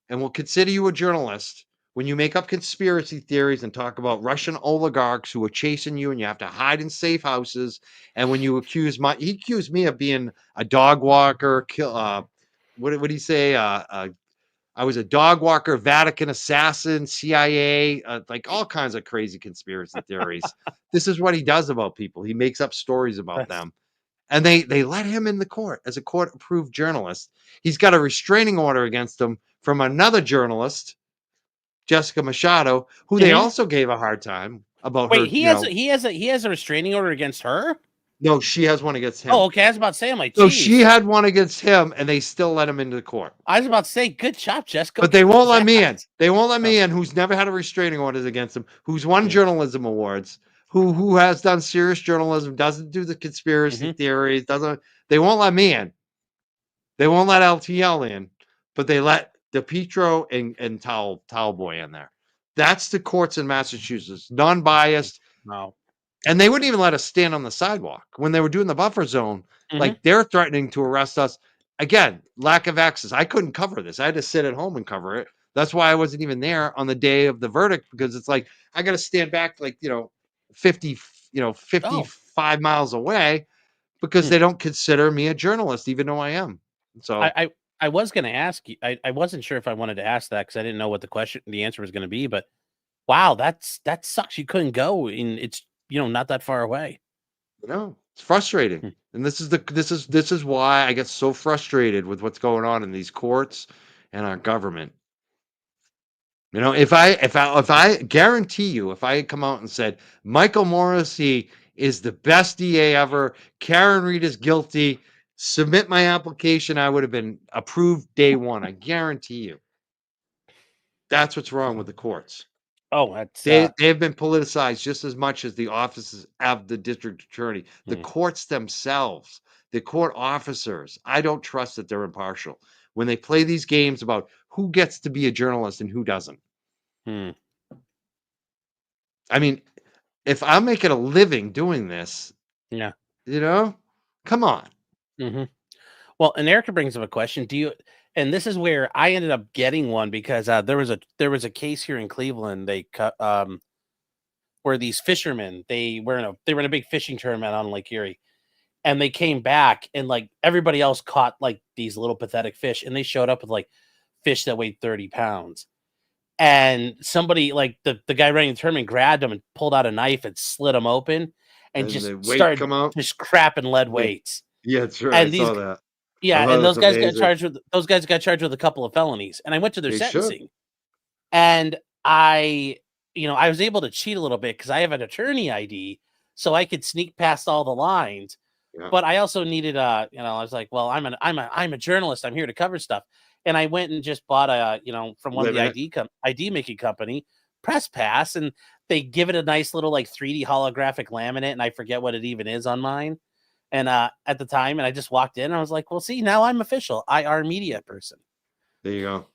and will consider you a journalist when you make up conspiracy theories and talk about Russian oligarchs who are chasing you and you have to hide in safe houses. And when you he accused me of being a dog walker, what would he say? I was a dog walker, Vatican assassin, CIA, like all kinds of crazy conspiracy theories. This is what he does about people. He makes up stories about That's them. And they let him in the court as a court approved journalist. He's got a restraining order against him from another journalist, Jessica Machado, who they Mhm. also gave a hard time about Wait, her, he has a restraining order against her? no, she has one against him. Oh, okay. I was about to say, I'm like, So she geez. had one against him and they still let him into the court. I was about to say, good job, Jess. Go But they kick won't his let me in. ass. They won't let Oh, me in who's never had a restraining orders against him, who's won mm, journalism awards, who has done serious journalism, doesn't do the conspiracy mhm. theories, doesn't they won't let me in. They won't let LTL in, but they let DePietro and Towel Boy in there. That's the courts in Massachusetts, non-biased, No. and they wouldn't even let us stand on the sidewalk when they were doing the buffer zone. Mhm. Like they're threatening to arrest us. Again, lack of access. I couldn't cover this. I had to sit at home and cover it. That's why I wasn't even there on the day of the verdict because it's like I got to stand back like, 50, Oh. 55 miles away because Hmm. they don't consider me a journalist, even though I am. I, So, I I was gonna ask you. I wasn't sure if I wanted to ask that because I didn't know what the answer was gonna be, but wow, that sucks. You couldn't go and it's not that far away. it's frustrating. Hmm. And this is why I get so frustrated with what's going on in these courts and our government. If I guarantee you, if I had come out and said Michael Morrissey is the best DA ever, Karen Reed is guilty, submit my application, I would have been approved day one. I guarantee you. That's what's wrong with the courts. Oh, that's They have been politicized just as much as the offices of the district attorney, the hmm, courts themselves, the court officers. I don't trust that they're impartial when they play these games about who gets to be a journalist and who doesn't. hmm, I mean, if I'm making a living doing this, yeah. you know, come on. Hmm. Well, and Erica brings up a question. And this is where I ended up getting one because there was a case here in Cleveland. They cut where these fishermen they were in a big fishing tournament on Lake Erie, and they came back and like everybody else caught like these little pathetic fish, and they showed up with like fish that weighed 30 pounds. And somebody like the guy running the tournament grabbed him and pulled out a knife and slit him open and And just the weight started come out. just crapping lead Yeah, weights. yeah, that's right. I And these saw that. I Yeah, thought and that's amazing. those guys got charged with a couple of felonies. And I went to their They should. sentencing. And I was able to cheat a little bit because I have an attorney ID, so I could sneak past all the lines. Yeah. But I also needed I was like, well, I'm a journalist. I'm here to cover stuff. And I went and just bought from one of the Living it. ID making company press pass, and they give it a nice little like 3D holographic laminate, and I forget what it even is on mine. And at the time, and I just walked in, and I was like, well, see, now I'm official IR media person. There you go.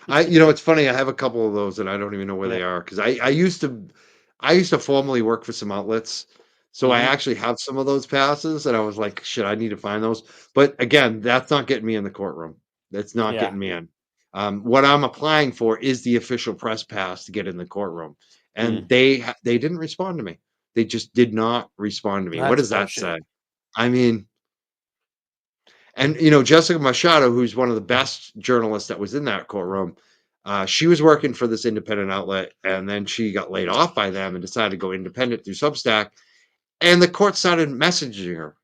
It's funny. I have a couple of those, and I don't even know where Yeah. they are because I used to formerly work for some outlets, so I Hmm. actually have some of those passes, and I was like, shit, I need to find those. But again, that's not getting me in the courtroom. That's not Yeah. getting me in. What I'm applying for is the official press pass to get in the courtroom, Mm. and they didn't respond to me. They just did not respond to me. What That's does that bullshit. say? I mean, and Jessica Machado, who's one of the best journalists that was in that courtroom, she was working for this independent outlet, and then she got laid off by them and decided to go independent through Substack. And the court started messaging her,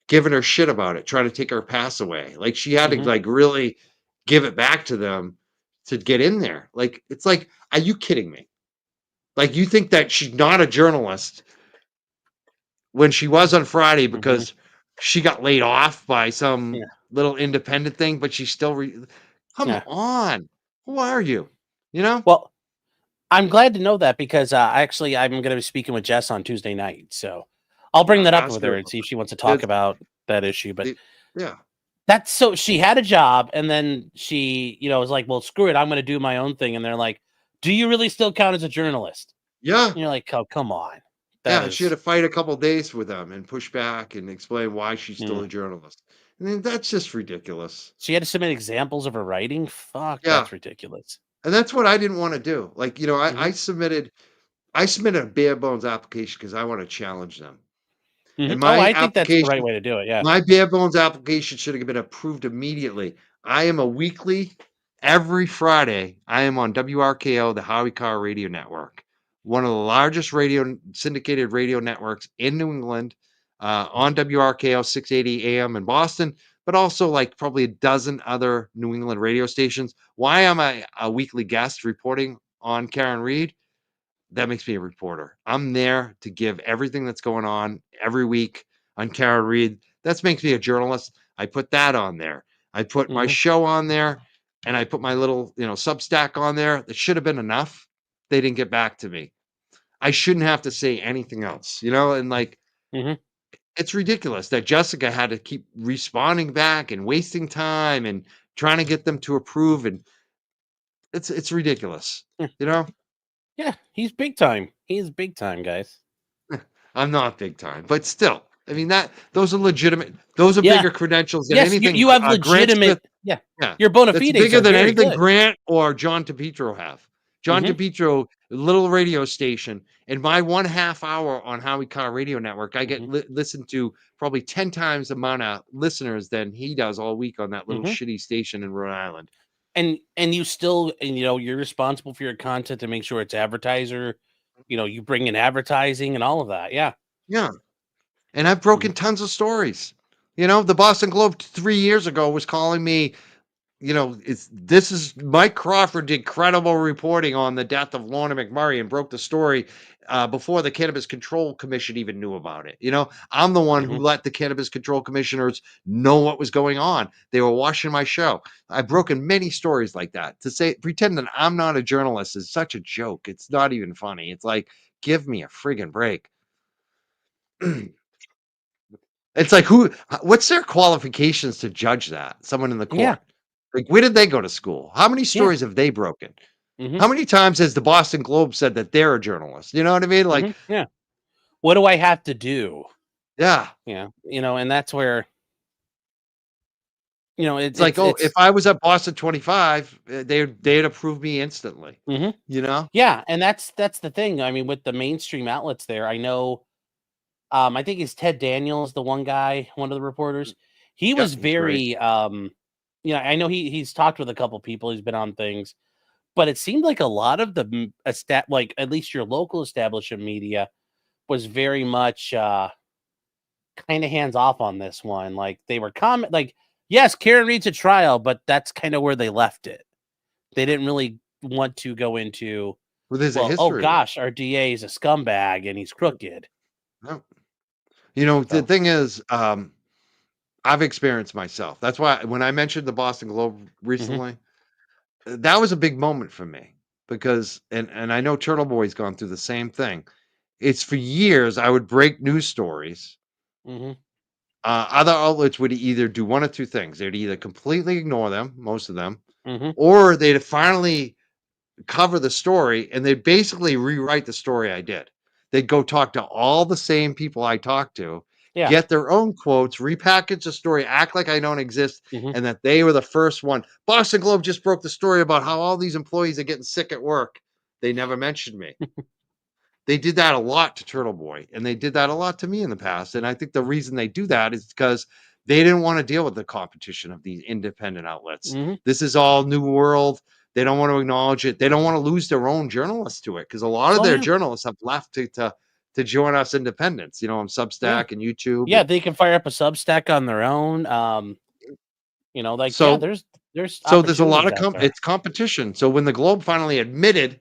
giving her shit about it, trying to take her pass away. Like she had to Hmm. like really give it back to them to get in there. Like it's like, are you kidding me? Like you think that she's not a journalist when she was on Friday Hmm. because she got laid off by some Yeah. little independent thing, but she's still come Yeah. on. Who are you? You know? Well, I'm glad to know that because actually I'm going to be speaking with Jess on Tuesday night, so I'll bring that up Ask with her her and about see if she wants to talk this. about that issue. But Yeah. that's so she had a job and then she, was like, "Well, screw it, I'm going to do my own thing." And they're like, "Do you really still count as a journalist?" Yeah. And you're like, "Oh, come on, that Yeah. She had is." to fight a couple days with them and push back and explain why she's still Mm. a journalist. I mean, that's just ridiculous. She had to submit examples of her writing. Fuck, Yeah. that's ridiculous. And that's what I didn't want to do. Like, Hmm. I submitted a bare bones application because I want to challenge them. Hmm. And Oh, my I think that's the right application way to do it. Yeah. My bare bones application should have been approved immediately. I am a weekly, every Friday, I am on WRKO, the Howie Carr Radio Network, one of the largest syndicated radio networks in New England, on WRKO 680 AM in Boston, but also like probably a dozen other New England radio stations. Why am I a weekly guest reporting on Karen Reed? That makes me a reporter. I'm there to give everything that's going on every week on Karen Reed. That makes me a journalist. I put that on there. I put my Hmm. show on there, and I put my little, Substack on there. That should have been enough. They didn't get back to me. I shouldn't have to say anything else, and like Hmm. it's ridiculous that Jessica had to keep responding back and wasting time and trying to get them to approve, and it's ridiculous, you know. Yeah, he's big time. He's big time, guys. I'm not big time, but still, I mean those are legitimate. Those are Yeah. bigger credentials than Yes, you anything you have Grant Smith. legitimate. Yeah, Yeah, your bona that's fides bigger are than very anything good. Grant or John DePietro have. John Hmm. DePietro, little radio station, and my 1/2 hour on Howie Carr Radio Network, I get Hmm. listened to probably 10 times the amount of listeners than he does all week on that little Hmm. shitty station in Rhode Island. And you still, you're responsible for your content to make sure it's advertiser. You bring in advertising and all of that. Yeah. Yeah, and I've Mhm. broken tons of stories. The Boston Globe 3 years ago was calling me. This is Mike Crawford did credible reporting on the death of Lorna McMurray and broke the story before the Cannabis Control Commission even knew about it. I'm the one who Mhm. let the Cannabis Control Commissioners know what was going on. They were watching my show. I've broken many stories like that. To say pretend that I'm not a journalist is such a joke. It's not even funny. It's like, give me a friggin' break. It's like what's their qualifications to judge that? Someone in the Yeah. court. Like, where did they go to school? How many Yeah. stories have they broken? Mhm. How many times has the Boston Globe said that they're a journalist? You know what I mean? Like, Mhm. Yeah. What do I have to do? yeah. Yeah. And that's where, It's like, oh, if it's. I was at Boston 25, they'd approve me instantly. Mhm. You know? Yeah, and that's the thing. I mean, with the mainstream outlets there, I know. I think it's Ted Daniels, the one guy, one of the reporters. He Yep, was he's great. very. I know he's talked with a couple people. He's been on things, but it seemed like a lot of the like at least your local establishment media was very much kind of hands off on this one. Like they were like, yes, Karen Reed's a trial, but that's kind of where they left it. They didn't really want to go into, Well, there's a well, oh history there. gosh, our DA is a scumbag and he's crooked. No. The So, thing is, I've experienced myself. That's why when I mentioned the Boston Globe mhm, recently, that was a big moment for me because and I know Turtle Boy's gone through the same thing. It's for years I would break news stories. mhm, Other outlets would either do one of two things. They'd either completely ignore them, most of them, or they'd finally cover the story and they'd basically rewrite the story I did. They'd go talk to all the same people I talked to, get their own quotes, repackage the story, act like I don't exist, and that they were the first one. Boston Globe just broke the story about how all these employees are getting sick at work. They never mentioned me. They did that a lot to Turtle Boy, and they did that a lot to me in the past. And I think the reason they do that is because they didn't want to deal with the competition of these independent outlets. This is all new world. They don't want to acknowledge it. They don't want to lose their own journalists to it because a lot of their journalists have left to join us independents, on Substack and YouTube. Yeah, they can fire up a Substack on their own. There's so there's a lot of it's competition. So when the Globe finally admitted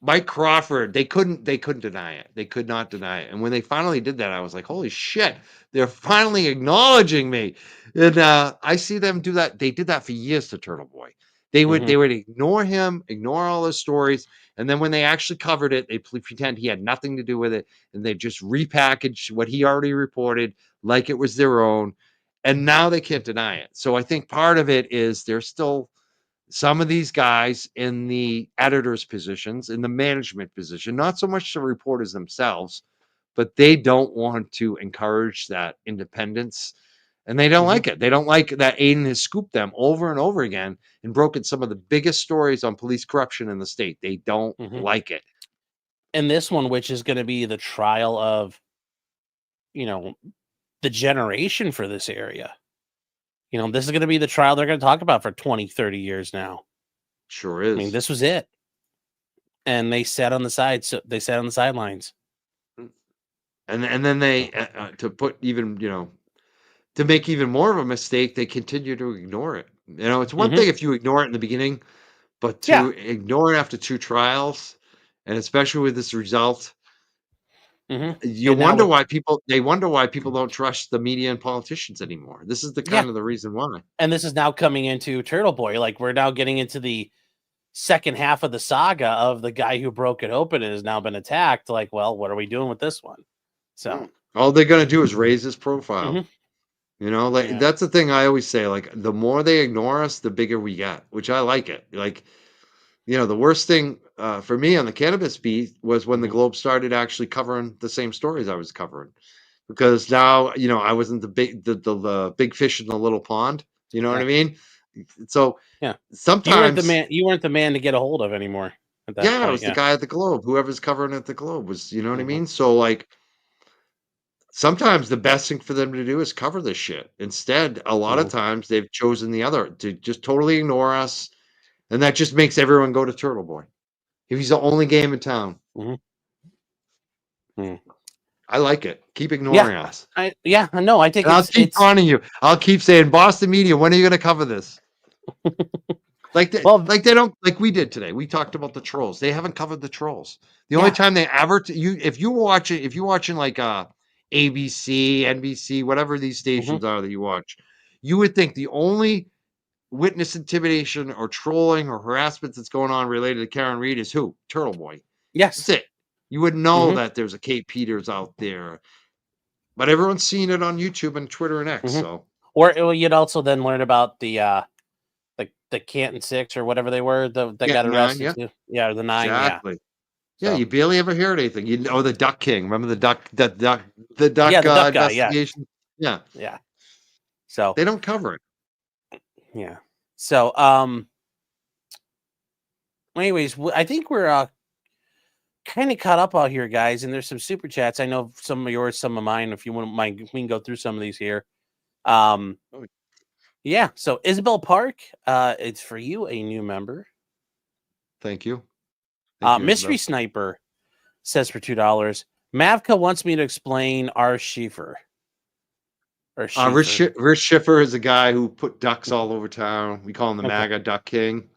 Mike Crawford, they couldn't deny it. They could not deny it. And when they finally did that, I was like, holy shit, they're finally acknowledging me. And I see them do that. They did that for years to Turtle Boy. They would ignore him, ignore all his stories. And then when they actually covered it, they pretend he had nothing to do with it. And they just repackaged what he already reported like it was their own. And now they can't deny it. So I think part of it is there's still some of these guys in the editors' positions, in the management position, not so much the reporters themselves, but they don't want to encourage that independence. And they don't like it. They don't like that Aiden has scooped them over and over again and broken some of the biggest stories on police corruption in the state. They don't like it. And this one, which is going to be the trial of, the generation for this area. This is going to be the trial they're going to talk about for 20, 30 years now. Sure is. I mean, this was it. And they sat on the sides. So they sat on the sidelines. And then they, to put even, to make even more of a mistake, they continue to ignore it. It's one thing if you ignore it in the beginning, but to ignore it after 2 trials, and especially with this result, you wonder why people don't trust the media and politicians anymore. This is the kind of the reason why. And this is now coming into Turtle Boy. Like, we're now getting into the second half of the saga of the guy who broke it open and has now been attacked. Like, well, what are we doing with this one? So all they're going to do is raise his profile. That's the thing I always say, like, the more they ignore us, the bigger we get, which I like it. Like, the worst thing for me on the cannabis beat was when the Globe started actually covering the same stories I was covering, because now, I wasn't the big fish in the little pond. You know what I mean? So sometimes you weren't the man to get a hold of anymore at that point. I was the guy at the Globe. Whoever's covering at the Globe was, you know what I mean? So, like, sometimes the best thing for them to do is cover this shit. Instead, a lot of times they've chosen the other to just totally ignore us. And that just makes everyone go to Turtle Boy. If he's the only game in town. I like it. Keep ignoring us. I think I'll keep taunting you. I'll keep saying, Boston media, when are you going to cover this? Like they don't, like we did today. We talked about the trolls. They haven't covered the trolls. The only time they ever if you're watching like ABC, NBC, whatever these stations are that you watch, you would think the only witness intimidation or trolling or harassment that's going on related to Karen Reed is who? Turtle Boy. Yes. That's it. You would know that there's a Kate Peters out there. But everyone's seen it on YouTube and Twitter and X. So, or you'd also then learn about the Canton 6 or whatever they were that got arrested. The 9. Exactly. Yeah, you barely ever heard anything. The Duck King. Remember the duck Duck investigation? Guy, yeah. So they don't cover it. Yeah. So anyways, I think we're kind of caught up out here, guys, and there's some super chats. I know some of yours, some of mine. If you wouldn't mind, we can go through some of these here. Yeah, so Isabel Park, it's for you, a new member. Thank you. Mystery Sniper says for $2, Mavka wants me to explain R. Schiffer. Rich Schiffer is a guy who put ducks all over town. We call him the MAGA Duck King.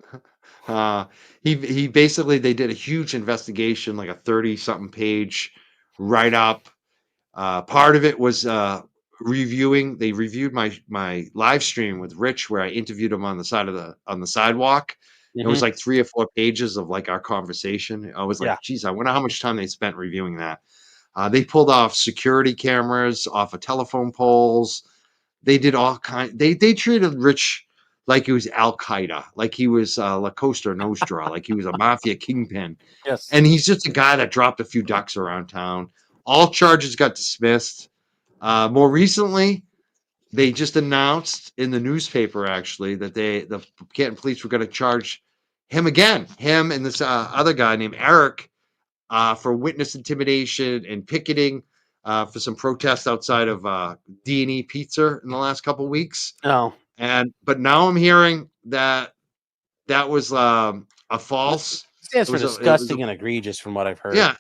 He basically, they did a huge investigation, like a 30-something page write-up. Part of it was reviewing. They reviewed my live stream with Rich, where I interviewed him on the sidewalk. It was like 3 or 4 pages of like our conversation. I was like, geez, I wonder how much time they spent reviewing that. They pulled off security cameras off of telephone poles. They did all kinds. They treated Rich like he was Al Qaeda, like he was La Costa Nostra, like he was a mafia kingpin. Yes. And he's just a guy that dropped a few ducks around town. All charges got dismissed. More recently, they just announced in the newspaper actually that the Canton police were going to charge him again, him and this other guy named Eric, for witness intimidation and picketing for some protests outside of D&E Pizza in the last couple weeks. Oh, But now I'm hearing that was a false. stands It for was it was disgusting and egregious, from what I've heard. yeah,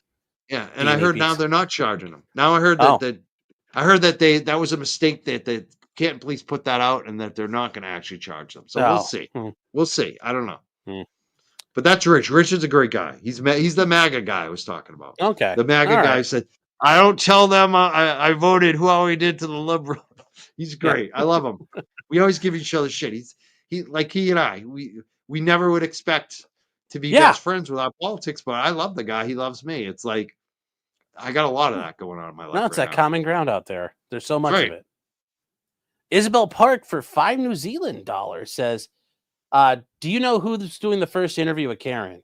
yeah. And I D&E heard now pizza. they're not charging him. Now I heard Oh. that was a mistake that the Canton police put that out and that they're not going to actually charge them. So we'll see. We'll see. I don't know. But that's Rich. Rich is a great guy. He's the MAGA guy I was talking about. Okay. The MAGA guy said, I don't tell them I voted who we did to the liberal. He's great. I love him. We always give each other shit. He and I, we never would expect to be best friends without politics, but I love the guy. He loves me. It's like I got a lot of that going on in my life. No, it's that common ground out there. There's so much of it. Isabel Park for $5 New Zealand says, do you know who's doing the first interview with Karen?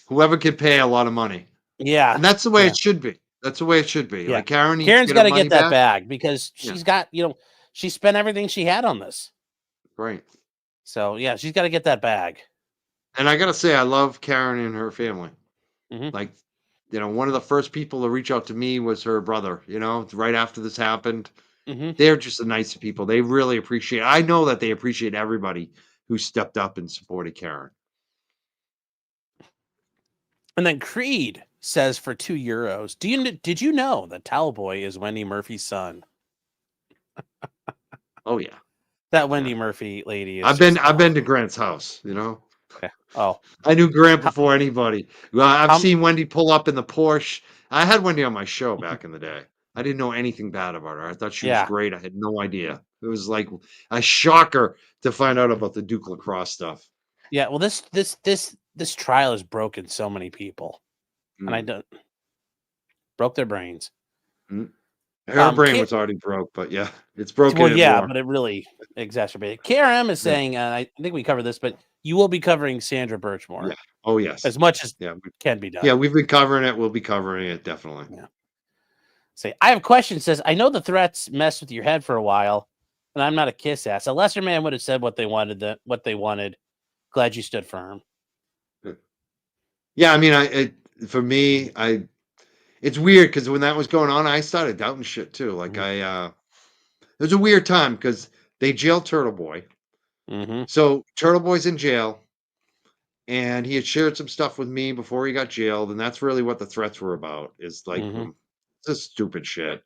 Whoever can pay a lot of money. Yeah. And that's the way it should be. That's the way it should be. Yeah. Like Karen's got to get that bag because she's got, she spent everything she had on this. Right. So, yeah, she's got to get that bag. And I got to say, I love Karen and her family. Like, one of the first people to reach out to me was her brother, right after this happened. They're just the nicest people. They really appreciate it. I know that they appreciate everybody who stepped up and supported Karen. And then Creed says for €2, did you know that Towelboy is Wendy Murphy's son? Oh yeah. That Wendy Murphy lady is I've been to Grant's house, Okay. Oh. I knew Grant before anybody. Well, I've seen Wendy pull up in the Porsche. I had Wendy on my show back in the day. I didn't know anything bad about her. I thought she was great. I had no idea. It was like a shocker to find out about the Duke Lacrosse stuff. Yeah, well, this trial has broken so many people, and broke their brains. Her brain was already broke, but yeah, it's broken. Well, yeah, but it really exacerbated. KRM is saying, and I think we covered this, but you will be covering Sandra Birchmore. Yeah. Oh yes, as much as can be done. Yeah, we've been covering it. We'll be covering it definitely. Yeah. I have a question. Says, I know the threats messed with your head for a while, and I'm not a kiss ass. A lesser man would have said what they wanted. Glad you stood firm. Yeah, I mean, for me, it's weird because when that was going on, I started doubting shit too. Like it was a weird time because they jailed Turtle Boy. So Turtle Boy's in jail, and he had shared some stuff with me before he got jailed, and that's really what the threats were about. Is like this stupid shit.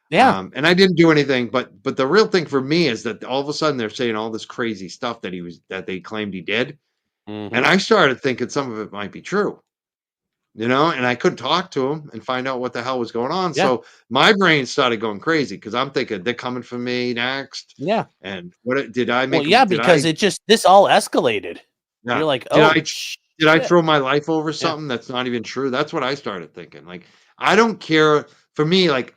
Yeah. And I didn't do anything, but the real thing for me is that all of a sudden they're saying all this crazy stuff that they claimed he did. And I started thinking some of it might be true, and I couldn't talk to him and find out what the hell was going on. Yeah. So my brain started going crazy because I'm thinking they're coming for me next. Yeah. And what did I make? Well, yeah, because this all escalated. Yeah. You're like, oh, did I throw my life over something that's not even true? That's what I started thinking. Like, I don't care. For me, like,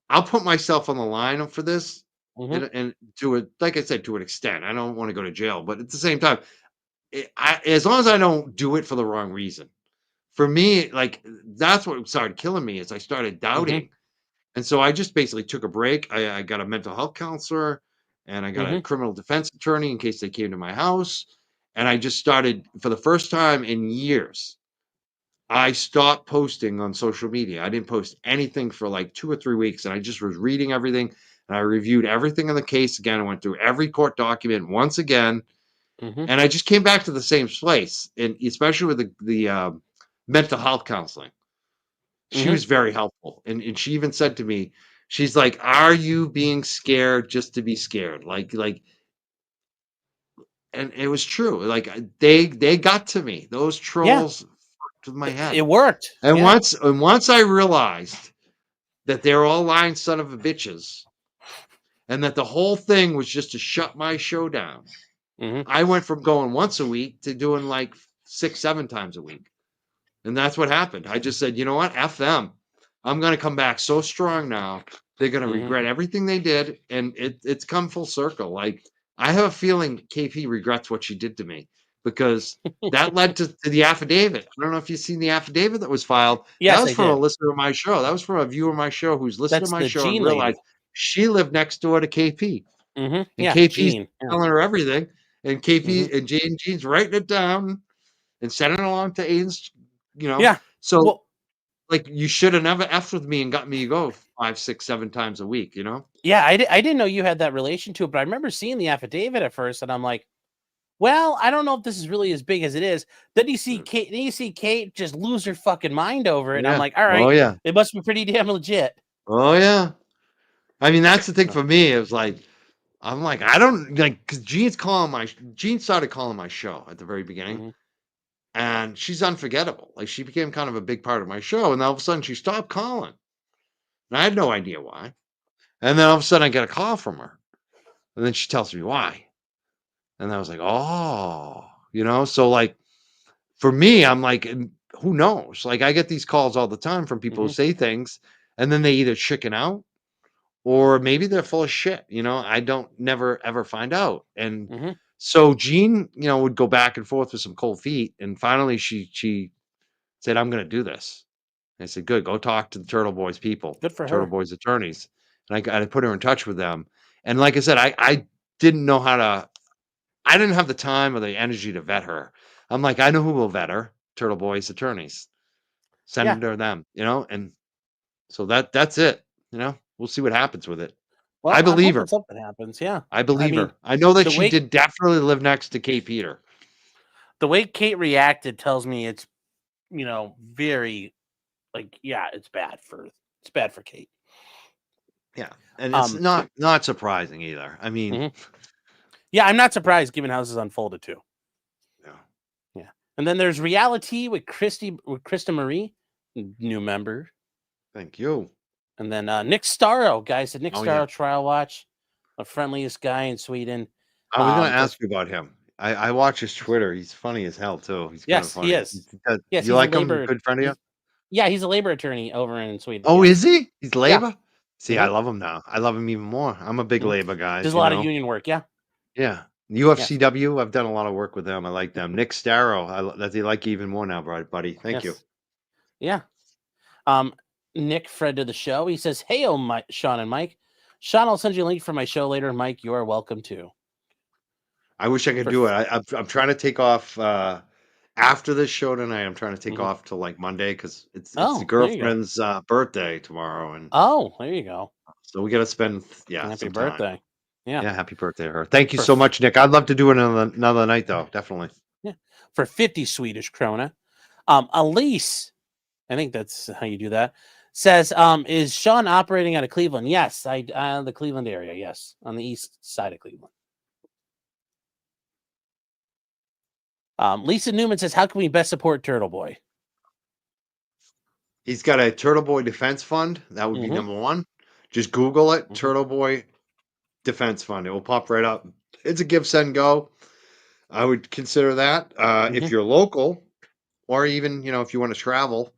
I'll put myself on the line for this, and to it, like I said, to an extent. I don't want to go to jail, but at the same time, as long as I don't do it for the wrong reason, for me, like that's what started killing me. Is I started doubting, and so I just basically took a break. I got a mental health counselor, and I got a criminal defense attorney in case they came to my house, and I just started for the first time in years. I stopped posting on social media. I didn't post anything for like 2 or 3 weeks, and I just was reading everything, and I reviewed everything in the case again. I went through every court document once again. And I just came back to the same place, and especially with the mental health counseling. She was very helpful, and she even said to me, she's like, "Are you being scared just to be scared?" Like, and it was true. Like they got to me. Those trolls fucked with my head. It worked. And once I realized that they're all lying son of a bitches, and that the whole thing was just to shut my show down. I went from going once a week to doing like 6-7 times a week. And that's what happened. I just said, you know what? F them. I'm going to come back so strong now. They're going to regret everything they did. And it's come full circle. Like I have a feeling KP regrets what she did to me because that led to the affidavit. I don't know if you've seen the affidavit that was filed. That Yes, was I from a did. listener of my show. That was from a viewer of my show who's listened to That's my the show and Jean realized lady. she lived next door to KP. And Yeah, KP's Jean. Yeah. telling her everything. And KP Mhm. and Jean's writing it down and sending it along to Aiden's, Yeah. So Well, like you should have never effed with me and got me to go 5, 6, 7 times a week, yeah, I didn't know you had that relation to it, but I remember seeing the affidavit at first, and I'm like, well, I don't know if this is really as big as it is. Then you see Kate just lose her fucking mind over it, and I'm Yeah. like, all Oh right, yeah. it must be pretty damn legit. Oh yeah. I mean, that's the thing Uh, for me. It was like, I'm like, I don't like because Gene started calling my show at the very beginning, mhm, and she's unforgettable. Like she became kind of a big part of my show, and all of a sudden she stopped calling. And I had no idea why. And then all of a sudden I get a call from her, and then she tells me why. And I was like, oh, so like for me, I'm like, who knows? Like I get these calls all the time from people who mhm, say things, and then they either chicken out or maybe they're full of shit. I don't never ever find out. And mhm. so Jean, would go back and forth with some cold feet, and finally she said, "I'm going to do this." And I said, "Good, go talk to the Turtle Boys people, Good for Turtle her. Boys attorneys." And I put her in touch with them. And like I said, I didn't know how to. I didn't have the time or the energy to vet her. I'm like, I know who will vet her, Turtle Boys attorneys. Yeah. Send her to them, and so that's it. We'll see what happens with it. I Well, I'm believe hoping her. something happens. Yeah. I I believe mean, her. I know that the she way did definitely live next to K. Peter. the way Kate reacted tells me it's very yeah, it's bad for Kate. Yeah, and it's Um, not surprising either. I mean, mhm. Yeah, I'm not surprised given how this is unfolded too. yeah. Yeah. And then there's reality with Krista Marie, new member. Thank you. And then Nick Starro, guys, the Nick Oh yeah, Starro Trial Watch, the friendliest guy in Sweden. I was gonna Does ask you about him. I watch his Twitter. He's funny as hell too. He's kind of yes, he funny. is. Yes, You he's a like him? labor. Good friend of you? He's yeah, he's a labor attorney over in Sweden. Oh, is Yes. he? He's Yeah. labor. See, I Mhm, love him now. I love him even more. I'm a big mhm. labor guy. Does a lot of union work. Yeah. Yeah. Yes. UFCW. I've done a lot of work with them. I like them. Nick Starro. That they like you even more now, buddy. Thank you. Yes. Yeah. Um, Nick, friend of the show, he says, "Hey, Mike, Sean and Mike. Sean, I'll send you a link for my show later. Mike, you are welcome to." I wish I could For do it. I'm trying to take off after this show tonight. I'm trying to take mhm. off till like Monday because it's the Oh, there you go. girlfriend's birthday tomorrow, and Oh, there you go. so we got to spend Happy some time. birthday. Yeah. Yeah, happy birthday to her. Thank you For so much, Nick. I'd love to do it another night though. Definitely. yeah, for 50 Swedish krona. Elise, I think that's how you do that. Says, is Sean operating out of Cleveland? Yes, the Cleveland area. Yes, on the east side of Cleveland. Lisa Newman says, how can we best support Turtle Boy? He's got a Turtle Boy Defense Fund. That would be Mm-hmm. number one. Just Google it, Mm-hmm. Turtle Boy Defense Fund. It will pop right up. It's a give, send, go. I would consider that. Mm-hmm. If you're local, or even if you want to travel,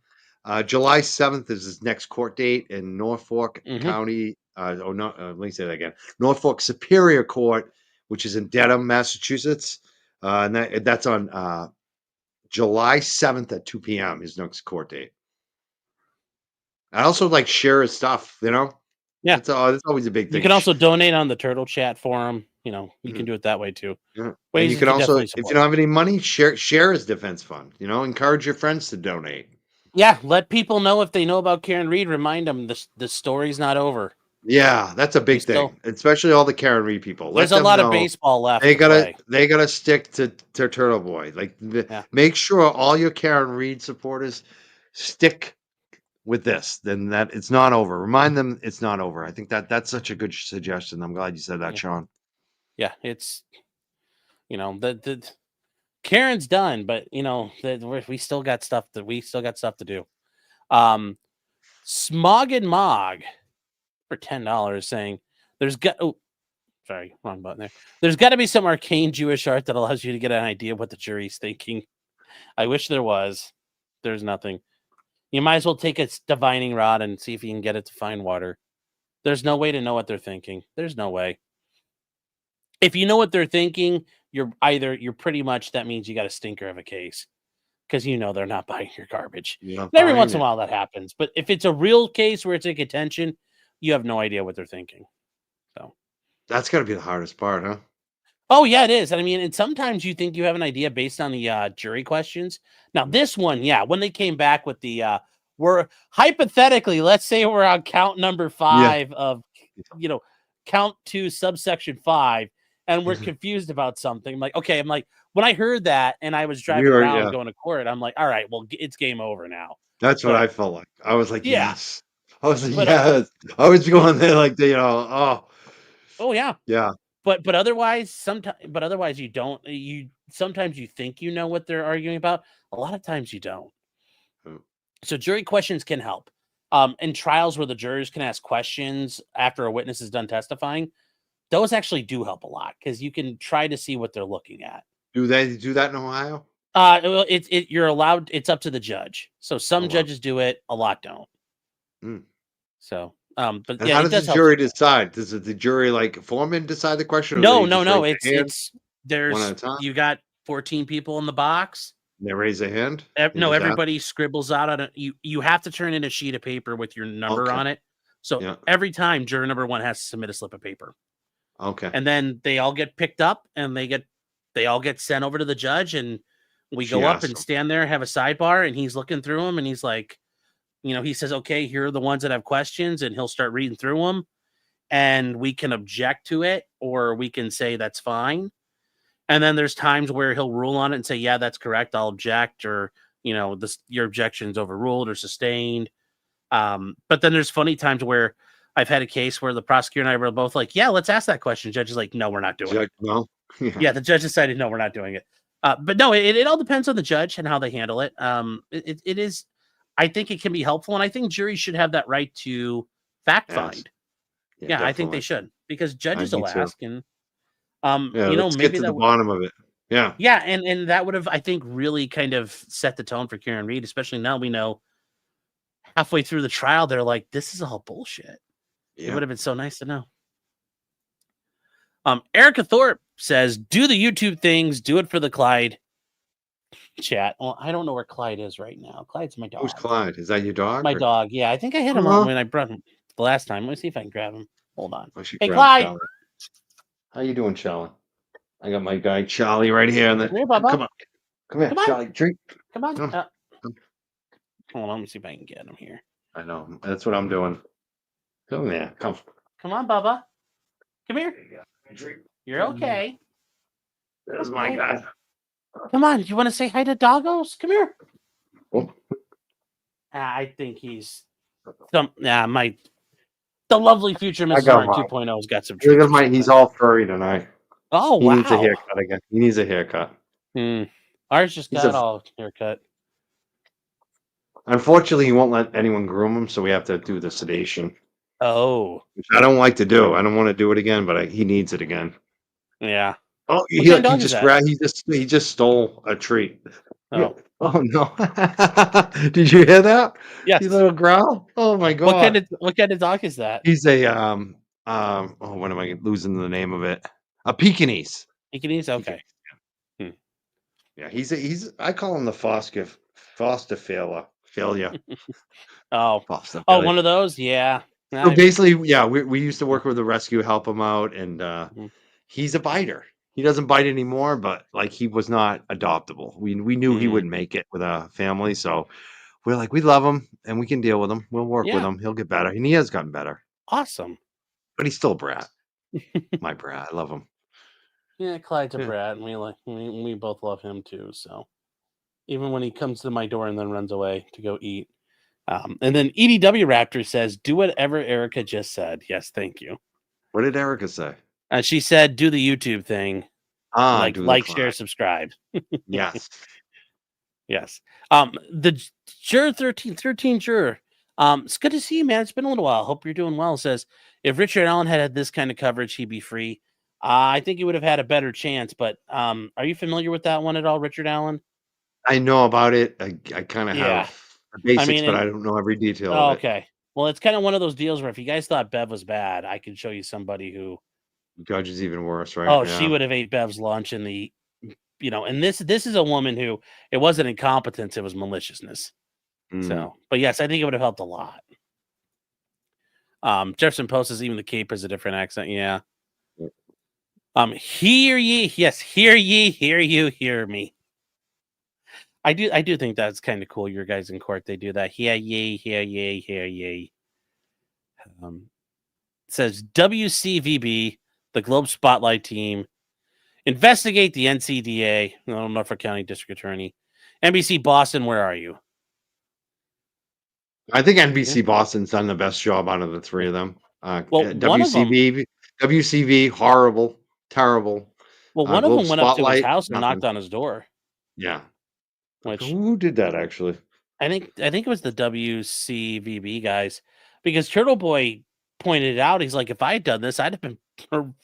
July 7th is his next court date in Norfolk Mm-hmm. County. Let me say that again. Norfolk Superior Court, which is in Dedham, Massachusetts, and that's on July 7th at 2 p.m. His next court date. I also like share his stuff. Yeah. That's always a big You thing. can also donate on the Turtle Chat forum. You can Mhm. do it that way too. Yeah. And Ways you you can can also, definitely if you support. don't have any money, share his defense fund. Encourage your friends to donate. Yeah, let people know if they know about Karen Reed. Remind them the story's not over. Yeah, that's a We big thing, still especially all the Karen Reed people. there's Let a them lot of know baseball left they to gotta play. they gotta stick to Turtle Boy. Like Yeah. make sure all your Karen Reed supporters stick with this. Then that it's not over. Remind them it's not over. I think that's such a good suggestion. I'm glad you said that, Yeah. Sean. Yeah, it's the Karen's done, but we still got stuff to do. Smog and Mog for $10 saying sorry, wrong button there. There's got to be some arcane Jewish art that allows you to get an idea of what the jury's thinking. I wish there was. There's nothing. You might as well take a divining rod and see if you can get it to find water. There's no way to know what they're thinking. There's no way. if you know what they're thinking, you're pretty much, that means you got a stinker of a case because you know they're not buying your garbage. You're not And every buying once in it. a while that happens. But if it's a real case where it's in contention, you have no idea what they're thinking. So That's got to be the hardest part, huh? oh, yeah, it is. I mean, and sometimes you think you have an idea based on the jury questions. Now, this one, yeah, when they came back with the, we're hypothetically, let's say we're on count number 5 of, count 2, subsection 5, and we're confused about something. I'm like, okay, when I heard that and I was driving around going to court, I'm like, all right, well, it's game over now. That's what I felt like. I was like, Yeah. yes. I was like, yes. I was going there like, Oh, yeah. Yeah. But otherwise, you don't. Sometimes you think you know what they're arguing about. A lot of times you don't. So jury questions can help. In trials where the jurors can ask questions after a witness is done testifying, those actually do help a lot because you can try to see what they're looking at. Do they do that in Ohio? Well, you're allowed. It's up to the judge. So some judges do it, a lot don't. So, but and yeah, how does the jury decide? Does the jury like foreman decide the question? Or No. It's there's one at a time? You got 14 people in the box. They raise a hand. No, everybody scribbles out on it. You have to turn in a sheet of paper with your number on it. So every time juror number 1 has to submit a slip of paper. Okay. And then they all get picked up and they all get sent over to the judge, and we go up and stand there, have a sidebar, and he's looking through them, and he's like, he says, okay, here are the ones that have questions, and he'll start reading through them, and we can object to it, or we can say that's fine. And then there's times where he'll rule on it and say, yeah, that's correct, I'll object, or, your objection's overruled or sustained. But then there's funny times where I've had a case where the prosecutor and I were both like, yeah, let's ask that question. Judge is like, no, we're not doing it. No. Yeah, the judge decided, no, we're not doing it. But no, it all depends on the judge and how they handle it. It is, I think it can be helpful. And I think juries should have that right to fact find. Yeah, I think they should, because judges will ask, and let's maybe get to the bottom of it. Yeah. Yeah, and that would have, I think, really kind of set the tone for Karen Reed, especially now we know halfway through the trial, they're like, this is all bullshit. Yeah. It would have been so nice to know. Erica Thorpe says, do the YouTube things, do it for the Clyde chat. Well, I don't know where Clyde is right now. Clyde's my dog. Who's Clyde? Is that your dog? My dog, yeah. I think I hit him up when I brought him the last time. Let me see if I can grab him. Hold on. Hey, Clyde. Charlie. How you doing, Charlie? I got my guy Charlie right here. Come here, Bubba. Come here, Charlie. Drink. Come on. Hold on, let me see if I can get him here. I know. That's what I'm doing. Come here. Come on, Bubba. Come here. You're okay. There's my guy. Come on. You want to say hi to doggos? Come here. Oh. I think he's the lovely future Mr. Martin 2.0 has got some. Look at he's all furry tonight. Oh, wow. He needs a haircut again. He needs a haircut. Ours just got all haircut. Unfortunately, he won't let anyone groom him, so we have to do the sedation. Oh. Which I don't like to do. I don't want to do it again, but he needs it again. Yeah. Oh, he just stole a treat. Oh. Oh no! Did you hear that? Yes. You little growl. Oh my god! What kind of dog is that? He's a oh, what am I losing the name of it? A Pekingese. Pekingese. Okay. Yeah, he's. I call him the foster failure. Oh, one of those. Yeah. So basically, yeah, we used to work with the rescue, help him out, and he's a biter. He doesn't bite anymore, but like he was not adoptable. We knew he wouldn't make it with a family, so we're like, we love him and we can deal with him. We'll work with him. He'll get better, and he has gotten better. Awesome, but he's still a brat. My brat, I love him. Yeah, Clyde's a brat, and we both love him too. So even when he comes to my door and then runs away to go eat, and then EDW Raptor says, "Do whatever Erica just said." Yes, thank you. What did Erica say? She said, "Do the YouTube thing, like, share, subscribe." Yes, yes. The juror 13 juror. It's good to see you, man. It's been a little while. Hope you're doing well. Says, if Richard Allen had this kind of coverage, he'd be free. I think he would have had a better chance. But are you familiar with that one at all, Richard Allen? I know about it. I kind of have the basics, but I don't know every detail. Oh, okay. Well, it's kind of one of those deals where if you guys thought Bev was bad, I could show you somebody who Judge is even worse, right? Oh, Yeah. she would have ate Bev's lunch in the, and this is a woman who, it wasn't incompetence, it was maliciousness. So, but yes, I think it would have helped a lot. Jefferson Post says even the Cape has a different accent. Yeah. Hear ye, yes, hear ye, hear you, hear me. I do think that's kind of cool. Your guys in court, they do that. Hear ye, hear ye, hear ye. Says WCVB, the Globe Spotlight team, investigate the NCDA, Norfolk County District Attorney. NBC Boston, where are you? I think NBC Boston's done the best job out of the three of them. Well, one of them, WCV, horrible, terrible. one of Globe them went up to his Spotlight, house and knocked nothing. on his door. Yeah. Which Who did that actually? I think it was the WCVB guys, because Turtle Boy pointed it out. He's like, if I had done this, I'd have been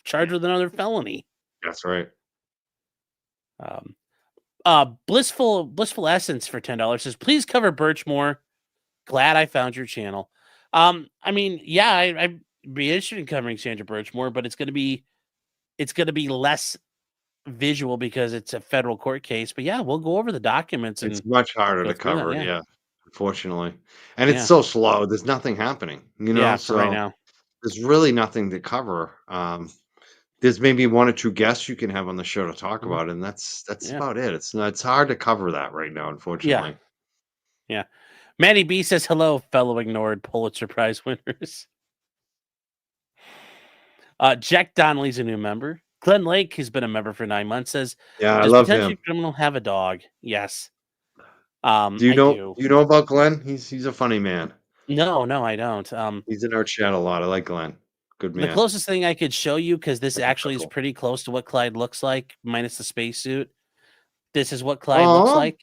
charged with another felony. That's right. Blissful Essence for $10 says, please cover Birchmore. Glad I found your channel. I mean, yeah, I'd be interested in covering Sandra Birchmore, but it's gonna be less visual because it's a federal court case. But yeah, we'll go over the documents and It's much harder go to through that. cover, Yeah. yeah, unfortunately. And it's Yeah. so slow. There's nothing happening, Yeah, for right so now. there's really nothing to cover. There's maybe one or two guests you can have on the show to talk about, and that's Yeah. about it. It's hard to cover that right now, Yeah. unfortunately. Yeah. Manny B says hello, fellow ignored Pulitzer Prize winners. Jack Donnelly's a new member. Glenn Lake, who's been a member for 9 months, says, Yeah, I does love potentially him. criminal have a dog? Yes. Do I do. you know about Glenn? He's a funny man. No, I don't. He's in our chat a lot. I like Glenn. Good The man. closest thing I could show you, because this Like a actually is chuckle. pretty close to what Clyde looks like, minus the spacesuit. This is what Clyde looks like.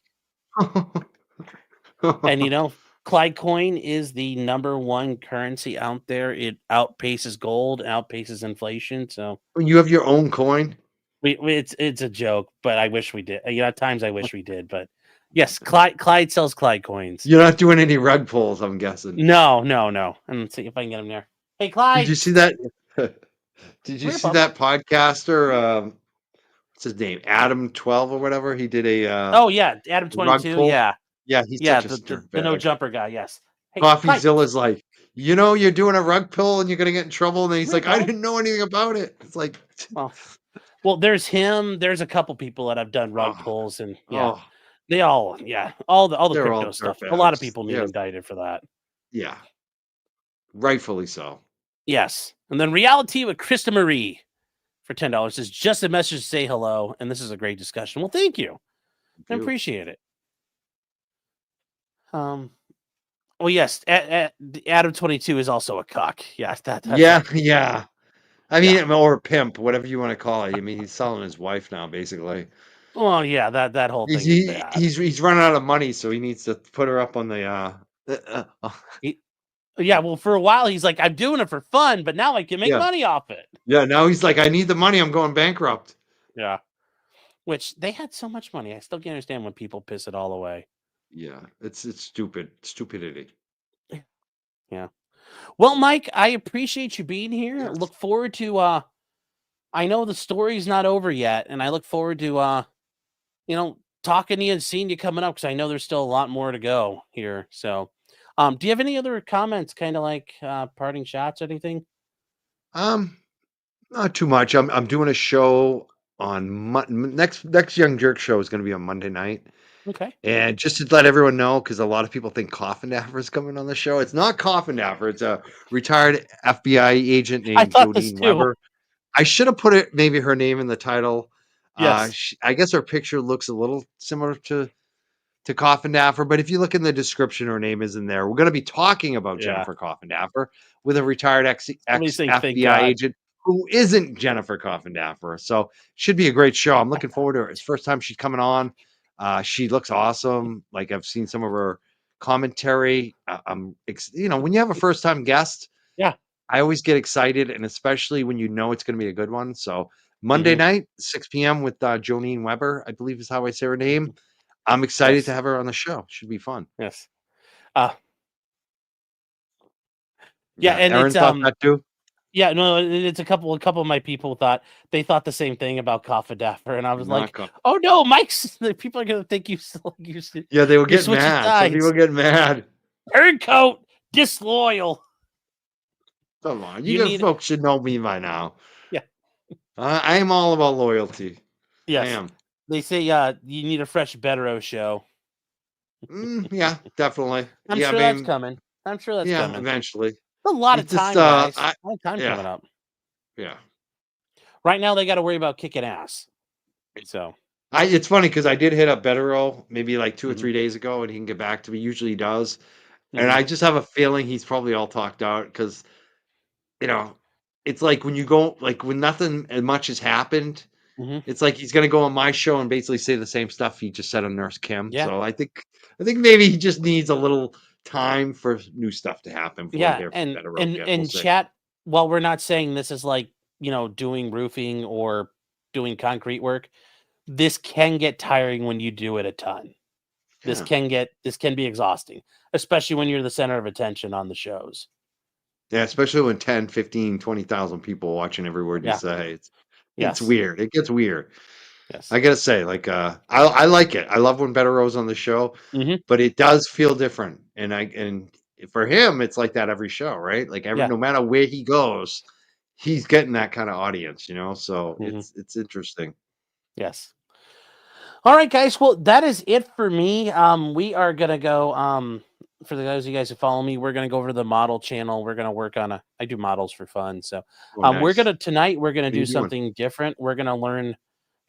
And Clyde coin is the #1 currency out there. It outpaces gold, outpaces inflation. So You have your own coin? it's a joke, but I wish we did. At times I wish we did, but yes, Clyde sells Clyde coins. You're not doing any rug pulls, I'm guessing. No. And let's see if I can get him there. Hey, Clyde. Did you see that? Did you see that podcaster? What's his name? Adam 12 or whatever. He did a Oh yeah, Adam rug 22. pull. Yeah, Yeah, he's yeah. such a The dirtbag. no jumper guy. Yes. Hey, CoffeeZilla's like, you're doing a rug pull and you're gonna get in trouble. And then he's Here, like, I Clyde. didn't know anything about it. It's like, well, there's him. There's a couple people that have done rug pulls, and yeah, oh, they all, all the they're crypto all stuff. A lot of dirtbags. people need Yeah, indicted for that. yeah, rightfully so. Yes, and then Reality with Krista Marie for $10 is just a message to say hello, and this is a great discussion. Well, thank you. I appreciate it. Well, yes, Adam 22 is also a cock. Yes, Yeah. I mean, or a pimp, whatever you want to call it. I mean, he's selling his wife now, basically. Well, yeah, that whole thing is bad. He's running out of money, so he needs to put her up on the. Yeah, well, for a while he's like, I'm doing it for fun, but now I can make money off it. Yeah, now he's like, I need the money. I'm going bankrupt. Yeah, which they had so much money. I still can't understand when people piss it all away. Yeah, it's stupidity. Yeah. Well, Mike, I appreciate you being here. Yes. Look forward to I know the story's not over yet, and I look forward to talking to you and seeing you coming up, because I know there's still a lot more to go here. So do you have any other comments, kind of like parting shots or anything? Not too much. I'm doing a show on next Young Jerk show is going to be on Monday night. Okay. And just to let everyone know, because a lot of people think Coffin Dapper is coming on the show. It's not Coffin Dapper. It's a retired FBI agent named Jodine Weber. I should have put maybe her name in the title. Yes. I guess her picture looks a little similar to Coffin Dapper, but if you look in the description, her name is in there. We're going to be talking about Jennifer Coffin Dapper with a retired ex-FBI agent who isn't Jennifer Coffin Dapper. So should be a great show. I'm looking forward to it. It's the first time she's coming on. She looks awesome. Like, I've seen some of her commentary. When you have a first time guest, I always get excited, and especially when you know it's going to be a good one. So Monday night, 6 p.m. with Jodine Weber, I believe is how I say her name. I'm excited to have her on the show. Should be fun. Yes. Yeah, and Aaron it's thought that too. Yeah, no, it's a couple of my people thought the same thing about Coffee-Dapper, and I was Not like, co- "Oh no, Mike's the people are gonna think Yeah, they were you're getting switching mad. Some people sides. get mad. Turncoat, disloyal. Come on, you You guys need folks should know me by now. yeah, I am all about loyalty. I yes. am. They say you need a fresh Betero show. Yeah, definitely. I'm Yeah, I sure that's mean, coming. I'm sure that's yeah, coming. eventually. A lot of It's just, time, guys. I, A lot of time yeah, coming up. yeah. Right now, they got to worry about kicking ass. So, It's funny because I did hit up Betero maybe like 2 or hmm 3 days ago, and he can get back to me. Usually he does, and hmm I just have a feeling he's probably all talked out because you know, it's like when you go like when nothing much has happened. hmm It's like he's gonna go on my show and basically say the same stuff he just said on Nurse Kim. yeah, So I think maybe he just needs a little time for new stuff to happen before you yeah, hear from and Betero and again. We'll and see. chat. While we're not saying this is like doing roofing or doing concrete work, this can get tiring when you do it a ton. Yeah. This can be exhausting, especially when you're the center of attention on the shows. Yeah, especially when 10, 15, 20,000 people watching every word you Yeah. say. It's Yes. weird. It gets weird. Yes. I gotta say, like, I like it. I love when Bettero's on the show, hmm but it does feel different. And for him, it's like that every show, right? Like Yeah. no matter where he goes, he's getting that kind of audience, So hmm it's interesting. Yes. All right, guys. Well, that is it for me. We are gonna go. For the guys, you guys who follow me, we're gonna go over to the model channel. We're gonna work on I do models for fun, so Oh, we're nice. gonna tonight. We're gonna What are do you doing? something different. We're gonna learn.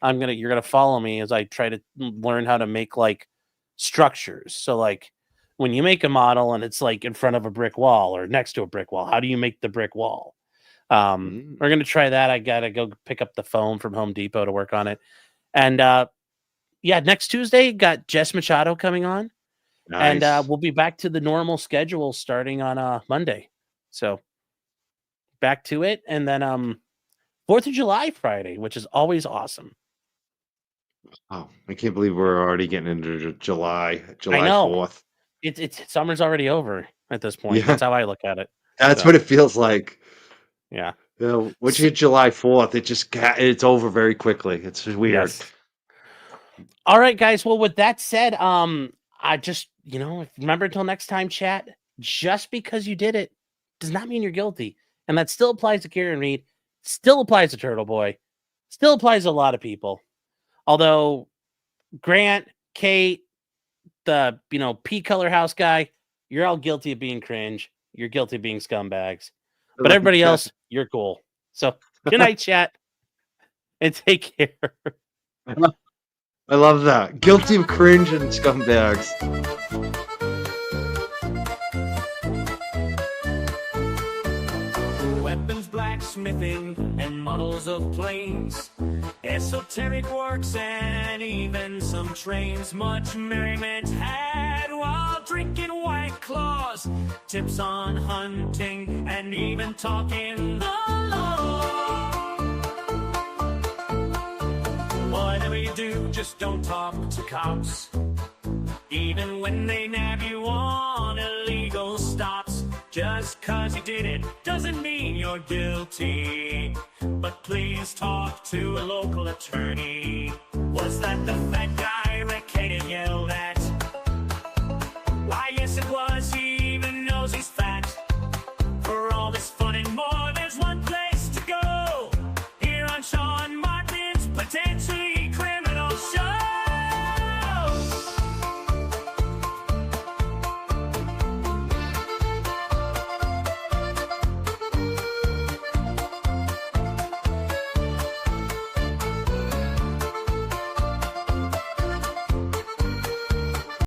You're gonna follow me as I try to learn how to make like structures. So like when you make a model and it's like in front of a brick wall or next to a brick wall, how do you make the brick wall? Mm, We're gonna try that. I gotta go pick up the foam from Home Depot to work on it, and yeah, next Tuesday got Jess Machado coming on, and nice. we'll be back to the normal schedule starting on Monday. So back to it, and then 4th of July Friday, which is always awesome. Oh, I can't believe we're already getting into July, I July know 4th. it's summer's already over at this point. Yeah, That's how I look at it. that's So what it feels like. yeah. Once you hit July 4th, it's over very quickly. It's weird. Yes. All right, guys. Well, with that said, I just remember until next time, chat. Just because you did it does not mean you're guilty, and that still applies to Karen Reed. Still applies to Turtle Boy. Still applies to a lot of people. Although Grant, Kate, the P color house guy, you're all guilty of being cringe. You're guilty of being scumbags. I But like everybody that. else, you're cool. So good night, chat, and take care. I love that. Guilty of cringe and scumbags. Weapons, blacksmithing, and models of planes, esoteric works, and even some trains. Much merriment had while drinking White Claws, tips on hunting, and even talking the law. Whatever you do, just don't talk to cops, even when they nab you on illegal stops. Just 'cause you did it doesn't mean you're guilty, but please talk to a local attorney. Was that the fat guy?